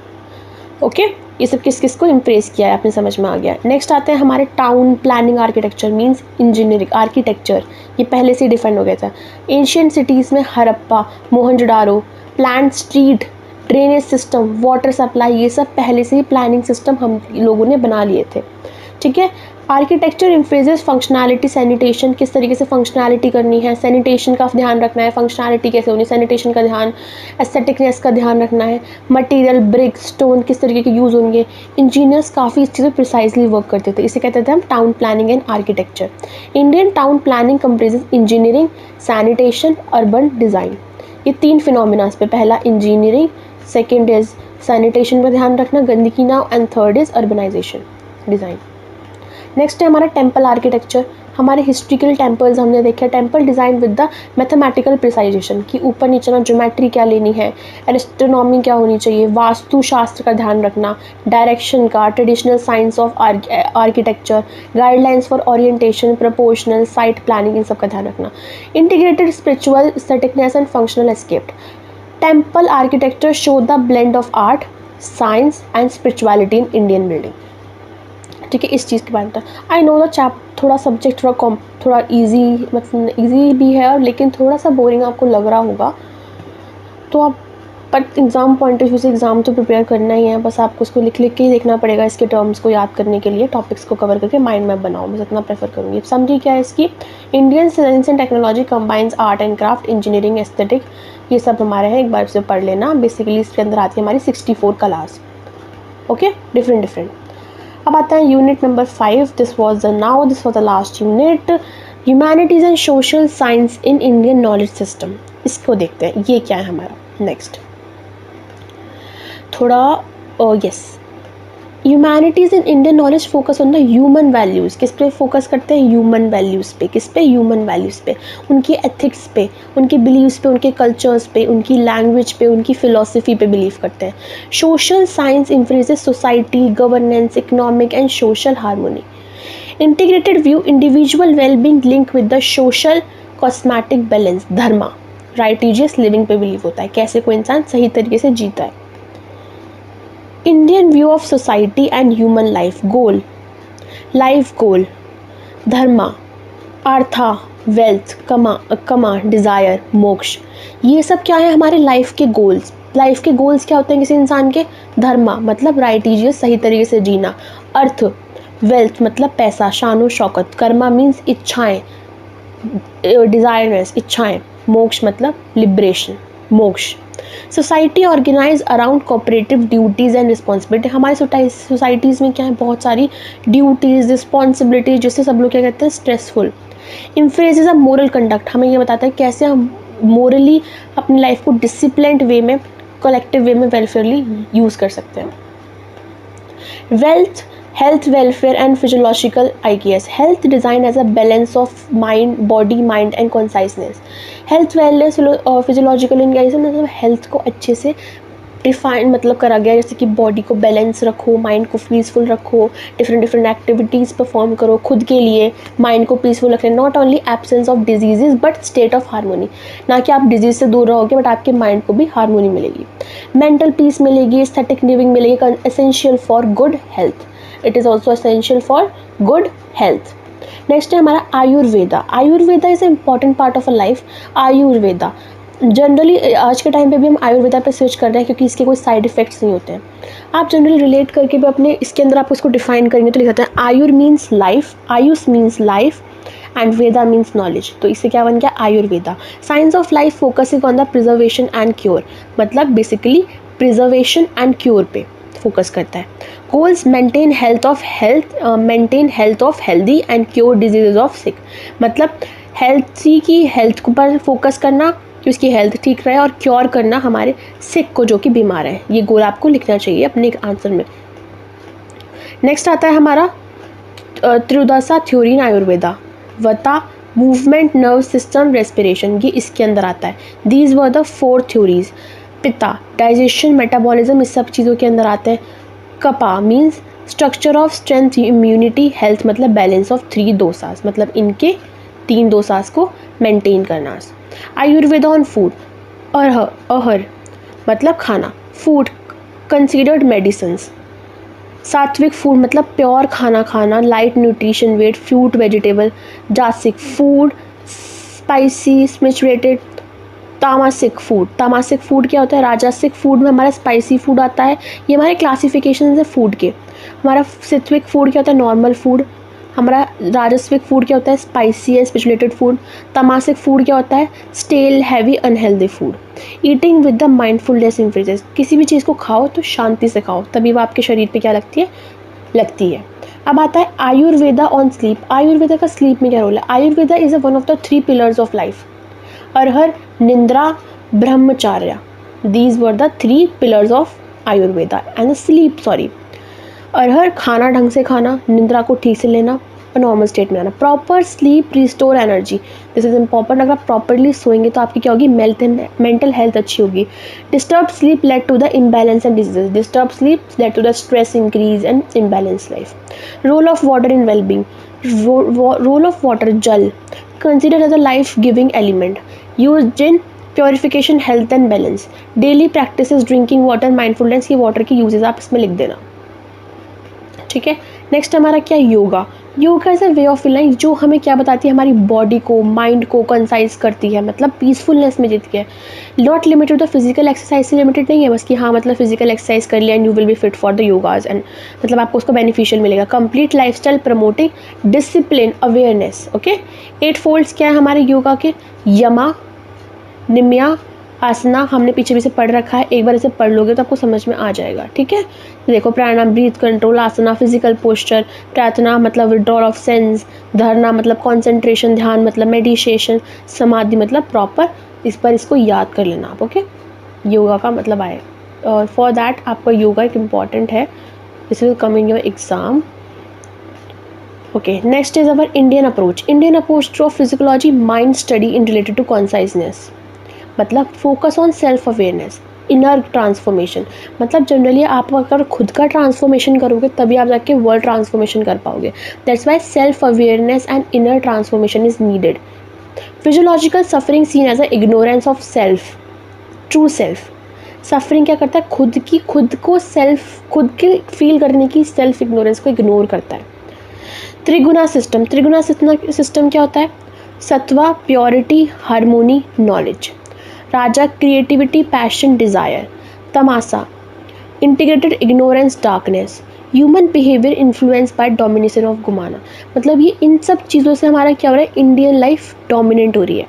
Okay, ये सब किस किस को इम्प्रेस किया है आपने समझ में आ गया. नेक्स्ट आते हैं हमारे town planning architecture, means engineering architecture. ये पहले से डिफाइन हो गया था. एंशियंट सिटीज़ में Harappa, Mohenjodaro, plan street, drainage system, water supply, ये सब पहले से ही प्लानिंग सिस्टम हम लोगों ने बना लिए थे. ठीक है. आर्किटेक्चर इम्फ्रेजेस फंक्शनैलिटी, सैनिटेशन, किस तरीके से फंक्शनैलिटी करनी है, सैनिटेशन का ध्यान रखना है, फंक्शनैलिटी कैसे होनी, सैनिटेशन का ध्यान, एस्थेटिकनेस का ध्यान रखना है. मटेरियल, ब्रिक, स्टोन किस तरीके के यूज़ होंगे. इंजीनियर्स काफ़ी इस चीज़ पर प्रिसाइजली वर्क करते थे. इसे कहते थे हम town planning and architecture. Indian town planning comprises engineering, sanitation, urban design. ये 3 फिनोमिनास पे. पहला इंजीनियरिंग, सेकेंड इज़ सैनिटेशन पर ध्यान रखना, गंदगी ना, and third is urbanisation, design. Next है हमारा टेम्पल आर्किटेक्चर. हमारे हिस्ट्रिकल टेम्पल्स हमने देखे. Temple design with the mathematical precision, कि ऊपर नीचे ना ज्योमेट्री क्या लेनी है, एस्ट्रोनॉमी क्या होनी चाहिए, वास्तु शास्त्र का ध्यान रखना, डायरेक्शन का, traditional science of architecture, guidelines for orientation, proportional, site planning, इन सब का ध्यान रखना. Integrated spiritual, aestheticness and functional एस्केप्ड. Temple architecture show the blend of art, science and spirituality in Indian building. ठीक है, इस चीज़ के बारे में. आई नो द थोड़ा सब्जेक्ट थोड़ा ईजी, मतलब ईजी भी है, और लेकिन थोड़ा सा बोरिंग आपको लग रहा होगा. तो आप but exam point of view से एग्ज़ाम तो प्रिपेयर करना ही है. बस आपको उसको लिख के ही देखना पड़ेगा. इसके टर्म्स को याद करने के लिए टॉपिक्स को कवर करके माइंड मैप बनाओ, बस इतना प्रेफर करूँगी. समझिए क्या है इसकी. Indian science and technology combines art and craft, engineering, aesthetic, ये सब हमारे हैं. एक बार से पढ़ लेना. बेसिकली इसके अंदर आती है हमारी 64 कलास. Okay, different. अब आता है unit number 5. This was the last unit, humanities and social science in Indian knowledge system. इसको देखते हैं ये क्या है हमारा. नेक्स्ट थोड़ा yes, humanities in Indian knowledge focus on the human values. किस पे फोकस करते हैं? ह्यूमन वैल्यूज़ पे. किस पे? ह्यूमन वैल्यूज़ पे, उनकी एथिक्स पे, उनके बिलीव्स पे, उनके कल्चर्स पे, उनकी लैंग्वेज पे, उनकी फ़िलासफ़ी पे बिलीव करते हैं. Social science emphasises society, governance, economic and social harmony. Integrated view, individual wellbeing link with the social cosmetic balance. Dharma, righteous living पे बिलीव होता है, कैसे कोई इंसान सही तरीके से जीता है. Indian view of society and human life goal, dharma, artha, wealth, kama, desire, moksha. ये सब क्या है? हमारे लाइफ के गोल्स. लाइफ के गोल्स क्या होते हैं किसी इंसान के? धर्मा मतलब राइटिजियस, सही तरीके से जीना. अर्थ, वेल्थ मतलब पैसा, शानो शौकत. कर्मा मीन्स इच्छाएं, डिज़ायरनेस, इच्छाएं. मोक्ष मतलब लिबरेशन, मोक्ष. Society organise around cooperative duties and responsibility. हमारी सोसाइटीज़ में क्या है? बहुत सारी ड्यूटीज़, रिस्पॉन्सिबिलिटीज, जिससे सब लोग क्या कहते हैं? Stressful. Emphasis is a moral conduct, हमें ये बताता है कैसे हम मोरली अपनी लाइफ को डिसिप्लिन्ड वे में, कलेक्टिव वे में वेलफेयरली यूज़ कर सकते हैं. Wealth, health, welfare and physiological IKS. Health designed as a balance of mind, body, mind and consciousness. Health, wellness, physiological IKS मतलब हेल्थ को अच्छे से डिफाइन मतलब करा गया, जैसे कि बॉडी को बैलेंस रखो, माइंड को पीसफुल रखो, डिफरेंट एक्टिविटीज़ परफॉर्म करो खुद के लिए, माइंड को पीसफुल रखें. Not only absence of diseases but state of harmony, ना कि आप डिजीज से दूर रहोगे बट आपके माइंड को भी हारमोनी मिलेगी, मेंटल पीस मिलेगी, एस्थेटिक लिविंग मिलेगी, essential for good health. It is also essential for good health. Next है हमारा Ayurveda. Ayurveda is a important part of a life. Ayurveda generally आज के टाइम पे भी हम आयुर्वेदा पे स्विच कर रहे हैं क्योंकि इसके कोई साइड इफ़ेक्ट्स नहीं होते हैं. आप जनरली रिलेट करके भी अपने इसके अंदर आप उसको डिफाइन करेंगे तो लिख सकते हैं ayur means life, ayush means life and veda means knowledge. तो इससे क्या बन गया Ayurveda. Science of life focusing on the preservation and cure, मतलब बेसिकली प्रिजर्वेशन एंड क्योर पे फोकस करता है. Goals maintain health of healthy and cure diseases of sick, मतलब हेल्थ पर फोकस करना कि उसकी हेल्थ ठीक रहे और क्योर करना हमारे सिक को जो कि बीमार है. ये गोल आपको लिखना चाहिए अपने आंसर में. नेक्स्ट आता है हमारा त्रिदशा थ्योरी इन आयुर्वेदा. वता, मूवमेंट, नर्व सिस्टम, रेस्पिरेशन, ये इसके अंदर आता है. These were the 4 theories. Pitta, digestion, metabolism, इस सब चीज़ों के अंदर आते हैं. Kapha means structure of strength, immunity, health मतलब बैलेंस ऑफ 3 दोसास, मतलब इनके 3 दोसास को मेंटेन करना. Ayurveda on food. अहर मतलब खाना, food considered medicines. Sattvic food मतलब प्योर खाना खाना, light nutrition, wheat, fruit, vegetable. Rajasic food, spicy, stimulated. Tamasic food क्या होता है, राजसिक फूड में हमारा स्पाइसी फूड आता है. ये हमारे क्लासिफिकेशन है फूड के. हमारा सात्विक फूड क्या होता है, नॉर्मल फूड. हमारा राजस्विक फूड क्या होता है, स्पाइसी एंड स्पिरिचुलेटेड फूड. तामसिक फूड क्या होता है, stale, heavy, unhealthy food. Eating with the mindfulness increases, किसी भी चीज़ को खाओ तो शांति से खाओ, तभी वो आपके शरीर पे क्या लगती है. अब आता है आयुर्वेदा ऑन स्लीप. आयुर्वेदा का स्लीप में क्या रोल है. Ayurveda is one of the 3 pillars of life. Ahar, nidra, brahmacharya, these were the 3 pillars of Ayurveda. And sleep, ahar खाना ढंग से खाना, निंद्रा को ठीक से लेना और नॉर्मल स्टेट में आना. Proper sleep restore energy, this is important. अगर आप प्रॉपरली सोएंगे तो आपकी क्या होगी, मेंटल हेल्थ अच्छी होगी. Disturb sleep led to the imbalance and diseases. Disturb sleep led to the stress increase and imbalance life. Role of water in wellbeing. Role of water, जल, considered as a life-giving element, used in purification, health and balance. Daily practices, drinking water, mindfulness, की water की uses आप इसमें लिख देना. ठीक है. Next हमारा क्या, yoga. Yoga is a way of life जो हमें क्या बताती है, हमारी बॉडी को, माइंड को कंसाइज करती है, मतलब पीसफुलनेस में जीतती है. Not limited to the physical exercise से लिमिटेड नहीं है बस कि हाँ मतलब फिजिकल एक्सरसाइज कर लिया and you will be fit for the yogas and मतलब आपको उसको बेनिफिशियल मिलेगा. Complete lifestyle promoting discipline, awareness. Okay. 8 folds क्या है हमारे योगा के, यमा, निम्या, आसना, हमने पीछे भी से पढ़ रखा है, एक बार इसे पढ़ लोगे तो आपको समझ में आ जाएगा. ठीक है. देखो, प्राणायाम ब्रीथ कंट्रोल, आसना फिजिकल पोस्चर, प्रार्थना मतलब विड्रॉल ऑफ सेंस, धरना मतलब कंसंट्रेशन ध्यान मतलब मेडिटेशन, समाधि मतलब प्रॉपर. इस पर इसको याद कर लेना आप. ओके. योगा का मतलब आए और फॉर दैट आपका योगा एक इम्पॉर्टेंट है, this will come in your exam. Okay. Next is our Indian approach. Indian approach to psychology mind study in related to consciousness, मतलब focus on self awareness, inner transformation. मतलब generally आप अगर खुद का transformation करोगे तभी आप जाके वर्ल्ड ट्रांसफॉर्मेशन कर पाओगे. That's why self awareness and inner transformation is needed. Physiological suffering seen as a ignorance of self, true self. Suffering क्या करता है, खुद के फील करने की सेल्फ इग्नोरेंस को इग्नोर करता है. त्रिगुणा सिस्टम. त्रिगुणा सिस्टम क्या होता है, sattva purity, harmony, knowledge. Raja creativity, passion, desire. Tamasha integrated ignorance, darkness. Human behaviour influence by domination of गुमाना, मतलब ये इन सब चीज़ों से हमारा क्या हो रहा है, इंडियन लाइफ डोमिनेंट हो रही है.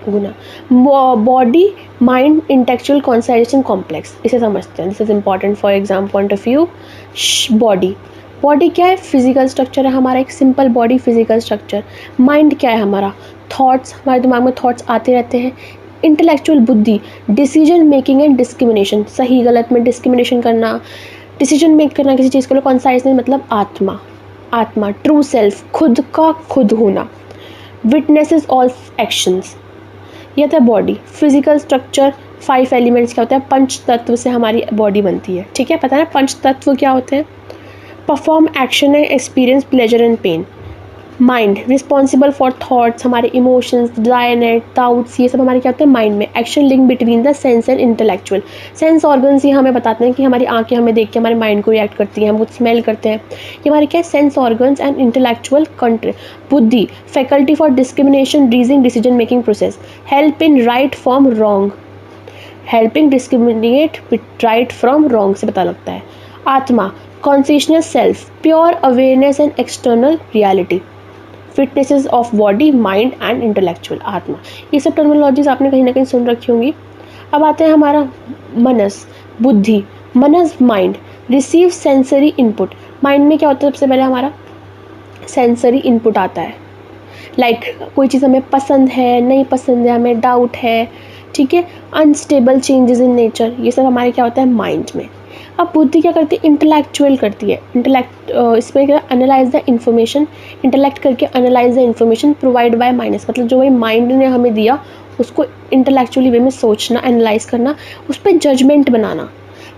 Guna body mind intellectual concentration complex, इसे समझते हैं. This is important for exam point of view. Body body क्या है, फिजिकल स्ट्रक्चर है हमारा, एक simple body physical structure. Mind क्या है हमारा, थॉट्स, हमारे दिमाग में थॉट्स आते रहते हैं। इंटेलेक्चुअल बुद्धि, डिसीजन मेकिंग एंड डिस्क्रिमिनेशन, सही गलत में डिस्क्रिमिनेशन करना, डिसीजन मेक करना किसी चीज़ को। कॉन्साइसनेस मतलब आत्मा, आत्मा ट्रू सेल्फ, खुद का खुद होना। विटनेसेस ऑफ एक्शंस, ये था बॉडी फिजिकल स्ट्रक्चर। 5 एलिमेंट्स क्या होता है, पंच तत्व से हमारी बॉडी बनती है, ठीक है, पता है ना पंच तत्व क्या होते हैं। Perform action and experience pleasure and pain. Mind responsible for thoughts, हमारे इमोशंस, डिजायर, डाउट्स, ये सब हमारे क्या होते हैं माइंड में। Action link between the sense and intellectual, sense organs ये हमें बताते हैं कि हमारी आंखें हमें देख के हमारे माइंड को रिएक्ट करती हैं, हम कुछ स्मेल करते हैं, ये हमारे क्या है sense organs. And intellectual country, buddhi faculty for discrimination, reasoning, decision making process. Help in right from wrong, helping discriminate right from wrong से पता लगता है। Atma consciousness self, pure awareness and external reality. Fitnesses of body mind and intellectual, atma, ये सब terminologies आपने कहीं ना कहीं सुन रखी होंगी। अब आते हैं हमारा मनस, बुद्धि, मनस mind, receive sensory input. Mind में क्या होता है, सबसे पहले हमारा सेंसरी इनपुट आता है, लाइक कोई चीज़ हमें पसंद है नहीं पसंद है, हमें डाउट है, ठीक है, अनस्टेबल चेंजेस इन नेचर, ये सब हमारे क्या होता है माइंड में। अब बुद्धि क्या करती है, इंटेलेक्चुअल करती है, इंटेलेक्ट इसमें क्या एनालाइज द इन्फॉर्मेशन, इंटेलेक्ट करके analyse the information provide by mind, मतलब जो वही माइंड ने हमें दिया उसको इंटेलेक्चुअली वे में सोचना, एनालाइज करना, उस पर जजमेंट बनाना।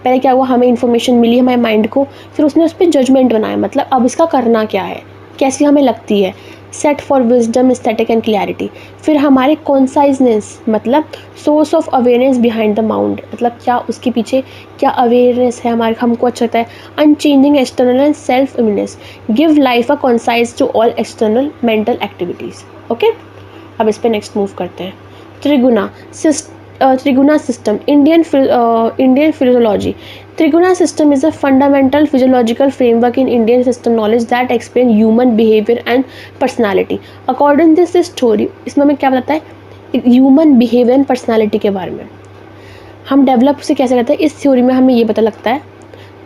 पहले क्या हुआ, हमें इन्फॉर्मेशन मिली हमारे माइंड को, फिर उसने उस पर जजमेंट बनाया, मतलब अब इसका करना क्या है, कैसी हमें लगती है। Set for wisdom, aesthetic and clarity. फिर हमारे कॉन्साइजनेस मतलब source of awareness behind the mound, मतलब क्या उसके पीछे क्या अवेयरनेस है हमारे, हमको अच्छा लगता है। Unchanging external and self immunity, give life a concise to all external mental activities. Okay, अब इस पर नेक्स्ट मूव करते हैं। Triguna triguna system, Indian physiology. Triguna system is a fundamental physiological framework in Indian system knowledge that explain human behavior and personality. According to this theory, इसमें हमें क्या बताता है ह्यूमन बिहेवियर एंड पर्सनैलिटी के बारे में, हम डेवलप से कैसे करते हैं, इस थ्योरी में हमें ये पता लगता है।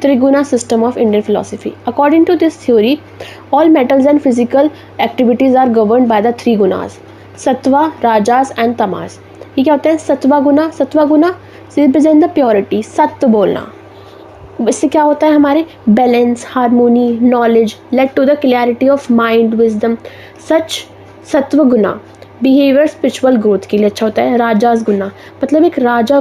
Triguna system of Indian philosophy, according to this theory all metals and physical activities are govern by the 3 gunas, sattva, rajas and tamas. ये क्या होता है, sattva guna represent the purity, सत्य बोलना, इससे क्या होता है हमारे balance, harmony, knowledge, lead to the clarity of mind, wisdom. Such sattva guna behaviour spiritual growth के लिए अच्छा होता है। राजास गुना मतलब एक राजा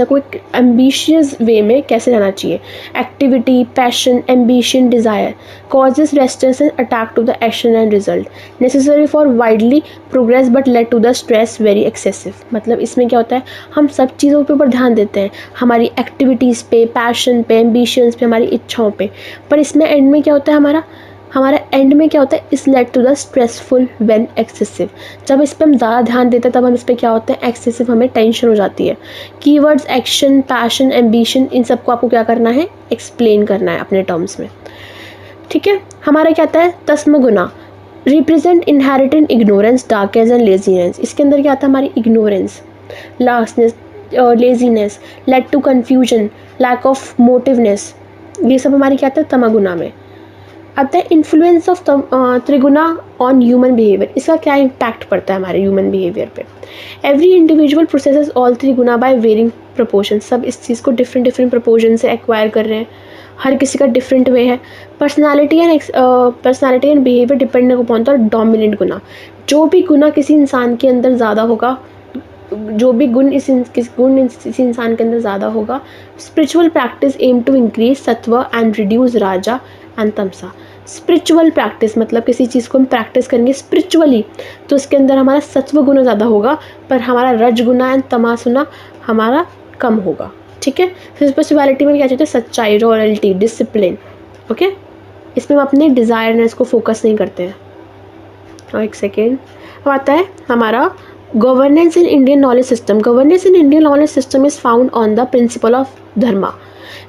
को एक एम्बिशियस वे में कैसे रहना चाहिए। Activity, passion, ambition, desire causes restless and attack to the action and result, necessary for widely progress but led to the stress very excessive. मतलब इसमें क्या होता है, हम सब चीज़ों के ऊपर ध्यान देते हैं, हमारी एक्टिविटीज़ पे, पैशन पे, एम्बिशंस पे, हमारी इच्छाओं पे, पर इसमें एंड में क्या होता है हमारा एंड में क्या होता है, इस led to the stressful when excessive. जब इस पर हम ज़्यादा ध्यान देते हैं तब हम इस पर क्या होता है एक्सेसिव, हमें टेंशन हो जाती है। कीवर्ड्स एक्शन, पैशन, एम्बिशन, इन सबको आपको क्या करना है, एक्सप्लेन करना है अपने टर्म्स में, ठीक है। हमारा क्या आता है तस्म guna, represent inherited ignorance, darkness and laziness. इसके अंदर क्या आता है हमारी इग्नोरेंस, लास्टनेस, laziness, lead to confusion, lack of motiveness, ये सब हमारी क्या आता है तमगुना में आता है। Influence of त्रिगुणा on human behaviour, इसका क्या इम्पैक्ट पड़ता है हमारे ह्यूमन बिहेवियर पे। Every individual processes all त्रिगुणा bye varying proportion, सब इस चीज़ को डिफरेंट प्रपोर्शन से एक्वायर कर रहे हैं, हर किसी का डिफरेंट वे है। Personality and behaviour depend upon the dominant guna, जो भी गुना किसी इंसान के अंदर ज़्यादा होगा, जो भी गुण इस इंसान के अंदर ज़्यादा होगा। Spiritual practice aim to increase sattva and reduce raja and tamasa. Spiritual practice मतलब किसी चीज़ को हम प्रैक्टिस करेंगे स्पिरिचुअली तो उसके अंदर हमारा सत्व गुना ज़्यादा होगा, पर हमारा रज गुना एंड तमासुना हमारा कम होगा, ठीक है। स्पिरिचुअलिटी में क्या चाहते हैं, सच्चाई, रॉयल्टी, डिसिप्लिन, ओके। इसमें हम अपने डिज़ायरनेस को फोकस नहीं करते हैं। और एक सेकेंड, अब आता है हमारा governance in Indian knowledge system. Governance in Indian knowledge system is found on the principle of dharma.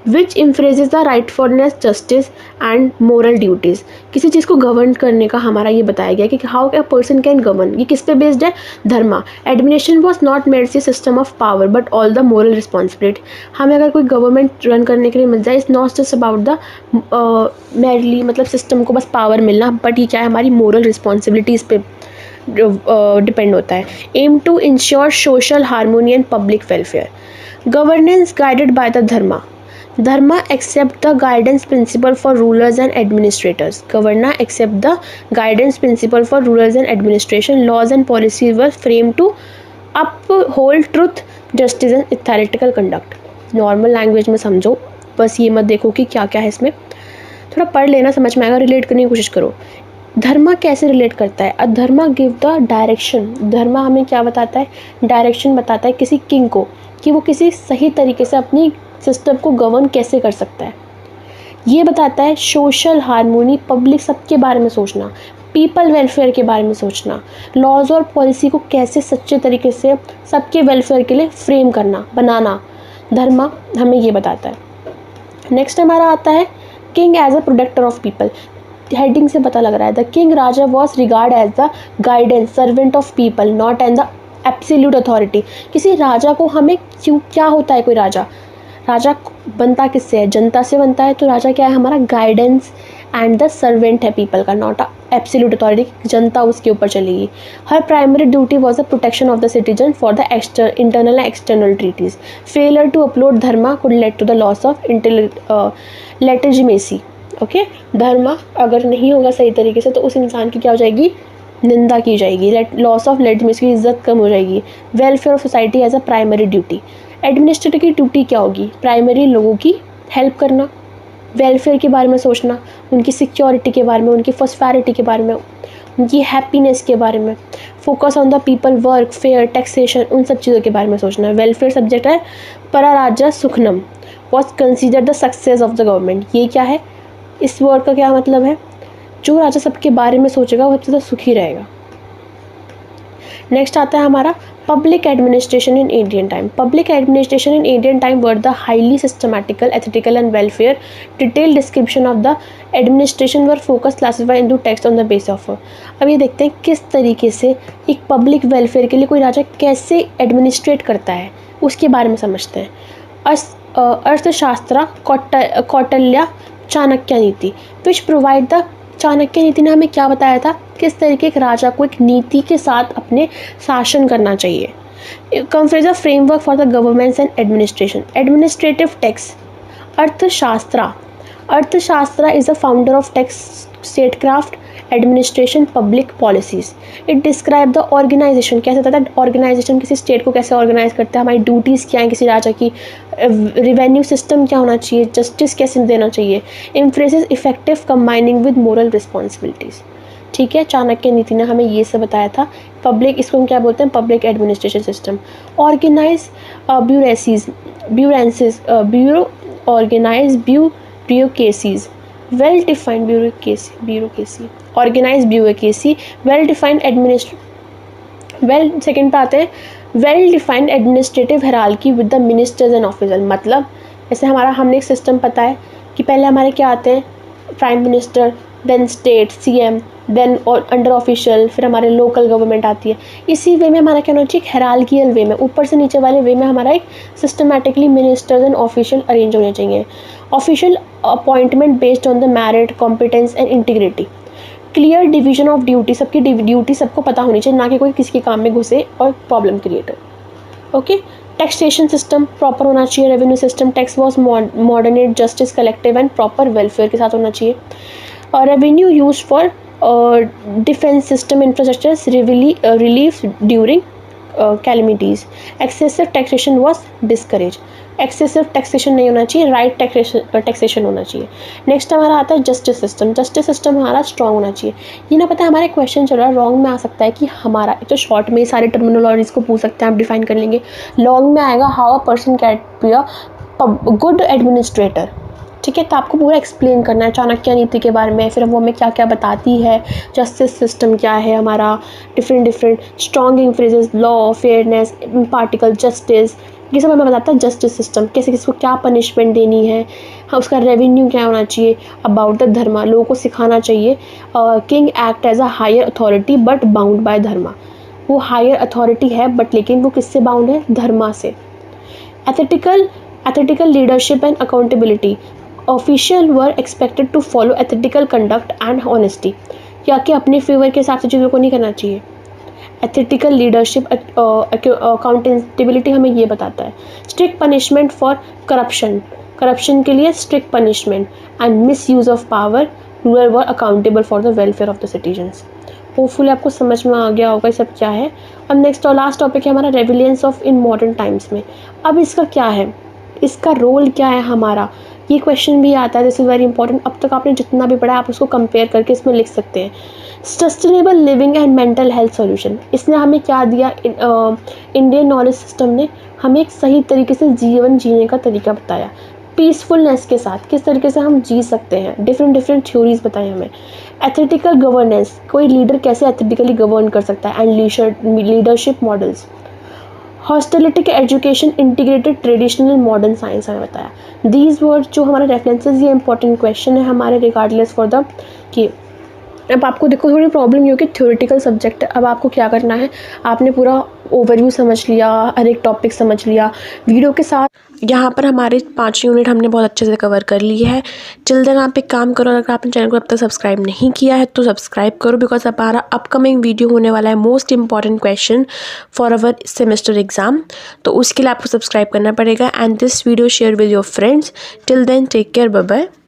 Which emphasises the rightfulness, justice and moral duties. किसी चीज़ को गवर्न करने का हमारा ये बताया गया कि how a person can govern. ये किस पे बेस्ड है? Dharma. Administration was not made system of power but all the moral responsibility. हमें अगर कोई गवर्नमेंट रन करने के लिए मिल जाए, it's not just about the merely मतलब सिस्टम को बस पावर मिलना, बट ये क्या है, हमारी मोरल रिस्पॉन्सिबिलिटीज़ पे डिपेंड होता है। Aim to ensure social harmony and public welfare. Governance guided by the dharma. Dharma accept the guidance principle for rulers and administrators. Governor accept the guidance principle for rulers and administration. Laws and policies were framed to uphold truth, justice and ethical conduct. Normal language में समझो, बस ये मत देखो कि क्या क्या है इसमें, थोड़ा पढ़ लेना, समझ में आएगा, रिलेट करने की कोशिश करो। धर्मा कैसे रिलेट करता है? धर्मा गिव द डायरेक्शन। धर्मा हमें क्या बताता है? डायरेक्शन बताता है किसी किंग को कि वो किसी सही तरीके से अपनी सिस्टम को गवर्न कैसे कर सकता है। ये बताता है सोशल हार्मोनी, पब्लिक सबके बारे में सोचना, पीपल वेलफेयर के बारे में सोचना, लॉज और पॉलिसी को कैसे सच्चे तरीके से सबके वेलफेयर के लिए फ्रेम करना, बनाना। धर्मा हमें ये बताता है। नेक्स्ट हमारा आता है king as a protector of people. Heading से पता लग रहा है the king raja was regard as the guidance servant of people not and the absolute authority. किसी राजा को हमें क्यों, क्या होता है कोई राजा? राजा बनता किससे है? जनता से बनता है। तो राजा क्या है? हमारा गाइडेंस एंड द सर्वेंट है पीपल का, नॉट अ एब्सोल्यूट अथॉरिटी। जनता उसके ऊपर चलेगी। हर primary duty was the protection of the citizen for the internal and external treaties. Failure to upload dharma could lead to the loss of legitimacy. Okay, dharma अगर नहीं होगा सही तरीके से तो उस इंसान की क्या हो जाएगी? निंदा की जाएगी, लॉस ऑफ लेजिटिमेसी की इज्जत कम हो जाएगी। Welfare of society as a primary duty. Administrator की ड्यूटी क्या होगी? प्राइमरी लोगों की हेल्प करना, वेलफेयर के बारे में सोचना, उनकी सिक्योरिटी के बारे में, उनकी प्रॉस्पेरिटी के बारे में, उनकी हैप्पीनेस के बारे में, focus on the people, work, fair, taxation, उन सब चीज़ों के बारे में सोचना। वेलफेयर सब्जेक्ट है परा राज्य सुखनम was consider the success of the government. ये क्या है? इस वर्ड का क्या मतलब है? जो राजा सबके बारे में सोचेगा वो सबसे ज़्यादा सुखी रहेगा। नेक्स्ट आता है हमारा public administration in Indian time. Public administration in Indian time were the highly systematical, ethical and welfare. Detail description of the administration were focus classify into text on the base of. अब ये देखते हैं किस तरीके से एक public welfare के लिए कोई राजा कैसे एडमिनिस्ट्रेट करता है, उसके बारे में समझते हैं। अर्थशास्त्र कौटिल्य चाणक्य नीति विच प्रोवाइड द। चाणक्य नीति ने हमें क्या बताया था? किस तरीके एक राजा को एक नीति के साथ अपने शासन करना चाहिए। Comprises a framework for the governance and administration. Administrative text. Arthashastra is the founder of text, statecraft, administration, public policies. It describe the organisation. कैसे होता है ऑर्गेनाइजेशन? किसी स्टेट को कैसे ऑर्गेनाइज करता है, हमारी ड्यूटीज़ क्या है किसी राजा की, रिवेन्यू सिस्टम क्या होना चाहिए, जस्टिस कैसे देना चाहिए। Emphasises effective combining with moral responsibilities. ठीक है, चाणक्य नीति ने हमें ये सब बताया था। पब्लिक, इसको हम क्या बोलते हैं? Public administration system. Organise bureaucracies, well defined bureaucracy, organized bureaucracy, well defined second पे आते हैं well defined administrative hierarchy with the ministers and officers। मतलब जैसे हमारा, हमने एक सिस्टम पता है कि पहले हमारे क्या आते हैं? Prime minister, then state CM, then under official, फिर हमारे लोकल गवर्नमेंट आती है। इसी वे में हमारा क्या होना चाहिए? हेराल्कियल वे में, ऊपर से नीचे वाले वे में हमारा एक systematically ministers and official arrange होने चाहिए। Official appointment based on the merit, competence and integrity. Clear division of duty, सबकी ड्यूटी सबको पता होनी चाहिए, ना कि कोई किसी के काम में घुसे और प्रॉब्लम क्रिएट हो। ओके, टैक्सेशन सिस्टम प्रॉपर होना चाहिए। Revenue system, tax was moderate, justice collective and proper welfare के साथ होना चाहिए। और revenue use for defence system, infrastructure, relief during calamities. Excessive taxation was discourage. Excessive taxation नहीं होना चाहिए, राइट टैक्सेशन होना चाहिए। नेक्स्ट हमारा आता है जस्टिस सिस्टम। जस्टिस सिस्टम हमारा स्ट्रॉन्ग होना चाहिए। ये ना पता है हमारे क्वेश्चन चल रहा है, रॉन्ग में आ सकता है कि हमारा, एक तो शॉर्ट में सारे टर्मिनोलॉजीज को पूछ सकते हैं, आप डिफाइन कर लेंगे। लॉन्ग में आएगा how a person can be a good administrator. ठीक है, तो आपको पूरा एक्सप्लेन करना है चाणक्य नीति के बारे में, फिर वो हमें क्या क्या बताती है, जस्टिस सिस्टम क्या है हमारा, different strong emphasises, law, fairness, impartial justice, ये सब हमें बताता है जस्टिस सिस्टम, कैसे किसको क्या पनिशमेंट देनी है, हाँ उसका रेवेन्यू क्या होना चाहिए। अबाउट द धर्मा, लोगों को सिखाना चाहिए। King act as a higher authority but bound by dharma, वो हायर अथॉरिटी है बट लेकिन वो किससे बाउंड है, धर्मा से। Ethical leadership and accountability, official were expected to follow ethical conduct and honesty, या कि अपने फेवर के हिसाब से चीज़ों को नहीं करना चाहिए। एथिकल लीडरशिप अकाउंटेबिलिटी हमें ये बताता है। स्ट्रिक्ट पनिशमेंट फॉर करप्शन के लिए strict punishment and miss use of power, ruler were accountable for the welfare of the citizens. Hopefully आपको समझ में आ गया होगा ये सब क्या है। अब नेक्स्ट और लास्ट टॉपिक है हमारा रेविलियंस ऑफ इन मॉडर्न टाइम्स में। अब इसका क्या है, इसका रोल क्या है हमारा, ये क्वेश्चन भी आता है। This is very important. अब तक आपने जितना भी पढ़ा आप उसको कंपेयर करके इसमें लिख सकते हैं। Sustainable living and mental health solution, इसने हमें क्या दिया, इंडियन नॉलेज सिस्टम ने हमें एक सही तरीके से जीवन जीने का तरीका बताया, पीसफुलनेस के साथ किस तरीके से हम जी सकते हैं। डिफरेंट थ्योरीज बताई हमें। एथिकल गवर्नेंस, कोई लीडर कैसे एथिकली गवर्न कर सकता है, एंड लीडरशिप मॉडल्स। हॉस्टिलिटी के education, integrated traditional modern science हमें बताया। दीज वर्ड जो हमारे रेफरेंसेस, ये इंपॉर्टेंट क्वेश्चन है हमारे रिगार्डलेस फॉर द कि अब आपको देखो थोड़ी प्रॉब्लम ये हो कि थ्योरेटिकल सब्जेक्ट है। अब आपको क्या करना है, आपने पूरा ओवरव्यू समझ लिया, हर एक टॉपिक समझ लिया वीडियो के साथ। यहाँ पर हमारे 5 यूनिट हमने बहुत अच्छे से कवर कर ली है। चिल देन आप एक काम करो, अगर आपने चैनल को अब तक सब्सक्राइब नहीं किया है तो सब्सक्राइब करो, बिकॉज हमारा अपकमिंग वीडियो होने वाला है most important question for our semester exam, तो उसके लिए आपको सब्सक्राइब करना पड़ेगा। And this video share with your friends. Till then take care, bye bye.